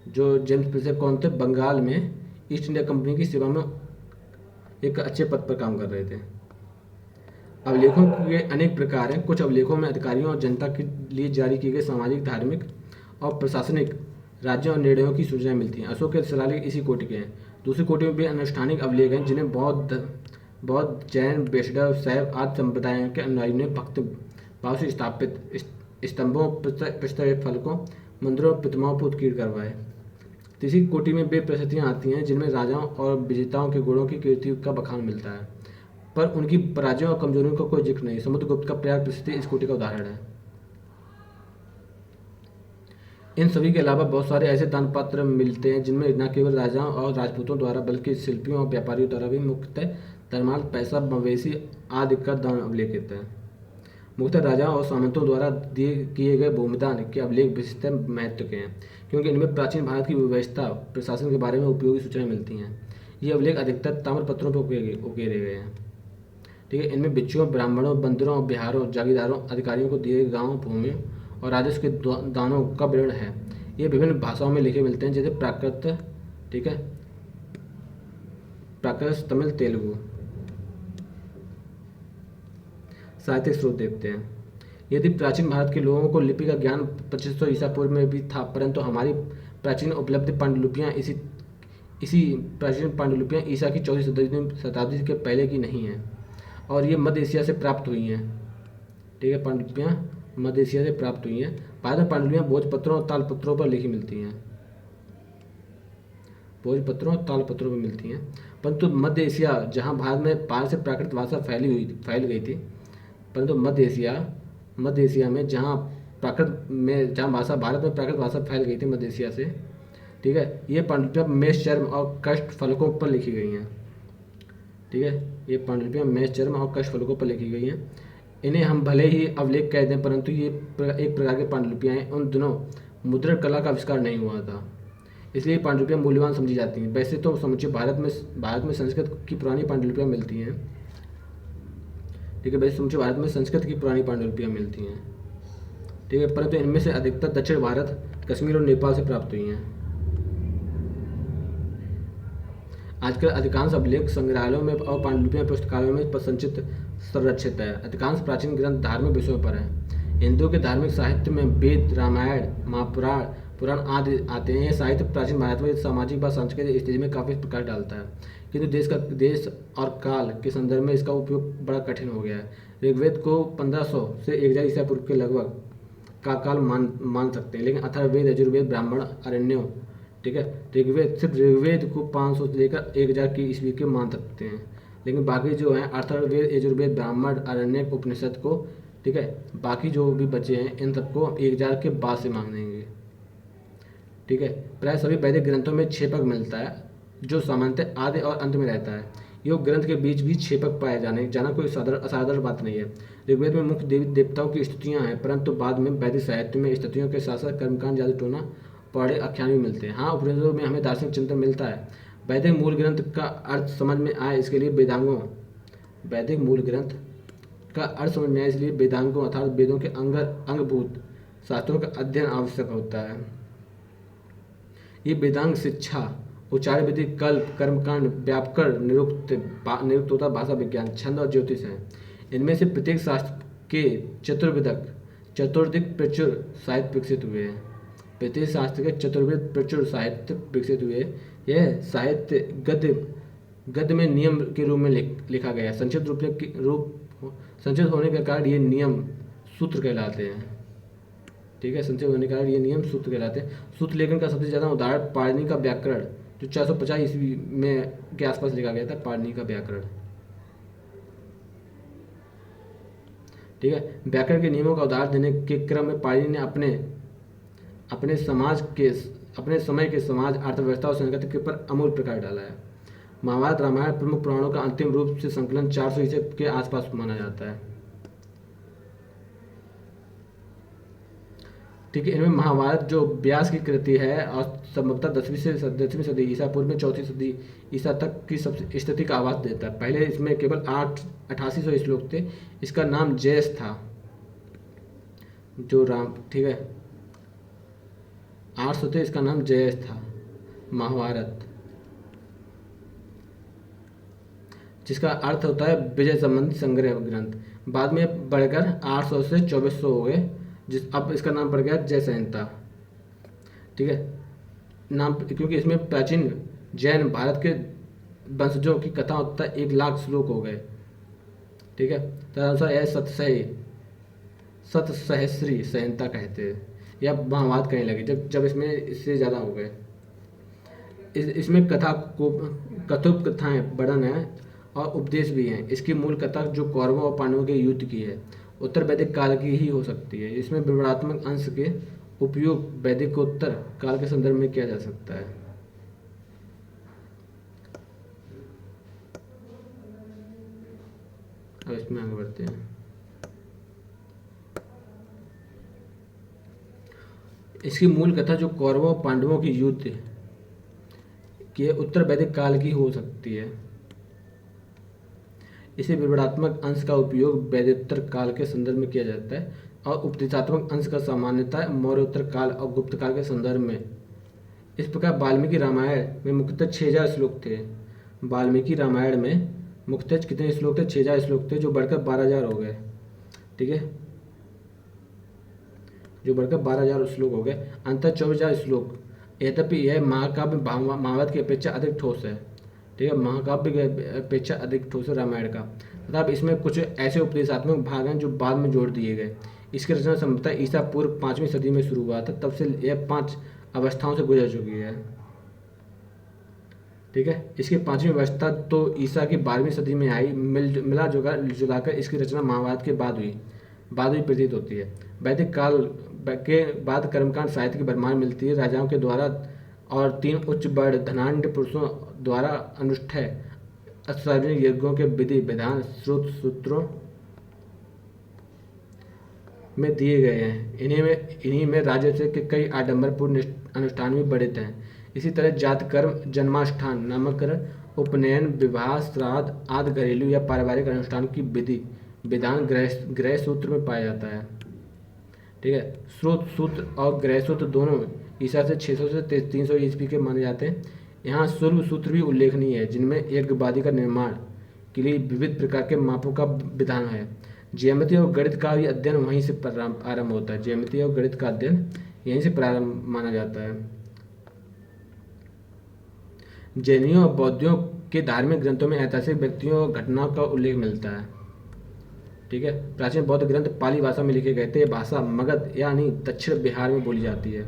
जो जेम्स प्रिंसेप कौन थे? बंगाल में ईस्ट इंडिया कंपनी की सेवा में एक अच्छे पद पर काम कर रहे थे। अभिलेखों के अनेक प्रकार हैं। कुछ अभिलेखों में अधिकारियों और जनता के लिए जारी किए गए सामाजिक, धार्मिक और प्रशासनिक राज्यों और निर्णयों की सूचनाएं मिलती हैं। अशोक के शिलालेख इसी कोटि के हैं। दूसरी कोटि में भी अनुष्ठानिक अभिलेख हैं जिन्हें बौद्ध, जैन, वैष्णव, शैव आदि संप्रदायों के अनुयायियों ने भक्ति भाव से स्थापित स्तंभों, प्रस्तरीय फलकों, मंदिरों और प्रतिमाओं पर उत्कीर्ण करवाए। तीसरी कोटि में वे प्रशस्तियाँ आती हैं जिनमें राजाओं और विजेताओं के गुणों की कीर्ति का बखान मिलता है, पर उनकी पराजयों और कमजोरियों का कोई जिक्र नहीं। समुद्रगुप्त का प्रयाग प्रसिद्धि इस कोटि का उदाहरण है। इन सभी के अलावा बहुत सारे ऐसे दान पत्र मिलते हैं जिनमें न केवल राजाओं और राजपूतों द्वारा बल्कि शिल्पियों और व्यापारियों द्वारा भी मुख्यतः धर्मार्थ, पैसा, मवेशी आदि का दान अभिलेखित है। मुख्यतः राजाओं और सामंतों द्वारा दिए किए गए भूमिदान के अभिलेख विशेषतः महत्व के हैं क्योंकि इनमें प्राचीन भारत की व्यवस्था, प्रशासन के बारे में उपयोगी सूचनाएं मिलती हैं। ये अभिलेख अधिकतर ताम्रपत्रों पर उकेरे गए हैं। ठीक है। इनमें बिच्छुओं, ब्राह्मणों, बंदरों और बिहारों, जागीरदारों, अधिकारियों को दिए गांव, भूमि और राजस्व के दानों का विवरण है। ये विभिन्न भाषाओं में लिखे मिलते हैं जैसे प्राकृत, ठीक है, प्राकृत, तमिल, तेलुगु। साहित्यिक स्रोत देखते हैं। यदि प्राचीन भारत के लोगों को लिपि का ज्ञान 2500 ईसा पूर्व में भी था, परंतु हमारी प्राचीन उपलब्ध पांडुलिपियाँ ईसा की 14वीं शताब्दी के पहले की नहीं हैं और ये मध्य एशिया से प्राप्त हुई हैं। ठीक है। पांडुलिपियाँ मध्य एशिया से प्राप्त हुई हैं। भारत में पांडुलिपियाँ भोजपत्रों और तालपत्रों पर लिखी मिलती हैं। भोजपत्रों और तालपत्रों पर मिलती हैं, परंतु मध्य एशिया, जहाँ भारत में पारसी से प्राकृत भाषा फैल गई थी, परंतु मध्य एशिया में जहाँ भाषा भारत में प्राकृत भाषा फैल गई थी मध्य एशिया से, ठीक है, ये पांडुलिपियाँ मेष, चर्म और कष्ट फलकों पर लिखी गई हैं। ठीक है। ये पांडुलिपियाँ मेष, चर्म और कष्ट फलकों पर लिखी गई हैं। इन्हें हम भले ही अभिलेख कह दें, परंतु ये एक प्रकार की पांडुलिपियाँ हैं। उन दिनों मुद्रण कला का आविष्कार नहीं हुआ था, इसलिए पांडुलिपियाँ मूल्यवान समझी जाती हैं। वैसे तो समूचे भारत में संस्कृत की पुरानी पांडुलिपियाँ मिलती हैं। ठीक है। वैसे समूचे भारत में संस्कृत की पुरानी पांडुलिपियाँ मिलती हैं। ठीक है। परंतु इनमें से अधिकतर दक्षिण भारत, कश्मीर और नेपाल से प्राप्त हुई हैं। आजकल अधिकांश अभिलेख संग्रहालयों में और पांडुलिपियाँ पुस्तकालयों में संचित संरक्षित है। अधिकांश प्राचीन ग्रंथ धार्मिक विषयों पर हैं। हिंदुओं के धार्मिक साहित्य में वेद, रामायण, महापुराण, पुराण आदि आते हैं। यह साहित्य प्राचीन भारत में सामाजिक व सांस्कृतिक स्थिति में काफ़ी प्रकाश डालता है, किंतु देश और काल के संदर्भ में इसका उपयोग बड़ा कठिन हो गया है। ऋग्वेद को 1500 से 1000 ईसा पूर्व के लगभग का काल मान सकते हैं, लेकिन अथर्ववेद, यजुर्वेद, ब्राह्मण, अरण्यों, ठीक है, सिर्फ ऋग्वेद को 500 से लेकर 1000 की ईस्वी के मान सकते हैं, लेकिन बाकी जो हैं अथर्ववेद, यजुर्वेद, ब्राह्मण, अरण्यक, उपनिषद को, ठीक है, बाकी जो भी बचे हैं इन सबको 1000 के बाद से मानेंगे। ठीक है। प्राय सभी वैदिक ग्रंथों में छेपक मिलता है जो सामान्यतः आदि और अंत में रहता है। योग ग्रंथ के बीच भी छेपक पाए जाना कोई असाधारण बात नहीं है। ऋग्वेद में मुख्य देवी देवताओं की स्तुतियाँ हैं, परंतु बाद में वैदिक साहित्य में स्तुतियों के साथ साथ कर्मकांड, जादू टोना, पौड़े, आख्यान भी मिलते हैं। हाँ, उपनिषदों में हमें दार्शनिक चिंतन मिलता है। वैदिक मूल ग्रंथ का अर्थ समझ में आए इसके लिए वेदांगों अर्थात वेदों के अंगभूत शास्त्रों का अध्ययन आवश्यक होता है। ये वेदांग शिक्षा, उच्चारण विधि, कल्प, कर्मकांड, व्याकरण, निरुक्तता, भाषा विज्ञान, छंद और ज्योतिष हैं। इनमें से प्रत्येक शास्त्र के चतुर्दिक प्रचुर साहित्य विकसित हुए हैं। प्रत्येक शास्त्र के चतुर्विध प्रचुर साहित्य विकसित हुए। यह साहित्य गद्य में नियम के रूप में लिखा गया। संक्षिप्त होने के कारण ये नियम सूत्र कहलाते हैं। ठीक है। संक्षिप्त होने के कारण ये नियम सूत्र कहलाते हैं। सूत्र लेखन का सबसे ज़्यादा उदाहरण पाणिनि का व्याकरण, जो 450 ईस्वी में के आसपास लिखा गया था। पाणिनि का व्याकरण, ठीक है। व्याकरण के नियमों का उदाहरण देने के क्रम में पाणिनि ने अपने समय के समाज, अर्थव्यवस्था और संस्कृति के ऊपर अमूल प्रकाश डाला है। महाभारत रामायण प्रमुख पुराणों का अंतिम रूप से संकलन 400 ईस्वी के आसपास माना जाता है। ठीक है, इनमें महाभारत जो व्यास की कृति है और संभवतः 10वीं सदी ईसा पूर्व में 4वीं सदी ईसा तक की सब स्थिति का आवाज देता है। पहले इसमें केवल 8800 श्लोक थे। इसका नाम जयस था, जो राम, ठीक है, 800 थे, इसका नाम जयस था महाभारत, जिसका अर्थ होता है विजय संबंधी संग्रह ग्रंथ। बाद में बढ़कर 800 से 2400 हो गए, जिस अब इसका नाम पड़ गया जय संहिता। ठीक है, नाम क्योंकि इसमें प्राचीन जैन भारत के वंशजों की कथा होता है 1,00,000 श्लोक हो गए। ठीक है, तदनुसार यह सतसहस्री संहिता कहते हैं, या महाभारत कहने लगे जब इसमें इससे ज़्यादा हो गए। इसमें कथा को कथोप कथाएं वर्णन है और उपदेश भी हैं। इसकी मूल कथा जो कौरवों और पांडवों के युद्ध की है उत्तर वैदिक काल की ही हो सकती है। इसमें विवरणात्मक अंश के उपयोग वैदिकोत्तर काल के संदर्भ में किया जा सकता है। अब इसमें आगे बढ़ते हैं। इसकी मूल कथा जो कौरवों और पांडवों की युद्ध की उत्तर वैदिक काल की हो सकती है। इसे विवरणात्मक अंश का उपयोग वैदिकोत्तर काल के संदर्भ में किया जाता है और उपदेशात्मक अंश का सामान्यतः मौर्योत्तर काल और गुप्त काल के संदर्भ में। इस प्रकार वाल्मीकि रामायण में मुख्यतः 6000 श्लोक थे। वाल्मीकि रामायण में मुख्यतः कितने श्लोक थे? 6000 श्लोक थे, जो बढ़कर 12000 हो गए। ठीक है, जो बढ़कर 12000 श्लोक हो गए। अंतर 24000 श्लोक। यद्यपि यह महाकाव्य महाभारत की अपेक्षा अधिक ठोस है। ठीक है, महाकाव्य की अपेक्षा अधिक ठोस है रामायण का। तथा इसमें कुछ ऐसे उपदेशात्मक भाग हैं जो बाद में जोड़ दिए गए। इसकी रचना संभवतः ईसा पूर्व 5वीं सदी में शुरू हुआ था। तब से यह 5 अवस्थाओं से गुजर चुकी है। ठीक है, इसकी 5वीं अवस्था तो ईसा की 12वीं सदी में आई। मिला जुलाकर इसकी रचना महाभारत के बाद हुई प्रतीत होती है। वैदिक काल के बाद कर्मकांड साहित्य की भरमार मिलती है। राजाओं के द्वारा और 3 उच्च वर्ण धनाढ़ पुरुषों द्वारा अनुष्ठेय सार्वजनिक यज्ञों के विधि विधान श्रुत सूत्रों में दिए गए हैं। इन्हीं में राज्य के कई आडंबरपूर्ण अनुष्ठान भी बढ़ित हैं। इसी तरह जात कर्म जन्माष्ठान नामकरण उपनयन विवाह श्राद्ध आदि घरेलू या पारिवारिक अनुष्ठान की विधि विधान गृह सूत्र में पाया जाता है। ठीक है, श्रुत सूत्र और गृह सूत्र दोनों ईसा से 600 से 300 ईस्वी के माने जाते हैं। यहाँ शुल्ब सूत्र भी उल्लेखनीय है, जिनमें यज्ञवादी का निर्माण के लिए विविध प्रकार के मापों का विधान है। ज्यामिति और गणित का भी अध्ययन वहीं से आरंभ होता है। ज्यामिति और गणित का अध्ययन यहीं से प्रारंभ माना जाता है। जैनियों और बौद्धियों के धार्मिक ग्रंथों में ऐतिहासिक व्यक्तियों और घटनाओं का उल्लेख मिलता है। ठीक है, प्राचीन बौद्ध ग्रंथ पाली भाषा में लिखे गए थे। यह भाषा मगध यानी दक्षिण बिहार में बोली जाती है।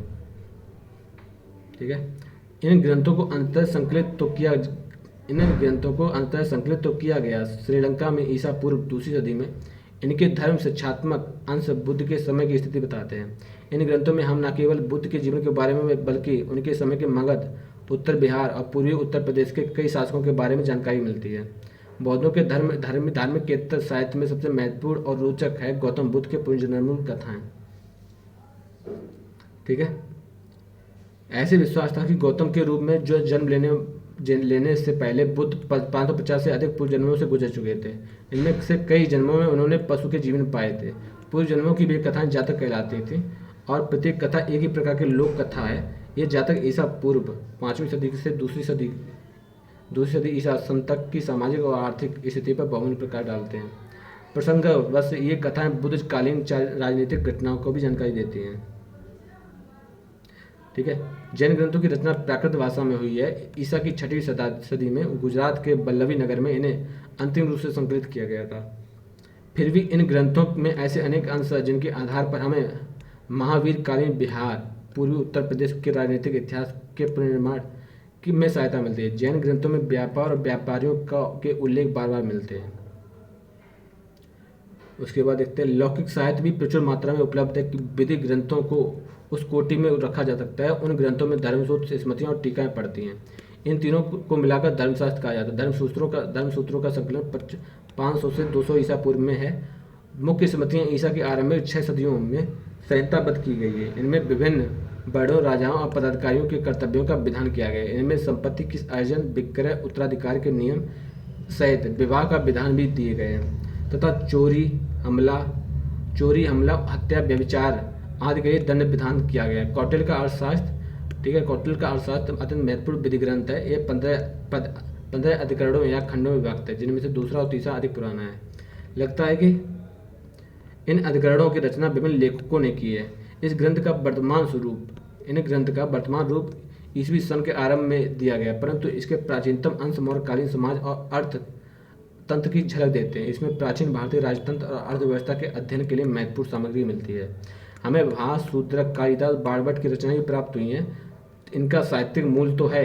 ठीक है, इन ग्रंथों को अंततः संकलित तो किया गया श्रीलंका में ईसा पूर्व 2वीं सदी में। इनके धर्म शिक्षात्मक अंश बुद्ध के समय की स्थिति बताते हैं। इन ग्रंथों में हम न केवल बुद्ध के जीवन के बारे में बल्कि उनके समय के मगध, उत्तर बिहार और पूर्वी उत्तर प्रदेश के कई शासकों के बारे में जानकारी मिलती है। बौद्धों के धार्मिक केतर साहित्य में सबसे महत्वपूर्ण और रोचक है गौतम बुद्ध के पुनर्जन्म कथाएं। ठीक है, ऐसे विश्वास था कि गौतम के रूप में जो जन्म लेने से पहले बुद्ध 550 से अधिक पूर्व जन्मों से गुजर चुके थे। इनमें से कई जन्मों में उन्होंने पशु के जीवन पाए थे। पूर्व जन्मों की भी कथाएं जातक कहलाती थी और प्रत्येक कथा एक ही प्रकार की लोक कथा है। ये जातक ईसा पूर्व 5वीं सदी से दूसरी सदी ईसा सन तक की सामाजिक और आर्थिक स्थिति पर बहुमूल्य प्रकाश डालते हैं। प्रसंगवश ये कथाएं बुद्धकालीन राजनीतिक घटनाओं को भी जानकारी देती हैं। ठीक है, जैन ग्रंथों की रचना प्राकृत भाषा में हुई है। ईसा की 6वीं सदी में गुजरात के बल्लवी नगर में इन्हें अंतिम रूप से संकलित किया गया था। फिर भी इन ग्रंथों में ऐसे अनेक अंश हैं जिनके आधार पर हमें महावीरकालीन बिहार, पूर्वी उत्तर प्रदेश के राजनीतिक इतिहास के पुनर्निर्माण में सहायता मिलती है। जैन ग्रंथों में व्यापार और व्यापारियों के उल्लेख बार बार मिलते हैं। उसके बाद देखते हैं लौकिक साहित्य भी प्रचुर मात्रा में उपलब्ध है कि विधि ग्रंथों को उस कोटि में रखा जा सकता है। उन ग्रंथों में धर्मसूत्र, स्मृतियाँ और टीकाएं पड़ती हैं। इन तीनों को मिलाकर धर्मशास्त्र कहा जाता है। धर्मसूत्रों का संकलन 500 से 200 ईसा पूर्व में है। मुख्य स्मृतियाँ ईसा की आरंभिक 6 सदियों में संहिताबद्ध की गई है। इनमें विभिन्न बड़ों, राजाओं और पदाधिकारियों के कर्तव्यों का विधान किया गया है। इनमें संपत्ति की अर्जन, विक्रय, उत्तराधिकार के नियम सहित विवाह का विधान भी दिए गए हैं तथा चोरी, हमला, हत्या, व्यभिचार आदि के लिए दंड विधान किया गया है। कौटिल्य का अर्थशास्त्र, ठीक है, कौटिल्य का अर्थशास्त्र अत्यंत महत्वपूर्ण विधि ग्रंथ है। ये 15 अधिकरणों या खंडों में विभक्त है, जिनमें से दूसरा और तीसरा अधिक पुराना है। लगता है कि इन अधिकरणों की रचना विभिन्न लेखकों ने की है। इस ग्रंथ का वर्तमान रूप ईसवी सन के आरंभ में दिया गया, परंतु इसके प्राचीनतम अंश मौर्यकालीन समाज और अर्थतंत्र की झलक देते हैं। इसमें प्राचीन भारतीय राजतंत्र और अर्थव्यवस्था के अध्ययन के लिए महत्वपूर्ण सामग्री मिलती है। हमें भास, शूद्रक, कालिदास, बाणभट्ट की रचनाएं भी प्राप्त हुई हैं। इनका साहित्यिक मूल्य तो है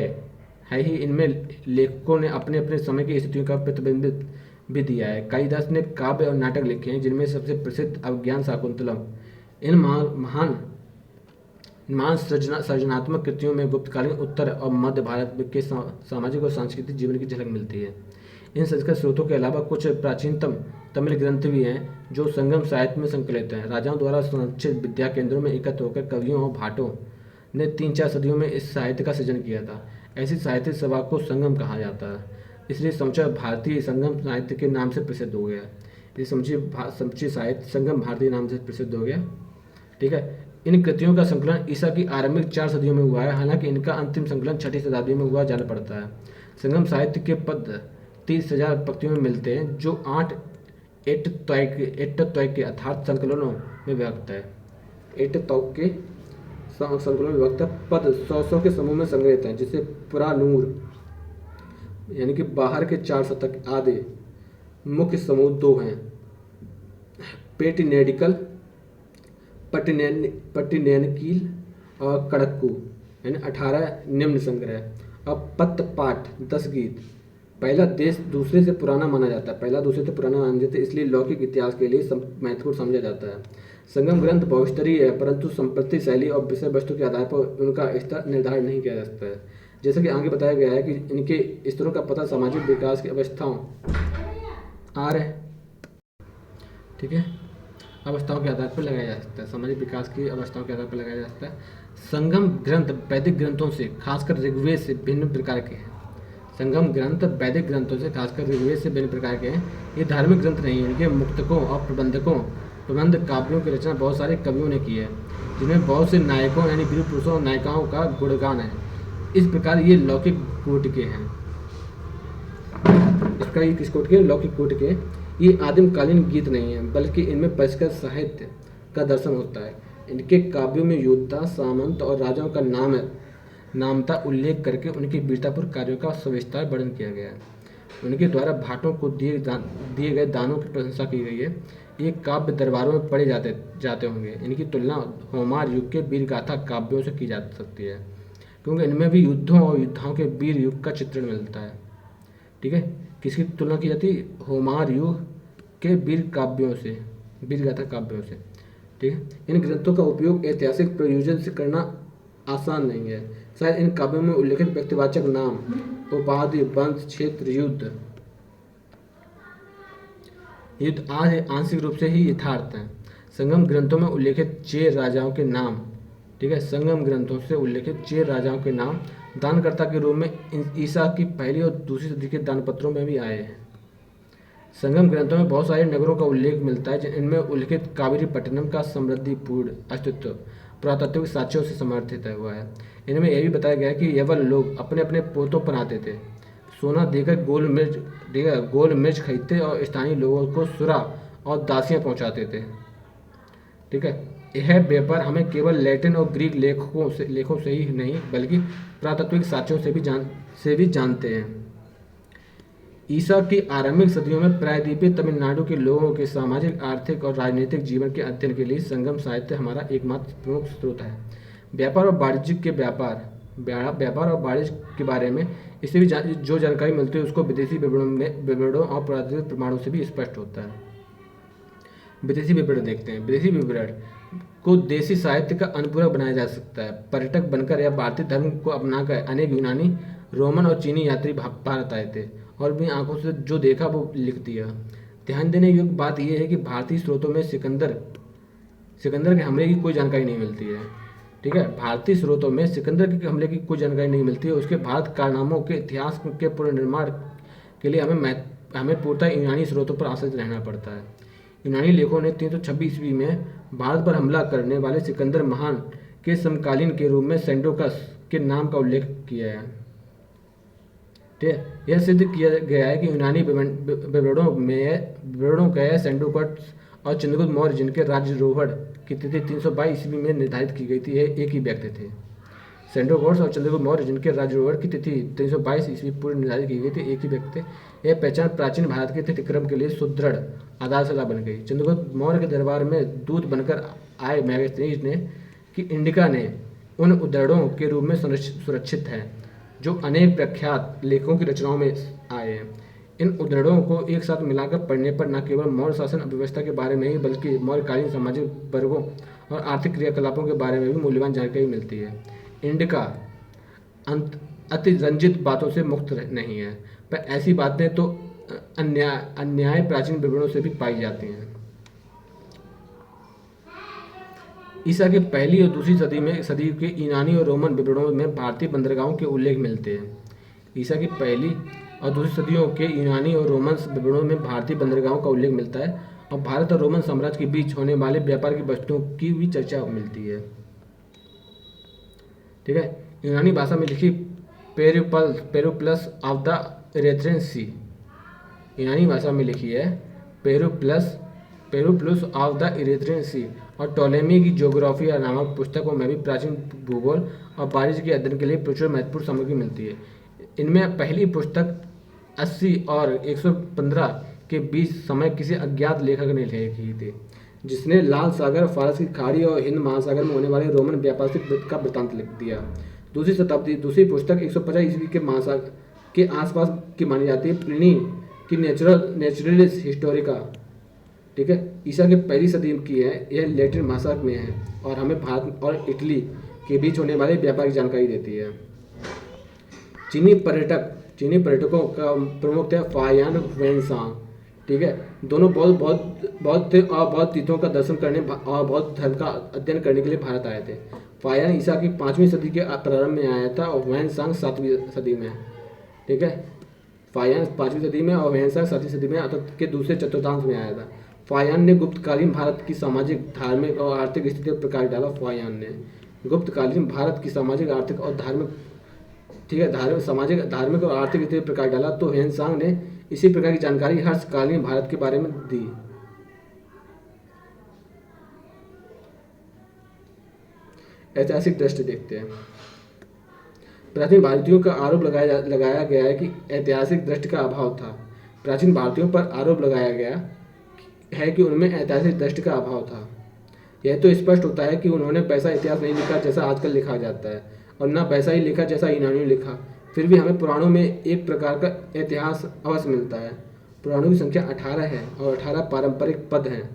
ही, इनमें लेखकों ने अपने अपने समय की स्थितियों का प्रतिबिंबित भी दिया है। कालिदास ने काव्य और नाटक लिखे हैं, जिनमें सबसे प्रसिद्ध अभिज्ञान शाकुंतलम। इन महान सृजनात्मक कृतियों में गुप्तकालीन उत्तर और मध्य भारत के सामाजिक और सांस्कृतिक जीवन की झलक मिलती है। इन संस्कृत स्रोतों के अलावा कुछ प्राचीनतम तमिल ग्रंथ भी हैं जो संगम साहित्य में संकलित हैं। राजाओं द्वारा संरक्षित विद्या केंद्रों में एकत्र होकर कवियों और भाटों ने 3-4 सदियों में इस साहित्य का सृजन किया था। ऐसी साहित्यिक सभा को संगम कहा जाता है, इसलिए समूचा भारतीय संगम साहित्य के नाम से प्रसिद्ध हो गया। ये समूची साहित्य संगम भारतीय नाम से प्रसिद्ध हो गया। ठीक है, इन कृतियों का संकलन ईसा की आरंभिक 4 सदियों में हुआ है, हालांकि इनका अंतिम संकलन 6ठी शताब्दी में हुआ जाना पड़ता है। संगम साहित्य के पद 30,000 पंक्तियों में मिलते हैं, जो 8 एट्टत्वय के अर्थात संकलनों में विभक्त है। 8 तौक के संकलनों में विभक्त है। पद 100 के समूह में संग्रहित हैं, जिसे पुरानूर यानी कि बाहर के 4 शतक आदि मुख्य समूह 2 हैं। पेटिनेडिकल, पट्टिनेनकील और कड़क्कू यानी 18 निम्न संग्रह। और पत्त पाठ 10 गीत। पहला दूसरे से पुराना माना जाता है, इसलिए लौकिक इतिहास के लिए महत्वपूर्ण समझा जाता है। संगम ग्रंथ बहुस्तरीय है, परंतु संपत्ति, शैली और विषय वस्तु के आधार पर उनका स्तर निर्धारित नहीं किया जा सकता है। जैसा कि आगे बताया गया है कि इनके स्तरों का पता सामाजिक विकास की अवस्थाओं ठीक है, अवस्थाओं के आधार पर लगाया जा सकता है। सामाजिक विकास की अवस्थाओं के आधार पर लगाया जा सकता है। संगम ग्रंथ वैदिक ग्रंथों से खासकर ऋग्वेद से भिन्न प्रकार के हैं। संगम ग्रंथ वैदिक ग्रंथों से खासकर ऋग्वेद से भिन्न प्रकार के हैं। ये धार्मिक ग्रंथ नहीं है। इनके मुक्तकों और प्रबंध काव्यों की रचना बहुत सारे कवियों ने की है, जिनमें बहुत से नायकों यानी वीर पुरुषों और नायिकाओं का गुणगान है। इस प्रकार ये लौकिक कोटि के हैं। इसका ये किस कोटि के? लौकिक कोटि के। ये आदिमकालीन गीत नहीं है, बल्कि इनमें परिष्कृत साहित्य का दर्शन होता है। इनके काव्यों में योद्धा, सामंत और राजाओं का नामता उल्लेख करके उनके वीरतापूर्ण कार्यों का सविस्तार वर्णन किया गया है। उनके द्वारा भाटों को दिए गए दानों की प्रशंसा की गई है। ये काव्य दरबारों में पढ़े जाते होंगे। इनकी तुलना होमार युग के वीर गाथा काव्यों से की जा सकती है, क्योंकि इनमें भी युद्धों और योद्धाओं के वीर युग का चित्रण मिलता है। ठीक है, किसकी तुलना की जाती है? होमार युग के वीर गाथा काव्यों से। ठीक है, इन ग्रंथों का उपयोग ऐतिहासिक प्रयोजन से करना आसान नहीं है। शायद इन काव्यों में उल्लेखित व्यक्तिवाचक नाम, उपाधि, वंश, क्षेत्र, युद्ध आदि आंशिक रूप से ही यथार्थ हैं। संगम ग्रंथों में उल्लेखित 6 राजाओं के नाम, ठीक है, संगम ग्रंथों से उल्लेखित 6 राजाओं के नाम दानकर्ता के रूप में ईसा की पहली और दूसरी सदी के दानपत्रों में भी आए हैं। संगम ग्रंथों में बहुत सारे नगरों का उल्लेख मिलता है, जिनमें उल्लेखित कावेरीपट्टनम का समृद्धिपूर्ण अस्तित्व पुरातात्विक साक्ष्यों से समर्थित हुआ है। इनमें यह भी बताया गया है कि यवन लोग अपने अपने पोतों पर आते थे, सोना देकर गोल मिर्च खरीदते और स्थानीय लोगों को सुरा और दासियां पहुंचाते थे। ठीक है, यह व्यापार हमें केवल लैटिन और ग्रीक लेखों से ही नहीं, बल्कि पुरातात्विक साक्ष्यों से भी जानते हैं। ईसा की आरंभिक सदियों में प्रायद्वीपीय तमिलनाडु के लोगों के सामाजिक, आर्थिक और राजनीतिक जीवन के अध्ययन के लिए संगम साहित्य हमारा एकमात्र प्रमुख स्रोत है। व्यापार और वाणिज्य के बारे में इससे भी जो जानकारी मिलती है, उसको विदेशी विवरणों और पुरातात्विक प्रमाणों से भी स्पष्ट होता है। विदेशी विवरण देखते हैं। विदेशी विवरण को देशी साहित्य का अनुपूरक बनाया जा सकता है। पर्यटक बनकर या भारतीय धर्म को अपनाकर अनेक यूनानी, रोमन और चीनी यात्री भारत आए थे और भी आंखों से जो देखा वो लिख दिया। ध्यान देने योग्य बात यह है कि भारतीय स्रोतों में सिकंदर के हमले की कोई जानकारी नहीं मिलती है। ठीक है, भारतीय स्रोतों में सिकंदर के हमले की कोई जानकारी नहीं मिलती है। उसके भारत कारनामों के इतिहास के पुनर्निर्माण के लिए हमें पूर्णतः यूनानी स्रोतों पर आश्रित रहना पड़ता है। यूनानी लेखों ने 326 ईस्वी में भारत पर हमला करने वाले सिकंदर महान के समकालीन के रूप में सेंडोकस के नाम का उल्लेख किया है। ठीक है, यह सिद्ध किया गया है कि यूनानी विवरणों का सेंडोकस और चंद्रगुप्त मौर्य जिनके राज्यारोहण की तिथि 322 ईस्वी में निर्धारित की गई थी, यह एक ही व्यक्ति थे। सेंडोकस और चंद्रगुप्त मौर्य जिनके राज्यारोहण की तिथि 322 ईस्वी पूर्व निर्धारित की गई थी, एक ही व्यक्ति थे। यह पहचान प्राचीन भारत के तिथिक्रम के लिए सुदृढ़ आधारशिला बन गई। चंद्रगुप्त मौर्य के दरबार में दूत बनकर आए मैगस्थनीज ने कि इंडिका ने उन उद्धरणों के रूप में सुरक्षित है जो अनेक प्रख्यात लेखकों की रचनाओं में आए हैं। इन उद्धरणों को एक साथ मिलाकर पढ़ने पर न केवल मौर्य शासन व्यवस्था के बारे में ही बल्कि मौर्यकालीन सामाजिक वर्गों और आर्थिक क्रियाकलापों के बारे में भी मूल्यवान जानकारी मिलती है। इंडिका अतिरंजित बातों से मुक्त नहीं है, पर ऐसी बातें तो अन्याय प्राचीन विवरणों से भी पाई जाती हैं। ईसा के पहली और दूसरी सदी के यूनानी और रोमन विवरणों में भारतीय बंदरगाहों के उल्लेख मिलते हैं। ईसा की पहली और दूसरी सदियों के यूनानी और रोमन विवरणों में भारतीय बंदरगाहों का उल्लेख मिलता है और भारत और रोमन साम्राज्य के बीच होने वाले व्यापार की वस्तुओं की भी चर्चा मिलती है। ठीक है, यूनानी भाषा में लिखी पेरुप्लस ऑफ द इरेथ्रियन सी, यूनानी भाषा में लिखी है पेरुप्लस ऑफ द इरेथ्रियन सी और टोलेमी की ज्योग्राफिया नामक पुस्तकों में भी प्राचीन भूगोल और वाणिज्य के अध्ययन के लिए प्रचुर महत्वपूर्ण सामग्री मिलती है। इनमें पहली पुस्तक 80 और 115 के बीच समय किसी अज्ञात लेखक ने लिखी थी, जिसने लाल सागर, फारस की खाड़ी और हिंद महासागर में होने वाले रोमन व्यापार का वृत्तांत लिख दिया। दूसरी पुस्तक 150 ईस्वी के महासागर के आसपास की मानी जाती है, प्लिनी की नेचुरलिस हिस्टोरिका। ठीक है, ईसा के पहली सदी की है, यह लैटिन भाषा में है और हमें भारत और इटली के बीच होने वाले व्यापार की जानकारी देती है। चीनी पर्यटकों का प्रमुख थे फायान वेनसांग। ठीक है, दोनों बौद्ध थे और बौद्ध तीर्थों का दर्शन करने और बौद्ध धर्म का अध्ययन करने के लिए भारत आए थे। फायान ईसा की 5वीं सदी के प्रारंभ में आया था और वेनसांग 7वीं सदी में। ठीक है, फायान 5वीं सदी में और वेनसांग 7वीं सदी में के दूसरे चतुर्थांश में आया था। फायान ने गुप्तकालीन भारत की सामाजिक, धार्मिक और आर्थिक स्थिति पर प्रकाश डाला। फायान ने गुप्तकालीन भारत की सामाजिक, आर्थिक और धार्मिक, ठीक है, धार्मिक और आर्थिक स्थिति पर प्रकाश डाला। तो वेनसांग ने इसी प्रकार की जानकारी हर्षकालीन भारत के बारे में दी। ऐतिहासिक दृष्टि देखते हैं। प्राचीन भारतीयों का आरोप लगाया गया है कि ऐतिहासिक दृष्टि का अभाव था। प्राचीन भारतीयों पर आरोप लगाया गया है कि उनमें ऐतिहासिक दृष्टि का अभाव था। यह तो स्पष्ट होता है कि उन्होंने वैसा इतिहास नहीं लिखा जैसा आजकल लिखा जाता है और न वैसा ही लिखा जैसा यूनानियों ने लिखा। फिर भी हमें पुराणों में एक प्रकार का इतिहास अवश्य मिलता है। पुराणों की संख्या 18 है और 18 पारंपरिक पद हैं।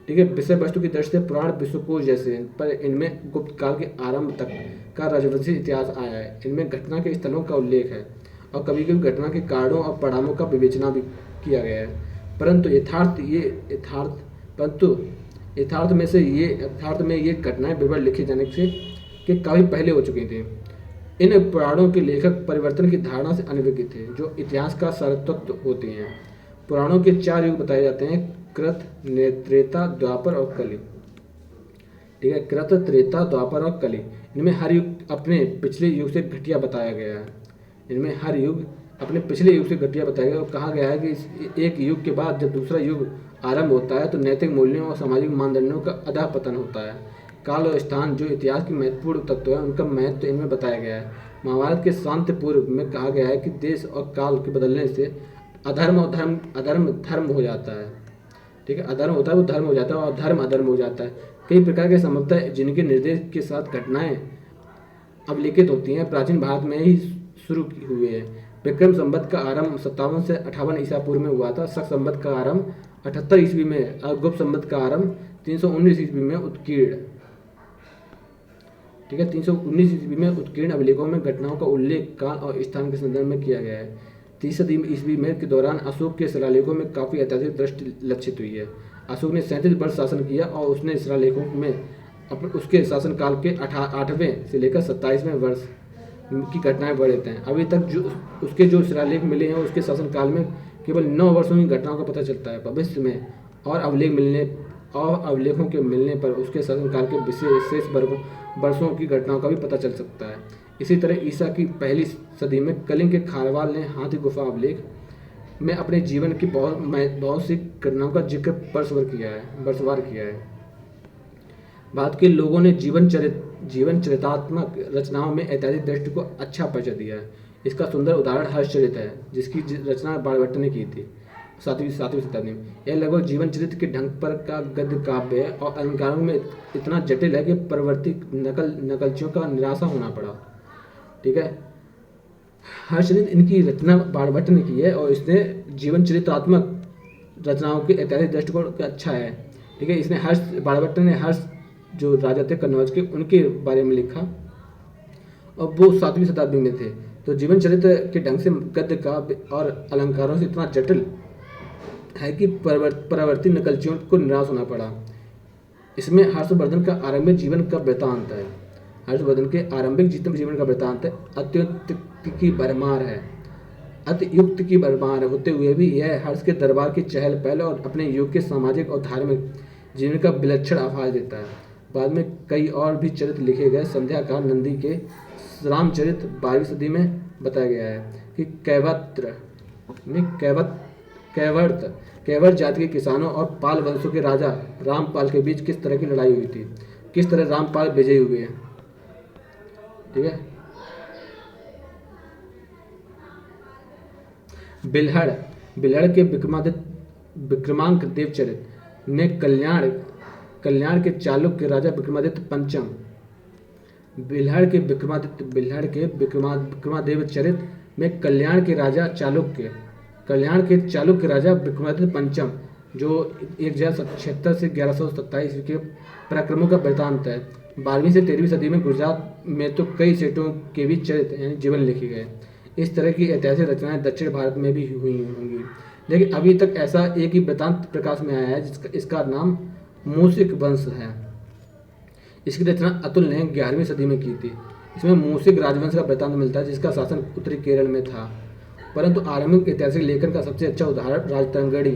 ठीक है, विषय वस्तु की दृष्टि से पुराण विश्वकोश जैसे हैं, पर इनमें गुप्त काल के आरंभ तक का राजवंशी इतिहास आया है। इनमें घटना के स्थलों का उल्लेख है और कभी कभी घटना के कारणों और परिणामों का विवेचना भी किया गया है। परंतु यथार्थ में ये घटनाएं विवरण लिखे जाने से के काफी पहले हो चुकी थी। इन पुराणों के लेखक परिवर्तन की धारणा से अनभिज्ञ थे, जो इतिहास का सारतत्व होते हैं। पुराणों के 4 युग बताए जाते हैं: कृत, त्रेता, द्वापर और कलि। ठीक है, कृत, त्रेता, द्वापर और कलि। इनमें हर युग अपने पिछले युग से घटिया बताया गया है। और कहा गया है कि एक युग के बाद जब दूसरा युग आरंभ होता है तो नैतिक मूल्यों और सामाजिक मानदंडों का अधः पतन होता है। काल और स्थान जो इतिहास के महत्वपूर्ण तत्व है, उनका महत्व इनमें बताया गया है। महाभारत के शांति पूर्व में कहा गया है कि देश और काल के बदलने से अधर्म धर्म हो जाता है। ठीक है, अधर्म होता है वो धर्म हो जाता है और धर्म अधर्म हो जाता है। कई प्रकार के संभवतः जिनके निर्देश के साथ घटनाएं अवलिखित होती हैं, प्राचीन भारत में ही शुरू हुए हैं। विक्रम संवत का आरंभ 57 से 58 ईसा पूर्व में हुआ था। शक संवत का आरंभ 78 ईस्वी में और गुप्त संवत का आरंभ 319 ईस्वी में उत्कीर्ण। ठीक है। 319 ईस्वी में उत्कीर्ण अभिलेखों में घटनाओं का उल्लेख काल और स्थान के संदर्भ में किया गया है। 30 सदी ईस्वी में के दौरान अशोक के शिलालेखों में काफ़ी ऐतिहासिक दृष्टि लक्षित हुई है। अशोक ने 37 वर्ष शासन किया और उसने शिलालेखों में उसके शासनकाल के 8वें से लेकर 27वें वर्ष की घटनाएं वर्णित हैं। अभी तक जो उसके जो शिलालेख मिले हैं उसके शासनकाल में केवल 9 वर्षों की घटनाओं का पता चलता है। भविष्य में और अभिलेखों के मिलने पर उसके शासनकाल के विशेष वर्षों की घटनाओं का भी पता चल सकता है। इसी तरह ईसा की पहली सदी में कलिंग के खारवाल ने हाथी गुफा अभिलेख में अपने जीवन की बहुत सी घटनाओं का जिक्र वर्षवार किया है। भारत के लोगों ने जीवन चरितात्मक रचनाओं में ऐतिहासिक दृष्टि को अच्छा परिचय दिया है। इसका सुंदर उदाहरण हर्षचरित है, जिसकी रचना बाणभट्ट ने की थी 7वीं शताब्दी में। यह लगभग जीवन चरित्र के ढंग पर का गद्य काव्य है और अलंकारों में इतना जटिल है कि परवर्ती नकलचियों का निराशा होना पड़ा। ठीक है, हर्षचरित इनकी रचना बाणभट्ट ने की है और इसने जीवन चरित्रात्मक रचनाओं के ऐतिहासिक दृष्टिकोण अच्छा है। ठीक है, इसने बाणभट्ट ने हर्ष जो राजा थे कन्नौज के, उनके बारे में लिखा और वो 7वीं शताब्दी में थे। तो जीवन चरित्र के ढंग से गद्य काव्य और अलंकारों से इतना जटिल है कि परवर्ती नकलचियों को निराश होना पड़ा। इसमें हर्षवर्धन का आरंभिक जीवन का वृत्तांत है। हर्षवर्धन के आरंभिक जीवन का वृत्तांत है। अतियुक्त की भरमार होते हुए भी यह हर्ष के दरबार की चहल पहल और अपने युग के सामाजिक और धार्मिक जीवन का विलक्षण आभास देता है। बाद में कई और भी चरित्र लिखे गए। संध्याकाल नंदी के रामचरित 12वीं सदी में बताया गया है कि कैवर्त जाति के किसानों और पाल वंशों के राजा रामपाल के बीच किस तरह की लड़ाई हुई थी, किस तरह रामपाल विजयी हुए हैं। ठीक है, बिल्हड़ के विक्रमांक देवचरित में कल्याण के चालुक्य के राजा विक्रमादित्य पंचम, बिल्हड़ के विक्रमादेव चरित में कल्याण के चालुक्य राजा विक्रमादित्य पंचम जो 1076 से 1127 के पराक्रमों का वृत्तांत है। 12वीं से 13वीं सदी में गुजरात में तो कई सेठों के भी चरित्र यानी जीवन लिखे गए। इस तरह की ऐतिहासिक रचनाएं दक्षिण भारत में भी हुई होंगी, लेकिन अभी तक ऐसा एक ही वृत्तांत प्रकाश में आया है इसका नाम मूसिक वंश है। इसकी रचना अतुल ने 11वीं सदी में की थी। इसमें मूसिक राजवंश का वृत्तांत मिलता है जिसका शासन उत्तरी केरल में था। परंतु आरंभिक ऐतिहासिक लेखन का सबसे अच्छा उदाहरण राजतरंगड़ी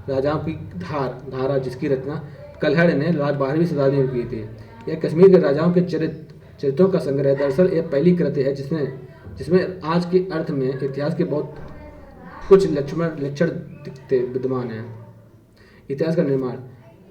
राजाओं की धारा जिसकी रचना कल्हड़ ने 12वीं शताब्दी में की थी। यह कश्मीर के राजाओं के चरित्रों का संग्रह। दरअसल यह पहली कृति है जिसमें आज के अर्थ में इतिहास के बहुत कुछ लक्षण विद्यमान हैं। इतिहास का निर्माण।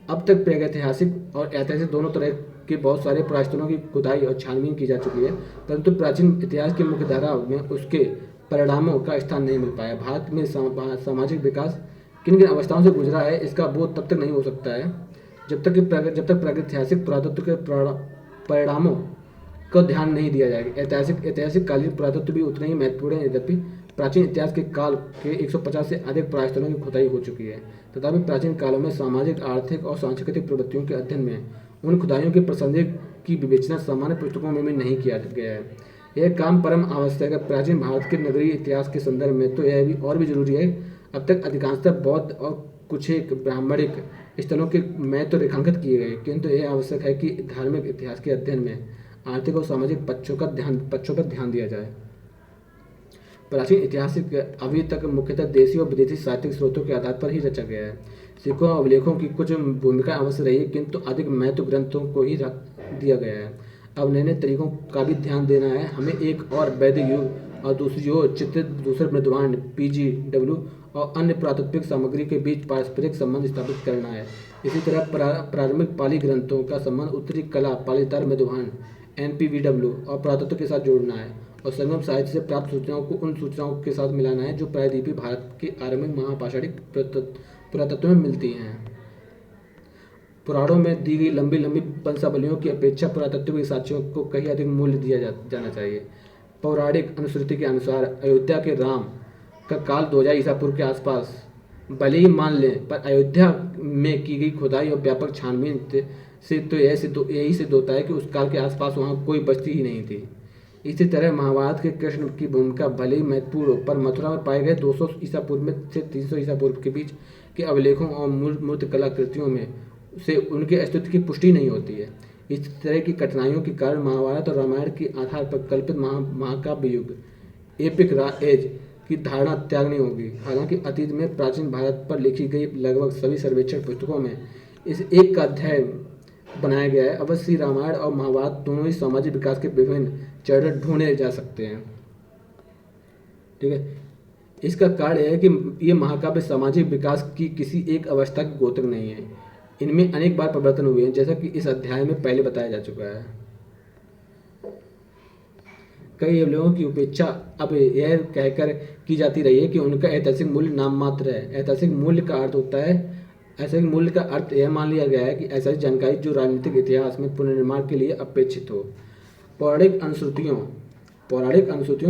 अब तक प्रागैतिहासिक और ऐतिहासिक दोनों तरह के बहुत सारे पुरातत्वों की खुदाई और छानबीन की जा चुकी है, परंतु प्राचीन इतिहास की मुख्य धारा में उसके परिणामों का स्थान नहीं मिल पाया। भारत में सामाजिक विकास किन किन अवस्थाओं से गुजरा है इसका बोध तब तक नहीं हो सकता है जब तक प्रागैतिहासिक पुरातत्व के परिणामों को ध्यान नहीं दिया जाएगा। ऐतिहासिक कालीन पुरातत्व भी उतना ही महत्वपूर्ण है, यद्यपि प्राचीन इतिहास के काल के 150 से अधिक पुरातत्वों की खुदाई हो चुकी है। तथापि प्राचीन कालों में सामाजिक, आर्थिक और सांस्कृतिक प्रवृत्तियों के अध्ययन में उन खुदाइयों के प्रासंगिक की विवेचना सामान्य पुस्तकों में भी नहीं किया गया है। यह काम परम आवश्यक है। प्राचीन भारत के नगरीय इतिहास के संदर्भ में तो यह भी और भी जरूरी है। अब तक अधिकांशतः बौद्ध और कुछ एक ब्राह्मणिक स्थलों के में तो रेखांकित किए गए, किंतु यह आवश्यक है कि धार्मिक इतिहास के अध्ययन में आर्थिक और सामाजिक पक्षों पर ध्यान दिया जाए। प्राचीन इतिहास अभी तक मुख्यतः देशी और विदेशी साहित्यिक स्रोतों के आधार पर ही रचा गया है। सिक्कों और अभिलेखों की कुछ भूमिका अवश्य रही है, किंतु अधिक महत्व ग्रंथों को ही दिया गया है। अब नए तरीकों का भी ध्यान देना है। हमें एक और वैदिक युग और दूसरी ओर चित्रित दूसरे मृदुवान PGW और अन्य पुरातात्विक सामग्री के बीच पारस्परिक संबंध स्थापित करना है। इसी तरह प्रारंभिक पाली ग्रंथों का संबंध उत्तरी कला पालीदार मृदुवान NPVW और पुरातत्व के साथ जोड़ना है और संगम साहित्य से प्राप्त सूचनाओं को उन सूचनाओं के साथ मिलाना है जो प्रायद्वीपीय भारत के आरंभिक महापाषाणिक पुरातत्व में मिलती हैं। पुराणों में दी गई लंबी वंशावलियों की अपेक्षा पुरातत्व साक्ष्यों को कहीं अधिक मूल्य दिया जाना चाहिए। पौराणिक अनुश्रुति के अनुसार अयोध्या के राम का काल 2000 ईसा पूर्व के आसपास भले ही मान लें, पर अयोध्या में की गई खुदाई और व्यापक छानबीन से तो यही सिद्ध होता है कि उस काल के आसपास वहाँ कोई बस्ती ही नहीं थी। इसी तरह महाभारत के कृष्ण की भूमिका भले ही महत्वपूर्ण हो, पर मथुरा में पाए गए 200 ईसा पूर्व में से 300 ईसा पूर्व के बीच के अभिलेखों और मूर्त कलाकृतियों में से उनके अस्तित्व की पुष्टि नहीं होती है। इस तरह की कठिनाइयों के कारण महाभारत और रामायण के आधार पर कल्पित महाकाव्य युग एपिक एज की धारणा त्यागनी होगी। हालांकि अतीत में प्राचीन भारत पर लिखी गई लगभग सभी सर्वेक्षण पुस्तकों में इस एक का अध्याय बनाया गया है। अवश्य रामायण और महाभारत दोनों ही सामाजिक विकास के विभिन्न चरण ढूंढे जा सकते हैं। ठीक है, इसका कारण है कि ये महाकाव्य सामाजिक विकास की किसी एक अवस्था की द्योतक नहीं है। इनमें अनेक बार परिवर्तन हुए हैं, जैसा कि इस अध्याय में पहले बताया जा चुका है। कई लोगों की उपेक्षा अब यह कहकर की जाती रही है कि उनका ऐतिहासिक मूल्य नाम मात्र है। ऐतिहासिक मूल्य का अर्थ होता है ऐतिहासिक मूल्य का अर्थ यह मान लिया गया है कि ऐसी जानकारी जो राजनीतिक इतिहास में पुनर्निर्माण के लिए अपेक्षित हो। पौराणिक अनुसूतियों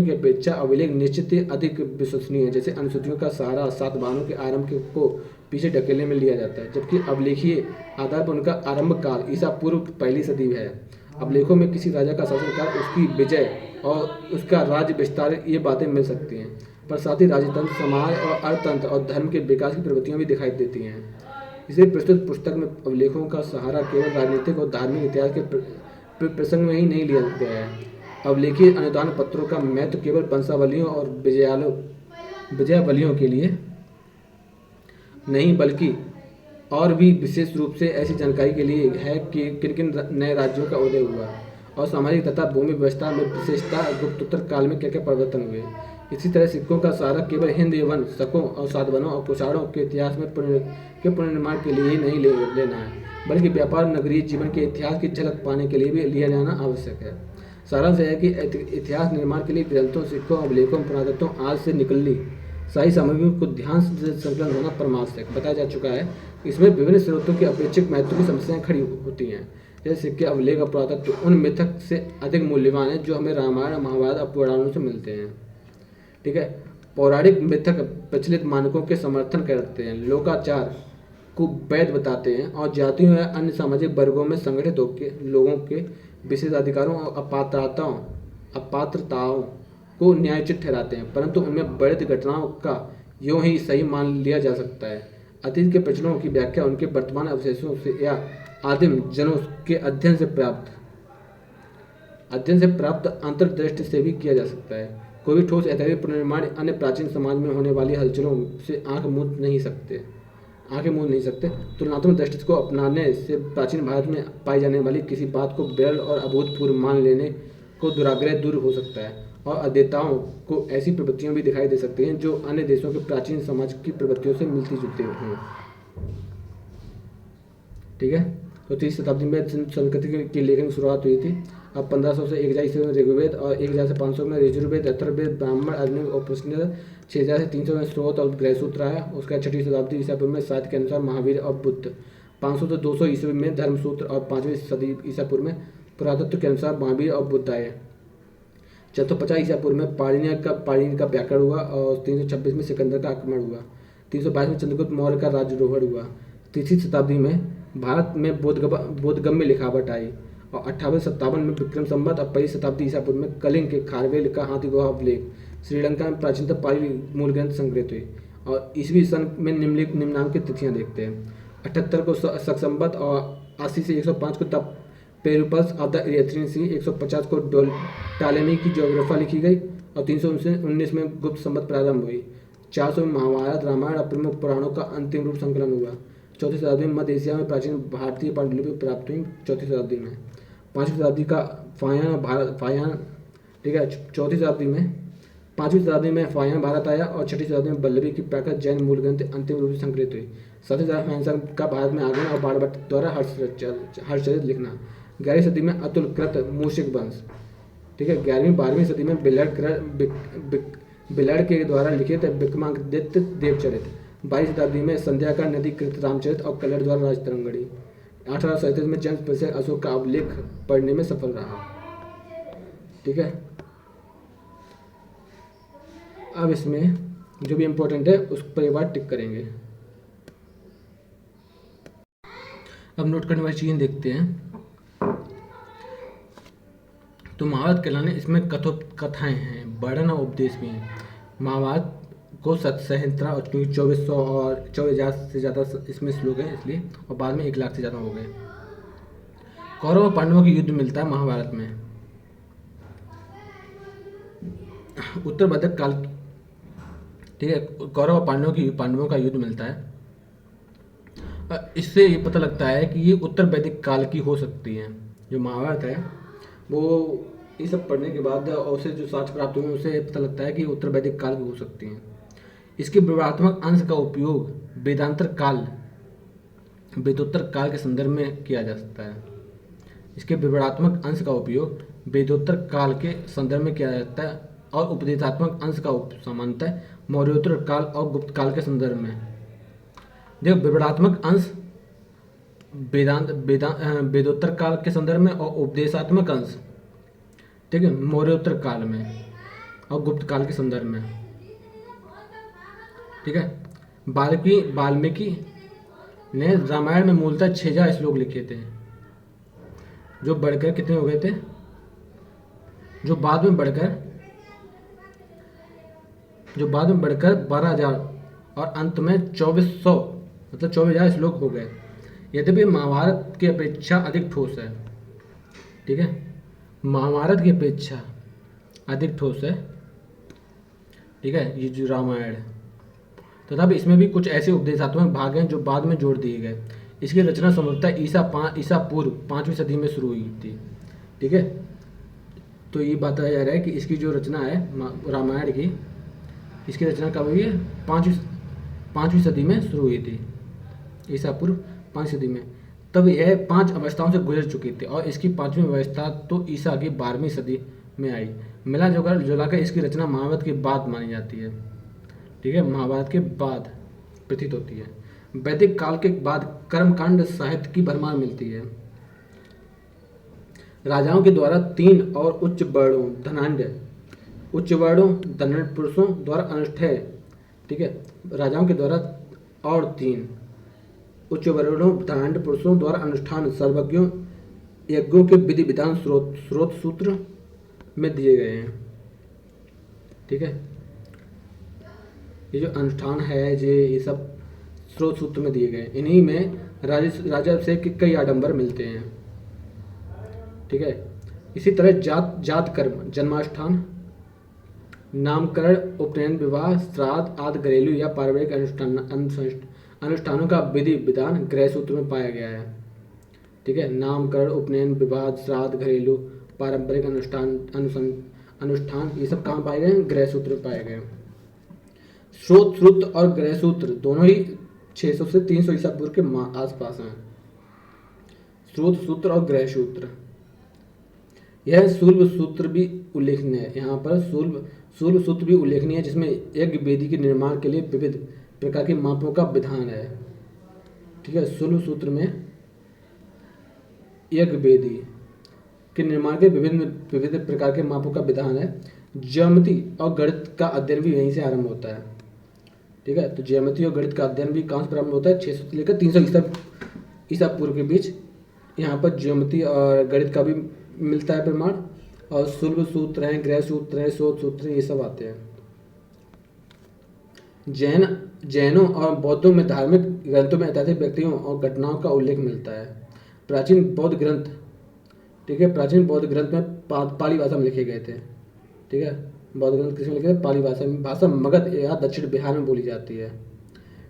की अपेक्षा अभिलेख निश्चित ही अधिक विश्वसनीय है। जैसे अनुसूतियों का सहारा सातवाहनों के आरंभ को पीछे ढकेलने में लिया जाता है, जबकि अभिलेखीय आधार पर उनका आरंभ काल ईसा पूर्व पहली सदी है। अभिलेखों में किसी राजा का शासनकाल, उसकी विजय और उसका राज्य विस्तार ये बातें मिल सकती हैं, पर साथ ही राजतंत्र, समाज और अर्थतंत्र और धर्म के विकास की प्रवृत्तियाँ भी दिखाई देती हैं। इसलिए प्रस्तुत पुस्तक में अभिलेखों का सहारा केवल राजनीतिक और धार्मिक इतिहास के प्रसंग में ही नहीं लिया गया है। अभिलेखीय अनुदान पत्रों का महत्व केवल वंशावलियों और विजयावलियों के लिए नहीं, बल्कि और भी विशेष रूप से ऐसी जानकारी के लिए है कि किन किन नए राज्यों का उदय हुआ और सामाजिक तथा भूमि व्यवस्था में विशेषता गुप्तोत्तर काल में क्या क्या परिवर्तन हुए। इसी तरह सिक्कों का सहारा केवल हिंद यवन, शकों और सातवाहनों और कुषाणों के इतिहास में पुनर्निर्माण के लिए ही नहीं लेना है, बल्कि व्यापार नगरीय जीवन के इतिहास की झलक पाने के लिए भी लिया जाना आवश्यक है। सारांश है कि इतिहास निर्माण के लिए ग्रंथों, सिक्कों, अभिलेखों, पुरातत्वों आदि से निकली सारी सामग्रियों को ध्यान से संकलन होना परमावश्यक बताया जा चुका है। इसमें विभिन्न स्रोतों के अपेक्षित महत्व की समस्याएं खड़ी होती हैं। जैसे सिक्के, अभिलेख और पुरातत्व उन मिथक से अधिक मूल्यवान है जो हमें रामायण, महाभारत और पुराणों से मिलते हैं। ठीक है, पौराणिक मिथक प्रचलित मानकों के समर्थन करते हैं, लोकाचार को वैध बताते हैं और जातियों या अन्य सामाजिक वर्गों में संगठित होकर लोगों के विशेषाधिकारों और अपात्रताओं को न्यायोचित ठहराते हैं, परंतु उनमें वर्णित घटनाओं का यूं ही सही मान लिया जा सकता है। अतीत के प्रचलनों की व्याख्या उनके वर्तमान अवशेषों से या आदिम जनों के अध्ययन से प्राप्त अंतर्दृष्टि से भी किया जा सकता है। कोई भी ठोस ऐतिहासिक पुनर्निर्माण अन्य प्राचीन समाज में होने वाली हलचलों से आंखें मूंद नहीं सकते। तुलनात्मक दृष्टि को अपनाने से प्राचीन भारत में पाई जाने वाली किसी बात को विरल और अभूतपूर्व मान लेने को दुराग्रह दूर हो सकता है और अध्येताओं को ऐसी प्रवृत्तियां भी दिखाई दे सकती हैं जो अन्य देशों के प्राचीन समाज की प्रवृत्तियों से मिलती जुलती हों। ठीक है, तो 30 शताब्दी में संस्कृति की लेखन की शुरुआत हुई थी। अब 1500 से 1000 ईस्वी में ऋग्वेद और 1000 से 500 में यजुर्वेद, अथर्ववेद, ब्राह्मण, अग्नि और उपनिषद, 6000 से 300 में स्रोत और गृहसूत्र आया। उसके बाद 6वीं शताब्दी ईसा पूर्व में साहित्य के अनुसार महावीर और बुद्ध, 500 से 200 ईस्वी में धर्मसूत्र और 5वीं सदी ईसा पूर्व में पुरातत्व के अनुसार महावीर और बुद्ध आए। 450 ईसा पूर्व में पाणिनि का व्याकरण हुआ और 326 में सिकंदर का आक्रमण हुआ। 322 में चंद्रगुप्त मौर्य का राज्यारोहण हुआ। 3वीं शताब्दी में भारत में बोधगम्य लिखावट आई और 5857 में विक्रम संवत और 1वीं शताब्दी ईसा पूर्व में कलिंग के खारवेल का हाथी गुहा अभिलेख, श्रीलंका में प्राचीनतम पाली मूल ग्रंथ संग्रहित हुई। और ईस्वी सन में निम्नांकित तिथियां देखते हैं। 78 को शक संवत और 80 से 105 को the Periplus of the Erythraean Sea, 150 को टालेमी की ज्योग्राफी लिखी गई और 319 में गुप्त संवत प्रारंभ हुई। 400 में महाभारत, रामायण और प्रमुख पुराणों का अंतिम रूप संकलन हुआ। 4वीं शताब्दी में मध्य एशिया में प्राचीन भारतीय पांडुलिपि प्राप्त हुई। 4वीं शताब्दी में 5वीं शताब्दी का फायान, ठीक है, 4वीं शताब्दी में 5वीं शताब्दी में फायान भारत आया और 6वीं शताब्दी में वल्लभी की प्राकृत जैन मूल ग्रंथ अंतिम रूप से संकलित हुई। 7वीं शताब्दी में का भारत में आगमन और बाणभट्ट द्वारा हर्षचरित लिखना। 11वीं सदी में अतुलकृत मूषिक वंश, ठीक है। 11वीं 12वीं सदी में बिलड़ के द्वारा लिखित विक्रमादित्य देवचरित। 22वीं शताब्दी में संध्या का नदी कृत रामचरित और कलर द्वारा राजतरंगड़ी। 1837 में जन्म प्रसिद्ध अशोक का अभिलेख पढ़ने में सफल रहा। ठीक है, अब इसमें जो भी इम्पोर्टेंट है उस पर एक बार टिक करेंगे। अब नोट करने वाली चीज़ें देखते हैं। तो महाभारत कहलाने इसमें कथाएं हैं, वर्णन और उपदेश भी हैं। महाभारत को संहिता और क्योंकि 2400 और 24,000 से ज़्यादा इसमें श्लोक हैं इसलिए, और बाद में 1 लाख से ज़्यादा हो गए। कौरव और पांडवों की युद्ध मिलता है महाभारत में। उत्तर वैदिक काल, ठीक है, कौरव और पांडवों का युद्ध मिलता है। इससे ये पता लगता है कि ये उत्तर वैदिक काल की हो सकती है। जो महाभारत है वो ये सब पढ़ने के बाद और उसे जो साक्ष्य प्राप्त हुए उससे पता लगता है कि उत्तर वैदिक काल की हो सकती हैं। इसके विवरणात्मक अंश का उपयोग वेदोत्तर काल के संदर्भ में किया जा सकता है। इसके विवरणात्मक अंश का उपयोग वेदोत्तर काल के संदर्भ में किया जाता है और उपदेशात्मक अंश का सामान्यतः मौर्योत्तर काल और गुप्त काल के संदर्भ में। देखो, विवरणात्मक अंश वेदोत्तर काल के संदर्भ में और उपदेशात्मक अंश, ठीक है, मौर्योत्तर काल में और गुप्त काल के संदर्भ में, ठीक है। वाल्मीकि ने रामायण में मूलतः 6,000 श्लोक लिखे थे, जो बढ़कर कितने हो गए थे, जो बाद में बढ़कर 12,000 और अंत में 2,400 मतलब 24,000 श्लोक हो गए। यद्यपि महाभारत की अपेक्षा अधिक ठोस है, ठीक है, महाभारत की अपेक्षा अधिक ठोस है, ठीक है, ये जो रामायण है। तथापि इसमें भी कुछ ऐसे उपदेशात्मक भाग हैं जो बाद में जोड़ दिए गए। इसकी रचना संभवतः ईसा पूर्व 5वीं सदी में शुरू हुई थी, ठीक है। तो ये बताया जा रहा है कि इसकी जो रचना है रामायण की, इसकी रचना कब हुई है, 5वीं सदी में शुरू हुई थी, ईसा पूर्व 5वीं सदी में। तब यह 5 अवस्थाओं से गुजर चुकी थी और इसकी 5वीं अवस्था तो ईसा की 12वीं सदी में आई। मिला जुलाकर इसकी रचना महाभारत के बाद मानी जाती है, ठीक है, महाभारत के बाद प्रतीत होती है। वैदिक काल के बाद कर्मकांड साहित्य की भरमार मिलती है। राजाओं के द्वारा 3 और उच्च वर्णों धनाढ़ पुरुषों द्वारा अनुष्ठेय, ठीक है, राजाओं के द्वारा और 3 उच्च वर्णों धनाढ़ पुरुषों द्वारा अनुष्ठान सर्वज्ञों यज्ञों के विधि विधान स्रोत सूत्र में दिए गए हैं, ठीक है। ये जो अनुष्ठान है ये सब स्रोत सूत्र में दिए गए। इन्हीं में राजा से कई आडंबर मिलते हैं, ठीक है। इसी तरह जात कर्म, जन्माष्टान, नामकरण, उपनयन, विवाह, श्राद्ध आदि घरेलू या पारिवारिक अनुष्ठानों का विधि विधान गृह सूत्र में पाया गया है, ठीक है। नामकरण, उपनयन, विवाह, श्राद्ध, घरेलू पारंपरिक अनुष्ठान ये सब कहाँ पाए गए हैं, गृह सूत्र में पाए गए। स्रोत सूत्र और गृह सूत्र दोनों ही 600 से 300 ईसा पूर्व के आसपास हैं। स्रोत सूत्र और गृह सूत्र, यह शूल्ब सूत्र भी उल्लेखनीय है। यहाँ पर शूल्ब सूत्र भी उल्लेखनीय है, जिसमें यज्ञ वेदी के निर्माण के लिए विविध प्रकार के मापों का विधान है, ठीक है। शूल्ब सूत्र में यज्ञ वेदी के निर्माण के विविध प्रकार के मापों का विधान है। ज्यामिति और गणित का अध्ययन भी यहीं से आरंभ होता है, ठीक है। तो ज्यामिति और गणित का अध्ययन भी कहाँ से प्रारंभ होता है, 600 से लेकर 300 ईसा पूर्व के बीच। यहाँ पर ज्यामिति और गणित का भी मिलता है प्रमाण, और शूल्ब सूत्र हैं, गृह सूत्र हैं, स्रोत सूत्र हैं, ये सब आते हैं। जैनों और बौद्धों में धार्मिक ग्रंथों में ऐतिहासिक व्यक्तियों और घटनाओं का उल्लेख मिलता है। प्राचीन बौद्ध ग्रंथ, ठीक है, प्राचीन बौद्ध ग्रंथ में पाली भाषा में लिखे गए थे, ठीक है। बौद्ध ग्रंथ किसमें लिखे थे, पाली भाषा में। भाषा मगध या दक्षिण बिहार में बोली जाती है,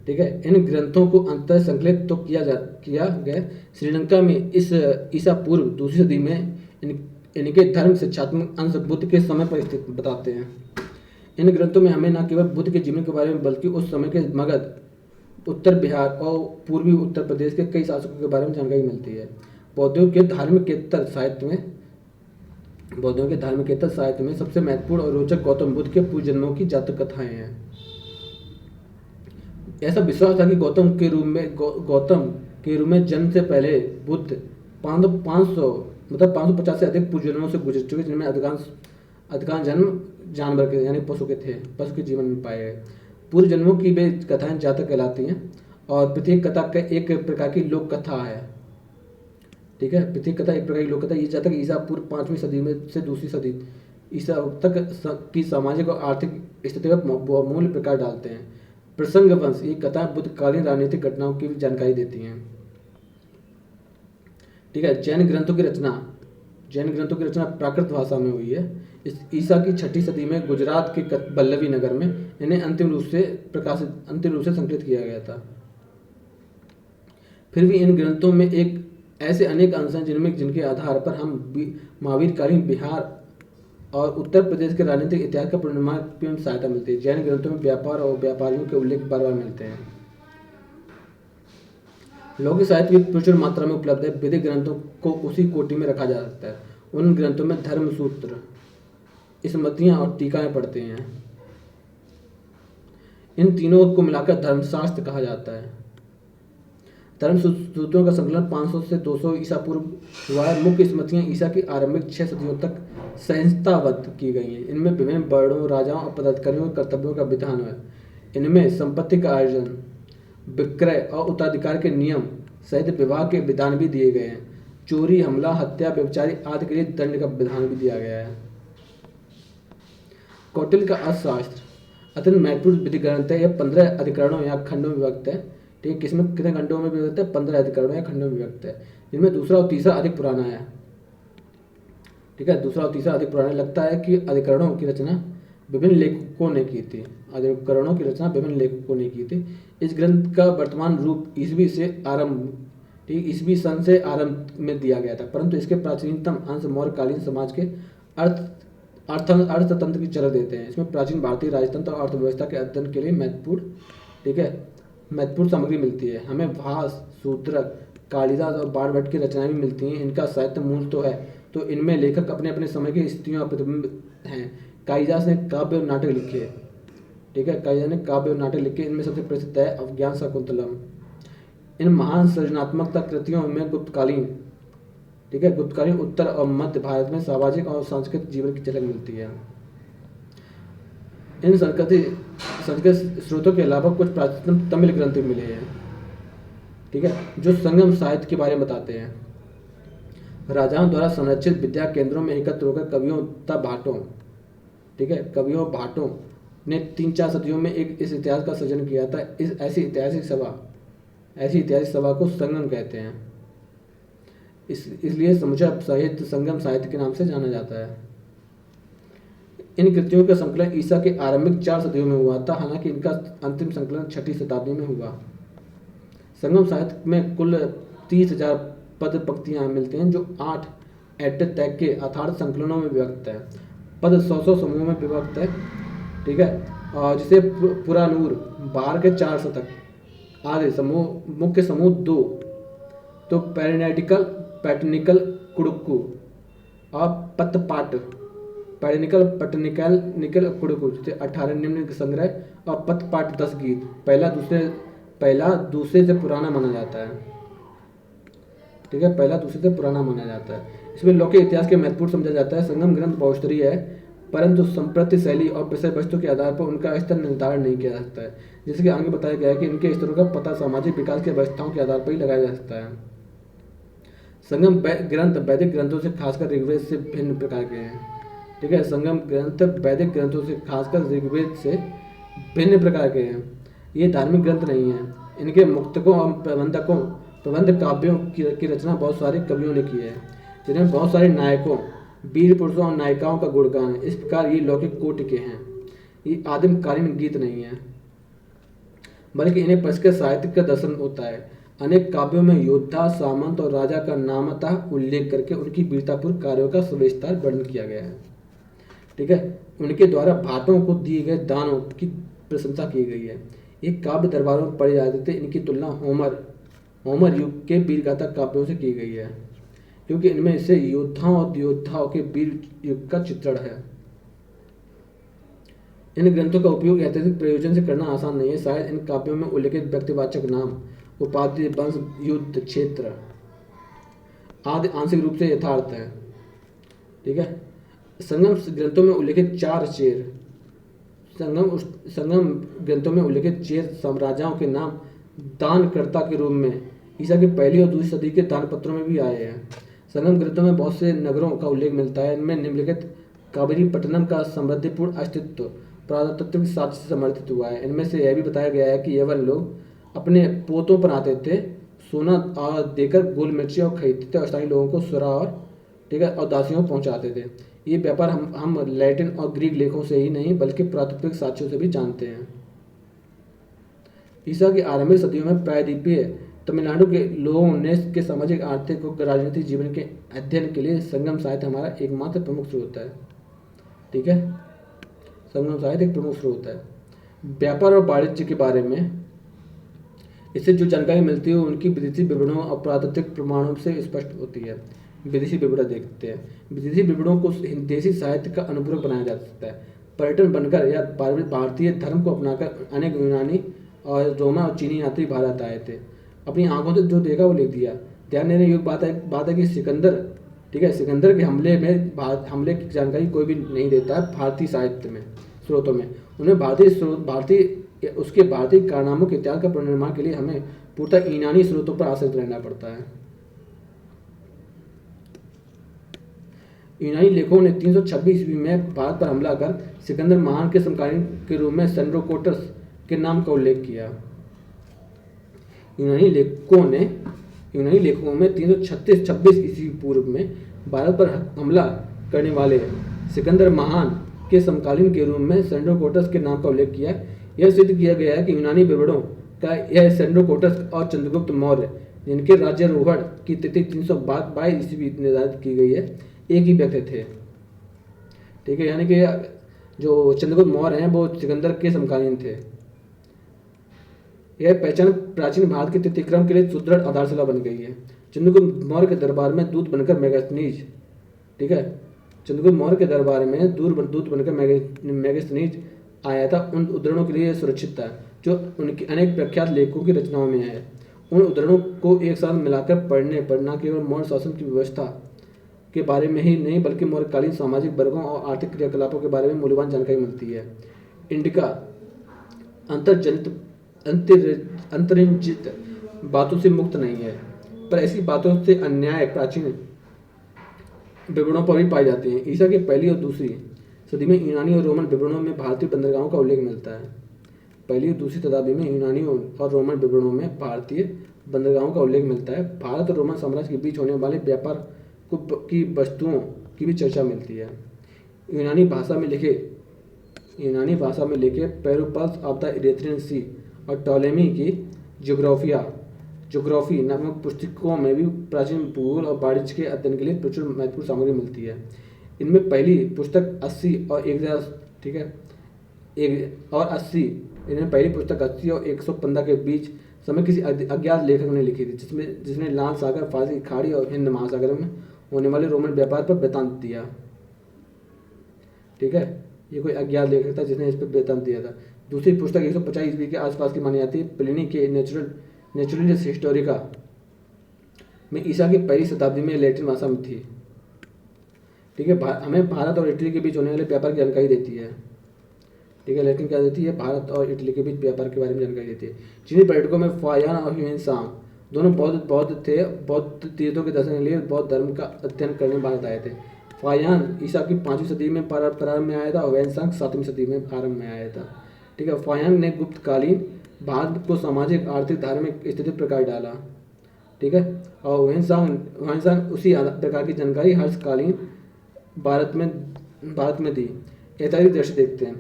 ठीक है। इन ग्रंथों को अंततः संकलित तो किया गया श्रीलंका में इस ईसा पूर्व 2री सदी में। इनके धर्म शिक्षात्मक अंश बुद्ध के समय पर स्थित बताते हैं। इन ग्रंथों में हमें न केवल बुद्ध के जीवन के बारे में बल्कि उस समय के मगध, उत्तर बिहार और पूर्वी उत्तर प्रदेश के कई शासकों के बारे में जानकारी मिलती है। बौद्धों के धार्मिकेतर साहित्य में सबसे महत्वपूर्ण और रोचक गौतम बुद्ध के पूर्व जन्मों की जातक कथाएं हैं। ऐसा विश्वास था कि गौतम के रूप में जन्म से पहले बुद्ध 550 से अधिक पूर्व जन्मों से गुजर चुके, जिनमें अधिकांश जन्म जानवर के यानी पशु के जीवन में पाए गए। पूर्व जन्मों की वे कथाएं जातक कहलाती हैं और प्रत्येक कथा का एक प्रकार की लोक कथा है, ठीक है। प्रतीक कथा एक प्रकार की लोक कथा। ये जाता है कि ईसा पूर्व 5वीं सदी में से दूसरी सदी ईसा तक की सामाजिक और आर्थिक स्थिति पर मूल प्रकाश डालते हैं। प्रसंग वंश, ये कथा बुद्धकालीन राजनीतिक घटनाओं की जानकारी देती हैं। ठीक है। जैन ग्रंथों की रचना प्राकृत भाषा में हुई है। इस ईसा की 6ठी सदी में गुजरात के बल्लभी नगर में इन्हें अंतिम रूप से संकलित किया गया था। फिर भी इन ग्रंथों में एक ऐसे अनेक अंश हैं जिनके आधार पर हम महावीरकालीन बिहार और उत्तर प्रदेश के राजनीतिक इतिहास का पुनर्निर्माण में सहायता मिलती है। जैन ग्रंथों में व्यापार और व्यापारियों के उल्लेख बार बार मिलते हैं। लौकिक साहित्य भी प्रचुर मात्रा में उपलब्ध है। वैदिक ग्रंथों को उसी कोटि में रखा जा सकता है। उन ग्रंथों में धर्म सूत्र, स्मृतियां और टीकाएं पढ़ते हैं। इन तीनों को मिलाकर धर्मशास्त्र कहा जाता है। धर्म सूत्रों का संकलन 500 से 200 ईसा पूर्व हुआ है। मुख्य स्मृतियां ईसा की आरंभिक 6 सदियों तक संहिताबद्ध की गई हैं। इनमें विभिन्न वर्णों, राजाओं और पदाधिकारियों के कर्तव्यों का विधान है। इनमें संपत्ति का आयोजन, विक्रय और उत्तराधिकार के नियम सहित विवाह के विधान भी दिए गए हैं। चोरी, हमला, हत्या, व्यभिचारी आदि के लिए दंड का विधान भी दिया गया है। कौटिल्य का अर्थशास्त्र अत्यंत महत्वपूर्ण विधि ग्रंथ है। यह 15 अधिकरणों या खंडों में विभक्त है। ठीक है। किसमें कितने खंडों में विभक्त है? 15 अधिकरणों या खंडों में विभक्त है, जिनमें दूसरा और तीसरा अधिक पुराना है। ठीक है। दूसरा और तीसरा अधिक पुराना। लगता है कि अधिकरणों की रचना विभिन्न लेखकों ने की थी। इस ग्रंथ का वर्तमान रूप ईसवी सन से आरंभ में दिया गया था, परंतु इसके प्राचीनतम अंश मौर्यकालीन समाज के अर्थतंत्र की झलक देते हैं। इसमें प्राचीन भारतीय राजतंत्र और अर्थव्यवस्था के अध्ययन के लिए महत्वपूर्ण सामग्री मिलती है। हमें भास, शूद्रक, कालिदास और बाणभट्ट की रचनाएं भी मिलती हैं। इनका साहित्य मूल तो है, तो इनमें लेखक अपने अपने समय की स्थितियों प्रतिबिंब हैं। कालिदास ने काव्य और नाटक लिखे। ठीक है। इनमें सबसे प्रसिद्ध है अभिज्ञान शाकुंतलम। इन महान सृजनात्मकता कृतियों में गुप्तकालीन उत्तर और मध्य भारत में सामाजिक और सांस्कृतिक जीवन की झलक मिलती है। इन संस्कृत स्रोतों के अलावा कुछ प्राचीन तमिल ग्रंथ भी मिले हैं। ठीक है। जो संगम साहित्य के बारे में बताते हैं। राजाओं द्वारा संरक्षित विद्या केंद्रों में एकत्र होकर कवियों भाटों ने 3-4 सदियों में इस इतिहास का सृजन किया था। ऐसी ऐतिहासिक सभा को संगम कहते हैं। इसलिए समूचा साहित्य संगम साहित्य के नाम से जाना जाता है। इन कृतियों का संकलन ईसा के आरंभिक 4 सदियों में हुआ था, हालांकि इनका अंतिम संकलन 6ठी शताब्दी में हुआ। संगम साहित्य में कुल 30,000 पद पंक्तियां मिलते हैं, जो 8 एट्टैक के अर्थात संकलनों में विभक्त है। पद 100 समूह में विभक्त है। ठीक है। और जिसे पुरानूर, 12 के 4 शतक आदि समूह, मुख्य समूह 2 तो पैटनिकल कुड़ुक्कू और पतपाट, निकल कुड़ुक्कू, जैसे 18 निम्न संग्रह और पतपाट 10 गीत पहला दूसरे से पुराना माना जाता है। ठीक है। इसमें लौकिक इतिहास के महत्वपूर्ण समझा जाता है। संगम ग्रंथ बहुस्तरीय है, परंतु संप्रति शैली और विषय वस्तु के आधार पर उनका स्तर निर्धारण नहीं किया जा सकता है। जैसे कि आगे बताया गया है कि इनके स्तरों का पता सामाजिक विकास की अवस्थाओं के आधार पर ही लगाया जा सकता है। संगम ग्रंथ वैदिक ग्रंथों से खासकर ऋग्वेद से भिन्न प्रकार के हैं। ठीक है। संगम ग्रंथ वैदिक ग्रंथों से खासकर ऋग्वेद से भिन्न प्रकार के हैं। ये धार्मिक ग्रंथ नहीं है। इनके मुक्तकों और प्रबंध काव्यों की रचना बहुत सारे कवियों ने की है, जिनमें बहुत सारे नायकों, वीर पुरुषों और नायिकाओं का गुणगान है। इस प्रकार ये लौकिक कोटि के हैं। ये आदिमकालीन गीत नहीं है, बल्कि इन्हें परिष्कृत साहित्य का दर्शन होता है। अनेक काव्यों में योद्धा, सामंत और राजा का नामतः उल्लेख करके उनकी वीरतापूर्ण कार्यों का सविस्तार वर्णन किया गया है। ठीक है। उनके द्वारा भाटों को दिए गए दानों की प्रशंसा की गई है। ये काव्य दरबारों में पढ़े जाते थे। इनकी तुलना होमर युग के वीरगाथा काव्यों से की गई है, क्योंकि इनमें से योद्धाओं के वीर युग का चित्रण है। इन ग्रंथों का उपयोग ऐतिहासिक प्रयोजन से करना आसान नहीं है। शायद इन काव्यों में उल्लेखित व्यक्तिवाचक नाम, उपाधि, वंश, युद्ध क्षेत्र आदि आंशिक रूप से यथार्थ है। ठीक है। संगम ग्रंथों में उल्लेखित संगम ग्रंथों में उल्लेखित चेर साम्राज्यों के नाम दानकर्ता के रूप में ईसा की पहली और दूसरी सदी के दानपत्रों में भी आए हैं। संगम ग्रंथों में बहुत से नगरों का उल्लेख मिलता है। इनमें निम्नलिखित काबरीपट्टनम का समृद्धिपूर्ण अस्तित्व पुरातत्व साक्ष्य से समर्थित हुआ है। इनमें से यह भी बताया गया है कि यवन लोग अपने पोतों पर आते थे, सोना देकर गोल मिर्ची और खरीदते थे और स्थानीय लोगों को सुरा और ठीक है और दासियों को पहुंचाते थे। ये व्यापार हम लैटिन और ग्रीक लेखों से ही नहीं बल्कि पुरातात्विक साक्ष्यों से भी जानते हैं। ईसा की आरंभिक सदियों में प्रायद्वीपीय तमिलनाडु के लोगों ने के सामाजिक, आर्थिक और राजनीतिक जीवन के अध्ययन के लिए संगम साहित्य हमारा एकमात्र प्रमुख स्रोत है। ठीक है, संगम साहित्य एक प्रमुख स्रोत है। व्यापार और वाणिज्य के बारे में इससे जो जानकारी मिलती है उनकी विदेशी विवरणों और पुरातात्विक प्रमाणों से स्पष्ट होती है। विदेशी विवरण देखते हैं। विदेशी विवरणों को देशी साहित्य का अनुपूरक बनाया जा सकता है। पर्यटन बनकर या भारतीय धर्म को अपनाकर अनेक यूनानी और रोमा और चीनी यात्री भारत आए थे। अपनी आंखों से जो देखा वो लिख दिया। ध्यान देने योग्य बात है कि सिकंदर, ठीक है, सिकंदर के हमले की जानकारी कोई भी नहीं देता है भारतीय साहित्य में, स्रोतों में। उन्हें उसके भारतीय कारनामों के इतिहास का पुनर्निर्माण के लिए हमें पूर्णतः यूनानी स्रोतों पर आश्रित रहना पड़ता है। यूनानी लेखकों ने 326 ईस्वी में भारत पर हमला कर सिकंदर महान के समकालीन के रूप में सेंड्रोकोटस के नाम का उल्लेख किया। यूनानी लेखकों में 326 ईस्वी पूर्व में भारत पर हमला करने वाले सिकंदर महान के समकालीन के रूप में सेंड्रोकोटस के नाम का उल्लेख किया। यह सिद्ध किया गया है कि यूनानी विवरणों का यह सेंड्रोकोटस और चंद्रगुप्त मौर्य, जिनके राज्यारोहण की तिथि 322 ईस्वी निर्धारित की गई है, एक ही व्यक्ति थे। ठीक है, यानी कि जो चंद्रगुप्त मौर्य हैं वो सिकंदर के समकालीन थे। यह पहचान प्राचीन भारत के तिथिक्रम के लिए सुदृढ़ आधारशिला बन गई है। चंद्रगुप्त मौर्य के दरबार में दूत बनकर मेगास्थनीज, ठीक है, चंद्रगुप्त मौर्य के दरबार में दूत बनकर मेगास्थनीज आया था। उन उद्धरणों के लिए सुरक्षित था जो उनके अनेक प्रख्यात लेखकों की रचनाओं में है। उन उद्धरणों को एक साथ मिलाकर पढ़ने पर न केवल मौर्य शासन की व्यवस्था के बारे में ही नहीं बल्कि मौर्यकालीन सामाजिक वर्गों और आर्थिक क्रियाकलापों के बारे में मूल्यवान जानकारी मिलती है। इंडिका अंतर्जनित बातों से मुक्त नहीं है, पर ऐसी बातों से अन्याय प्राचीन विवरणों पर भी पाई जाती हैं। ईसा की पहली और दूसरी सदी में यूनानी और रोमन विवरणों में भारतीय बंदरगाहों का उल्लेख मिलता है। पहली और दूसरी शताब्दी में यूनानी और रोमन विवरणों में भारतीय बंदरगाहों का उल्लेख मिलता है। भारत और रोमन साम्राज्य के बीच होने वाले व्यापार की वस्तुओं की भी चर्चा मिलती है। यूनानी भाषा में लिखे पेरोपल्स ऑफ द इरेथ्रियन सी और टॉलेमी की ज्योग्राफी नामक पुस्तकों में भी प्राचीन भूगोल और वाणिज्य के अध्ययन के लिए प्रचुर महत्वपूर्ण सामग्री मिलती है। इनमें पहली पुस्तक 80 और 1000, ठीक है, इनमें पहली पुस्तक 80 और 115 के बीच समय किसी अज्ञात लेखक ने लिखी थी, जिसने लाल सागर, फारसी की खाड़ी और हिंद महासागर में होने वाले रोमन व्यापार पर वृत्तांत दिया। ठीक है, ये कोई अज्ञात लेखक था जिसने इस पर वृत्तांत दिया था। दूसरी पुस्तक 150 ईस्वी के आसपास की मानी जाती है। प्लिनी के नेचुरलिस्ट हिस्टोरिका में ईसा की पहली शताब्दी में लैटिन भाषा में थी। ठीक है, हमें भारत और इटली के बीच होने वाले व्यापार की जानकारी देती है। ठीक है, लैटिन क्या देती है? भारत और इटली के बीच व्यापार के बारे में जानकारी देती है। चीनी पर्यटकों में फायान और ह्यूएनसांग दोनों बौद्ध थे। बौद्ध तीर्थों के दर्शन के लिए बौद्ध धर्म का अध्ययन करने भारत आए थे। फायान ईसा की 5वीं सदी में प्रारंभ में आया था और ह्यूएनसांग 7वीं सदी में प्रारंभ में आया था। ठीक है, फायान ने गुप्तकालीन भारत को सामाजिक, आर्थिक, धार्मिक स्थिति प्रकार डाला। ठीक है, और ह्यूएनसांग उसी प्रकार की जानकारी हर्षकालीन भारत में दी। ऐतिहासिक दृष्टि देखते हैं।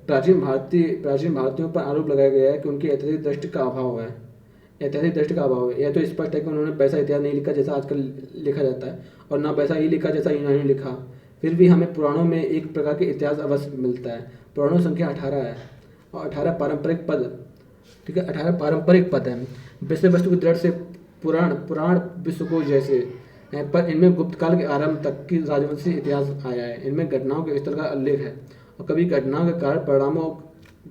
प्राचीन भारतीयों पर आरोप लगाया गया है कि उनकी ऐतिहासिक दृष्टि का अभाव है। यह तो स्पष्ट है कि उन्होंने वैसा इतिहास नहीं लिखा जैसा आजकल लिखा जाता है, और ना वैसा ही लिखा जैसा यूनानी ने लिखा। फिर भी हमें पुराणों में एक प्रकार के इतिहास अवश्य मिलता है। पुराणों संख्या 18 है और 18 पारंपरिक पद। ठीक है, 18 पारंपरिक पद हैं। विषय वस्तु की दृष्टि से पुराण विश्वकोश जैसे हैं, पर इनमें गुप्तकाल के आरंभ तक की राजवंशी इतिहास आया है। इनमें घटनाओं के स्थल का उल्लेख है और कभी घटनाओं के कारण परिणामों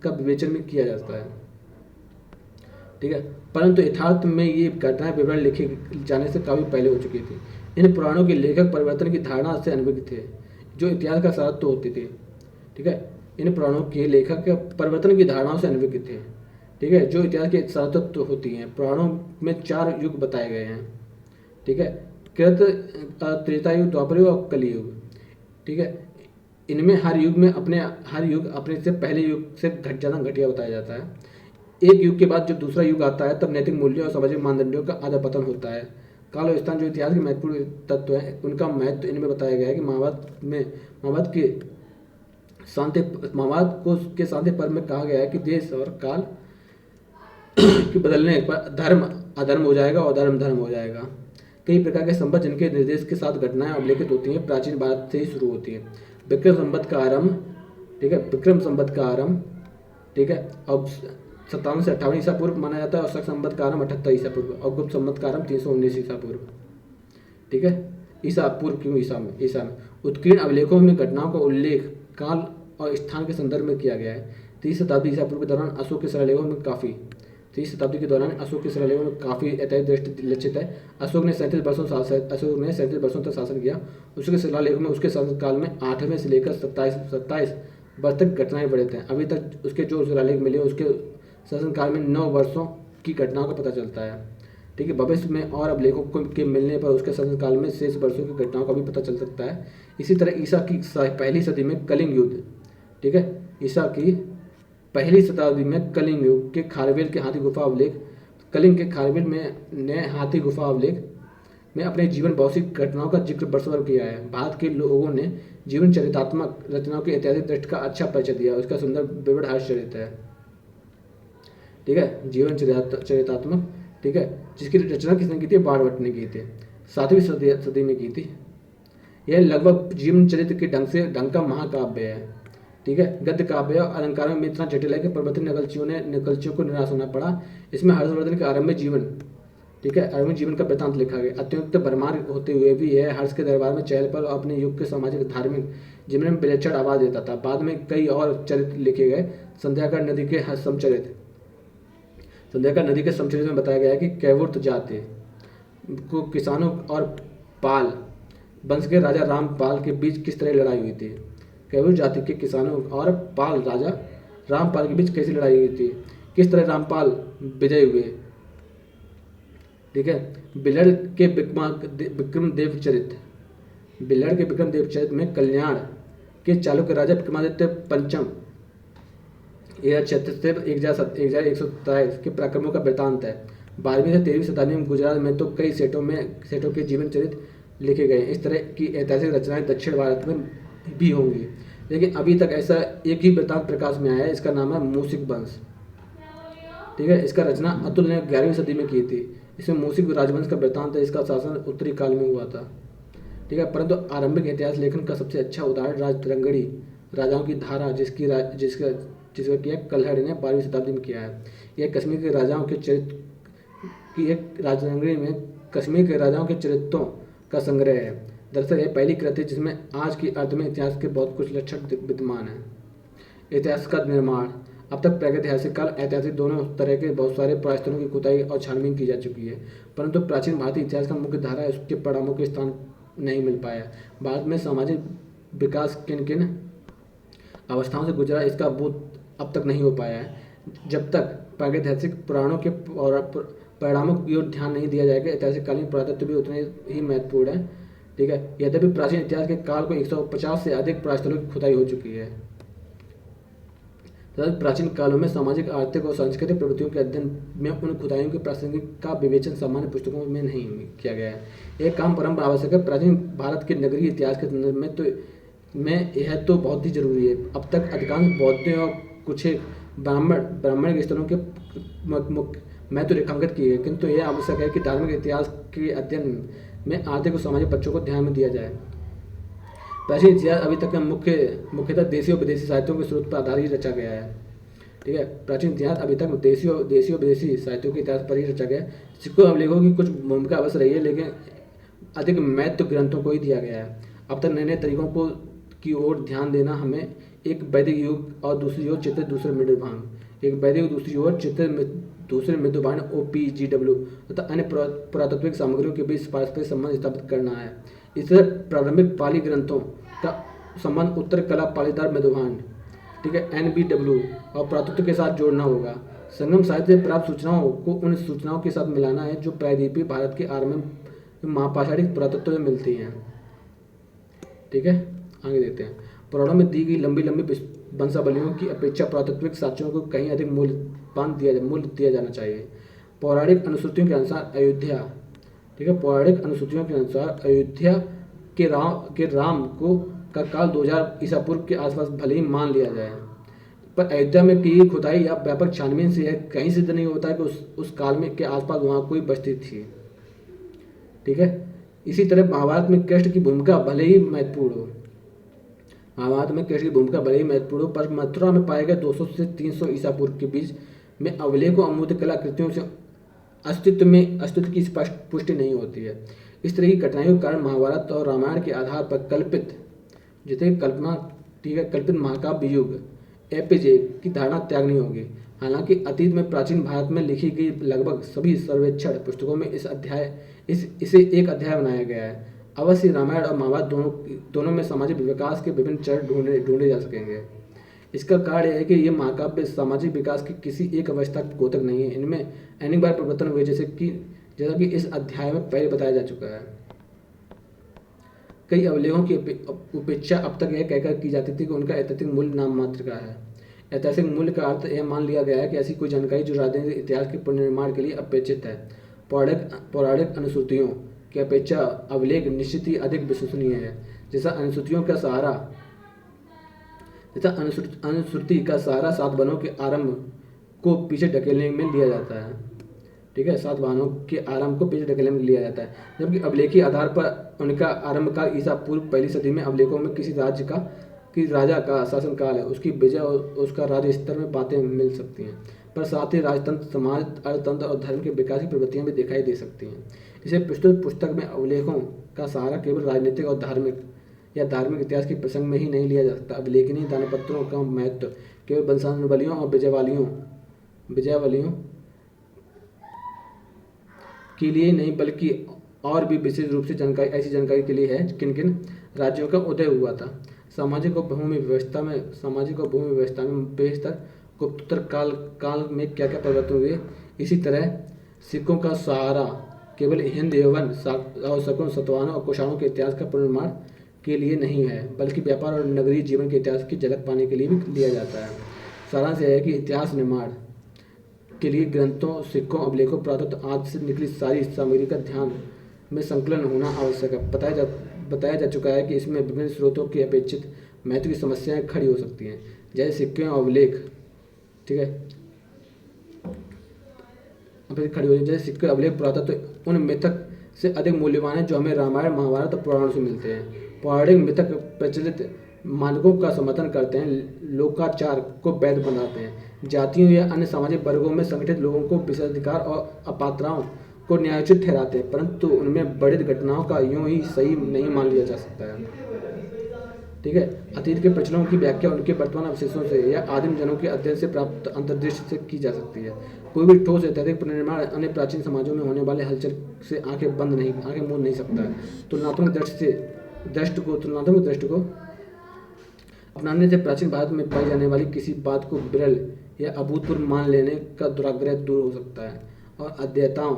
का विवेचन भी किया जाता है। ठीक है, परंतु यथार्थ में ये घटनाएं विवरण लिखे जाने से काफ़ी पहले हो चुकी थी। इन पुराणों के लेखक परिवर्तन की धारणा से अनभिज्ञ थे, जो इतिहास का सार तो होते थे। ठीक है, इन पुराणों के लेखक परिवर्तन की धारणाओं से अनभिज्ञ थे। ठीक है, जो इतिहास के सातत्य होती हैं। पुराणों में 4 युग बताए गए हैं, ठीक है, कृत, त्रेता युग, द्वापर युग और कलयुग, ठीक है। इनमें हर युग अपने से पहले युग से ज़्यादा घटिया बताया जाता है। एक युग के बाद जब दूसरा युग आता है तब नैतिक मूल्यों और सामाजिक मानदंडों का आधा पतन होता है। काल और स्थान जो इतिहास के महत्वपूर्ण तत्व हैं उनका महत्व इनमें बताया गया है कि महाभारत के शांति महाभारत को के शांति पर्व में कहा गया है कि देश और काल के बदलने पर धर्म अधर्म हो जाएगा और धर्म धर्म हो जाएगा। कई प्रकार के संबंध जिनके निर्देश के साथ घटनाएं अवलिखित होती हैं प्राचीन भारत से ही शुरू होती हैं। विक्रम संवत का आरंभ, ठीक है, विक्रम संवत का आरंभ, ठीक है, अब 57 से 58 ईसा पूर्व माना जाता है और शक संवत का आरंभ 78 ईसा पूर्व और गुप्त संवत का आरंभ 319 ईसा पूर्व, ठीक है। ईसा पूर्व क्यों, ईसा में उत्कीर्ण अभिलेखों में घटनाओं का उल्लेख काल और स्थान के संदर्भ में किया गया है। 30 शताब्दी ईसा पूर्व के दौरान अशोक के शिलालेखों में काफ़ी 30 शताब्दी के दौरान अशोक के शिलालेखों में काफ़ी ऐतिहासिक दृष्टि लक्षित है। अशोक ने 37 वर्षों तक शासन किया। उसके शिलालेखों में उसके शासनकाल में 8वें से लेकर 27 वर्ष तक घटनाएं बढ़े थे। अभी तक उसके जो शिलालेख मिले उसके शासनकाल में 9 वर्षों की घटनाओं का पता चलता है, ठीक है। भविष्य में और अभिलेखों के मिलने पर उसके शासनकाल में शेष वर्षों की घटनाओं का भी पता चल सकता है। इसी तरह ईसा की पहली सदी में कलिंग युद्ध, ठीक है, ईसा की पहली शताब्दी में कलिंग युग के खारवेल के हाथी गुफा अवलेख कलिंग के खारवेल में नए हाथी गुफा अवलेख में अपने जीवन भौतिक घटनाओं का जिक्र बरसवर किया है। भारत के लोगों ने जीवन चरितात्मक रचनाओं की ऐतिहासिक दृष्टि का अच्छा परिचय दिया। उसका सुंदर विवरण हर्ष चरित्र है, ठीक है, जीवन चरितात्मक, ठीक है, जिसकी रचना किसने की थी, बाणभट्ट ने की थी, 7वीं सदी में की थी। यह लगभग जीवन चरित्र के ढंग का महाकाव्य है, ठीक है। गद्य काव्य और अलंकारों में इतना जटिल है कि प्रवर्तित नकलचियों को निराश होना पड़ा। इसमें हर्षवर्धन के आरंभिक जीवन, ठीक है, आरंभिक जीवन का वृत्तांत लिखा गया। अत्यंत भरमार होते हुए भी यह हर्ष के दरबार में चहल पहल और अपने युग के सामाजिक धार्मिक जीवन में विलक्षण आवाज देता था। बाद में कई और चरित्र लिखे गए। संध्याकर नदी के समचरित में बताया गया है कि कैवुर्त जाति को किसानों और पाल वंश के राजा रामपाल के बीच किस तरह लड़ाई हुई थी। कैवुर्त जाति के किसानों और पाल राजा रामपाल के बीच कैसी लड़ाई हुई थी, किस तरह रामपाल विजय हुए, ठीक है। बिलड़ के विक्रम देव चरित में कल्याण के चालुक्य राजा विक्रमादित्य पंचम 1036 से 1127 के पराक्रमों का वृत्तांत है। 12वीं से 13वीं शताब्दी में गुजरात में तो कई सेठों के जीवन चरित्र लिखे गए। इस तरह की ऐतिहासिक रचनाएं दक्षिण भारत में भी होंगी, लेकिन अभी तक ऐसा एक ही वृत्तांत प्रकाश में आया है। इसका नाम है मूसिक वंश, ठीक है। इसका रचना अतुल ने 11वीं सदी में की थी। इसमें मूसिक राजवंश का वृत्तांत है। इसका शासन उत्तरी काल में हुआ था, ठीक है। परंतु आरंभिक इतिहास लेखन का सबसे अच्छा उदाहरण राजतरंगड़ी राजाओं की धारा जिसका किया कल्हड़ ने 12वीं शताब्दी में किया है। यह कश्मीर के राजाओं के चरित्र की एक राजतरंगड़ी में कश्मीर के राजाओं के चरित्रों का संग्रह है। दरअसल यह पहली कृति है जिसमें आज की अर्थ में इतिहास के बहुत कुछ लक्षण विद्यमान है। इतिहास का निर्माण। अब तक प्रागैतिहासिक काल ऐतिहासिक दोनों तरह के बहुत सारे पुरास्थलों की खुदाई और छानबीन की जा चुकी है, परंतु प्राचीन भारतीय इतिहास का मुख्य धारा उसके परिणामों के स्थान नहीं मिल पाया। भारत में सामाजिक विकास किन किन अवस्थाओं से गुजरा इसका बोध अब तक नहीं हो पाया है। जब तक प्रागैतिहासिक पुराणों के परिणामों की ओर ध्यान नहीं दिया जाएगा, ऐतिहासिक कालीन पुरातत्व भी उतने ही महत्वपूर्ण है, ठीक है। यद्यपि प्राचीन इतिहास के काल को 150 से अधिक पुरास्थलों की खुदाई हो चुकी है। प्राचीन कालों में सामाजिक, आर्थिक और सांस्कृतिक प्रवृत्तियों के अध्ययन में उन खुदाइयों के प्रासंगिक का विवेचन सामान्य पुस्तकों में नहीं किया गया है। यह काम परम आवश्यक है। प्राचीन भारत के नगरीय इतिहास के संदर्भ में यह तो बहुत ही जरूरी है। अब तक अधिकांश बौद्ध और कुछ ब्राह्मणिक स्थलों के महत्व रेखांकित किए गए, किंतु यह आवश्यक है कि धार्मिक इतिहास के अध्ययन में आर्थिक और सामाजिक पक्षों को ध्यान में दिया जाए। प्राचीन इतिहास अभी तक मुख्यतः देशी और विदेशी साहित्यों के स्रोत पर आधारित रचा गया है, ठीक है। प्राचीन इतिहास अभी तक देशी और विदेशी साहित्यों के इतिहास पर ही रचा गया है। सिक्कों अभिलेखों की कुछ भूमिका अवश्य रही है, लेकिन अधिक महत्व ग्रंथों को ही दिया गया है। अब तक नए नए तरीकों की ओर ध्यान देना हमें एक वैदिक युग और दूसरी ओर चित्र दूसरे मृदुभान एक वैदिक दूसरी ओर चित्र दूसरे मृदुभान OPGW तथा अन्य पुरातात्विक सामग्रियों के बीच पारस्परिक संबंध स्थापित करना है। इस तरह प्रारंभिक पाली ग्रंथों का संबंध उत्तर कला पालीदार मृदुभान, ठीक है, NBW और पुरातत्व के साथ जोड़ना होगा। संगम साहित्य से प्राप्त सूचनाओं को उन सूचनाओं के साथ मिलाना है जो प्रायद्वीपीय भारत के आर्य में महापाषाणिक पुरातत्व में मिलती हैं। ठीक है, आगे देखते हैं। पुराणों में दी गई लंबी लंबी वंशावलियों की अपेक्षा पुरातात्विक साक्ष्यों को कहीं अधिक मूल्य दिया जाना चाहिए। पौराणिक अनुश्रुतियों के अनुसार अयोध्या, ठीक है, पौराणिक अनुश्रुतियों के अनुसार अयोध्या के राम को का काल 2000 ईसा पूर्व के आसपास भले ही मान लिया जाए, पर अयोध्या में की गई खुदाई या व्यापक छानबीन से यह कहीं सिद्ध नहीं होता है कि उस काल में के आसपास वहाँ कोई बस्ती थी। ठीक है, इसी तरह महाभारत में कृष्ण की भूमिका भले ही महत्वपूर्ण हो, पर मथुरा में पाए गए 200 से 300 ईसा पूर्व के बीच में अवलेखों अमूर्त कलाकृतियों से अस्तित्व की स्पष्ट पुष्टि नहीं होती है। इस तरह की कठिनाइयों के कारण महाभारत और रामायण के आधार पर कल्पित महाकाव्य युग एपिजे की धारणा त्यागनी होगी। हालांकि अतीत में प्राचीन भारत में लिखी गई लगभग सभी सर्वेक्षण पुस्तकों में इसे एक अध्याय बनाया गया है। अवश्य रामायण और महाभारत दोनों में सामाजिक विकास के विभिन्न चरण ढूंढे जा सकेंगे। इसका कारण यह है कि ये महाकाव्य सामाजिक विकास की किसी एक अवस्था के द्योतक नहीं है। इनमें अनेक बार परिवर्तन हुए, जैसा कि इस अध्याय में पहले बताया जा चुका है। कई अवलेखों की उपेक्षा अब तक यह कहकर की जाती थी कि उनका ऐतिहासिक मूल्य नाम मात्र का है। ऐतिहासिक मूल्य का अर्थ यह मान लिया गया है कि ऐसी कोई जानकारी जो राजनीतिक इतिहास के पुनर्निर्माण के लिए अपेक्षित है। पौराणिक अनुश्रुतियों की अपेक्षा अवलेख निश्चित ही अधिक विश्वसनीय है। जैसा अनुश्रुति का सहारा सातवाहनों के आरंभ को पीछे ढकेलने में लिया जाता है। ठीक है, सातवाहनों के आरंभ को पीछे ढकेलने में लिया जाता है, जबकि अवलेखी आधार पर उनका आरंभ काल ईसा पूर्व पहली सदी में अवलेखों में किसी राजा का शासनकाल है, उसकी विजय और उसका राज्य स्तर में बातें मिल सकती हैं, पर साथ ही राजतंत्र, समाज, अर्थतंत्र और धर्म के विकास की प्रवृत्तियां भी दिखाई दे सकती हैं। इसे प्रस्तुत पुस्तक में अवलेखों का सहारा केवल राजनीतिक और धार्मिक इतिहास के प्रसंग में ही नहीं लिया जा सकता। अभिलेखनीय दानपत्रों का महत्व केवल वंशावलियों और विजयावलियों के लिए नहीं, बल्कि और भी विशेष रूप से ऐसी जानकारी के लिए है किन किन राज्यों का उदय हुआ था। सामाजिक और भूमि व्यवस्था में बेहतर गुप्तोत्तर काल में क्या क्या परिवर्तन हुए। इसी तरह सिक्कों का सहारा केवल हिंद यवन और शकों, सतवाहनों और कुषाणों के इतिहास का पुनर्निर्माण के लिए नहीं है, बल्कि व्यापार और नगरीय जीवन के इतिहास की झलक पाने के लिए भी लिया जाता है। सारांश यह है कि इतिहास निर्माण के लिए ग्रंथों, सिक्कों, अभिलेखों, पुरातत्व आदि से निकली सारी सामग्री का ध्यान में संकलन होना आवश्यक है। बताया जा चुका है कि इसमें विभिन्न स्रोतों की अपेक्षित महत्व की समस्याएं खड़ी हो सकती हैं, जैसे सिक्के और अभिलेख। ठीक है, जैसे सिक्के अभिलेख पुरातत्व उन मिथक से अधिक मूल्यवान है जो हमें रामायण, महाभारत और पुराणों से मिलते हैं। पौराणिक मिथक प्रचलित मानकों का समर्थन करते हैं, लोकाचार को वैध बनाते हैं, जातियों या अन्य सामाजिक वर्गों में संगठित लोगों को विशेषाधिकार और अपात्रताओं को न्यायोचित ठहराते हैं, परंतु उनमें बढ़ित घटनाओं का यूं ही सही नहीं मान लिया जा सकता है। ठीक है, अतीत के प्रचलनों की व्याख्या उनके वर्तमान अवशेषों से या आदिम जनों के अध्ययन से प्राप्त अंतर्दृष्टि से की जा सकती है। कोई भी ठोस ऐतिहासिक पुनर्निर्माण अन्य प्राचीन समाजों में होने वाले हलचल से आंखें मूंद नहीं सकता है। तुलनात्मक दृष्टि को अपनाने से प्राचीन भारत में पाई जाने वाली किसी बात को विरल या अभूतपूर्व मान लेने का दुराग्रह दूर हो सकता है और अध्येताओं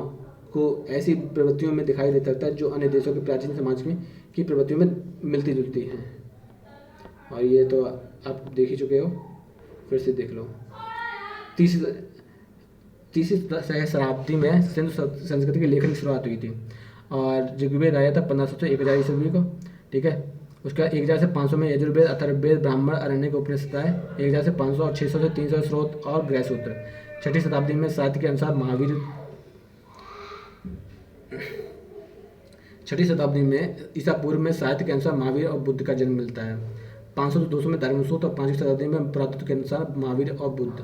को ऐसी प्रवृत्तियों में दिखाई दे सकता है जो अन्य देशों के प्राचीन समाज की प्रवृत्तियों में मिलती जुलती हैं। और ये तो आप देख ही चुके हो, फिर से देख लो। तीसरी शताब्दी में सिंधु संस्कृति के लेखन की शुरुआत हुई थी और ऋग्वेद आया था 1500 से 1000 ईस्वी को। ठीक है, उसका 1000 से 500 में यजुर्वेद, अथर्ववेद, ब्राह्मण, अरण्यक उपनिषद आए। 1000 से 500 और 600 से 300 स्रोत और गृहसूत्र। छठी शताब्दी में साहित्य के अनुसार ईसा पूर्व में साहित्य के अनुसार महावीर और बुद्ध का जन्म मिलता है। 500 से 200 में धर्म सूत्र और 5वीं शताब्दी में पुरातत्व के अनुसार महावीर और बुद्ध।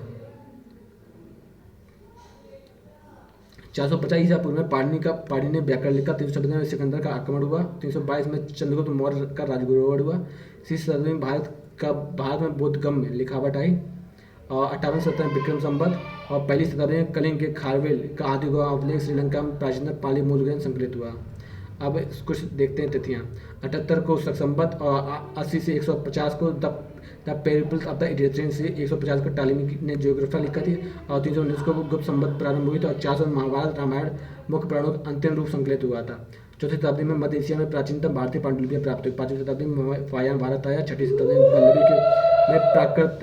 450 ईसा पूर्व में पाणिनि ने व्याकरण लिखा। 300 में सिकंदर का आक्रमण हुआ। 322 में चंद्रगुप्त मौर्य का राजगुरुवर हुआ। 3वीं शताब्दी में भारत में बोधगम्य लिखावट आई और 58 शताब्दी में विक्रम संवत और पहली शताब्दी में कलिंग के खारवेल का आदिगो अभिलेख श्रीलंका में प्राचीन पाली मूल ग्रंथ संकलित हुआ। अब कुछ देखते हैं तिथियाँ। 78 को संवत और 80 से 150 को द पेरिप्लस ऑफ द इरेथ्रियन सी, 150 को टालिमी ने ज्योग्राफी लिखा थी और 319 को गुप्त संवत प्रारंभ हुई थी और 400 में महाभारत रामायण मुख्य पुराणों का अंतिम रूप संकलित हुआ था। चौथी शताब्दी में मध्य एशिया में प्राचीनतम भारतीय पांडुलिपियाँ प्राप्त हुई। 5वीं शताब्दी में फायान भारत आया। 6ठी शताब्दी में वल्लभी के में प्राकृत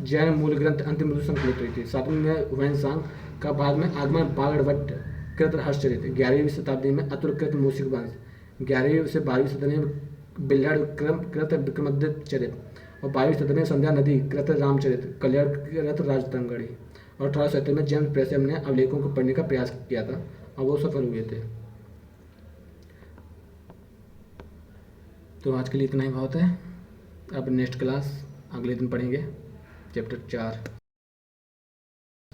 जैन मूल ग्रंथ अंतिम रूप से संकलित हुई थी। 7वीं में हुएनसांग का भारत में आगमन बागड़भट्ट कृत हर्षचरित। 11वीं शताब्दी में अतुलकृत मूषिक वंश। 11वीं से 12वीं शताब्दी में बिल्हड़ कृत विक्रमादित्य चरित और 22वीं शताब्दी में संध्या नदी कृत रामचरित, कल्याण कृत राजतंगड़ी। और 1870 में जेम्स प्रेसम ने अवलेखों को पढ़ने का प्रयास किया था और वो सफल हुए थे। तो आज के लिए इतना ही बहुत है। अब नेक्स्ट क्लास अगले दिन पढ़ेंगे चैप्टर 4।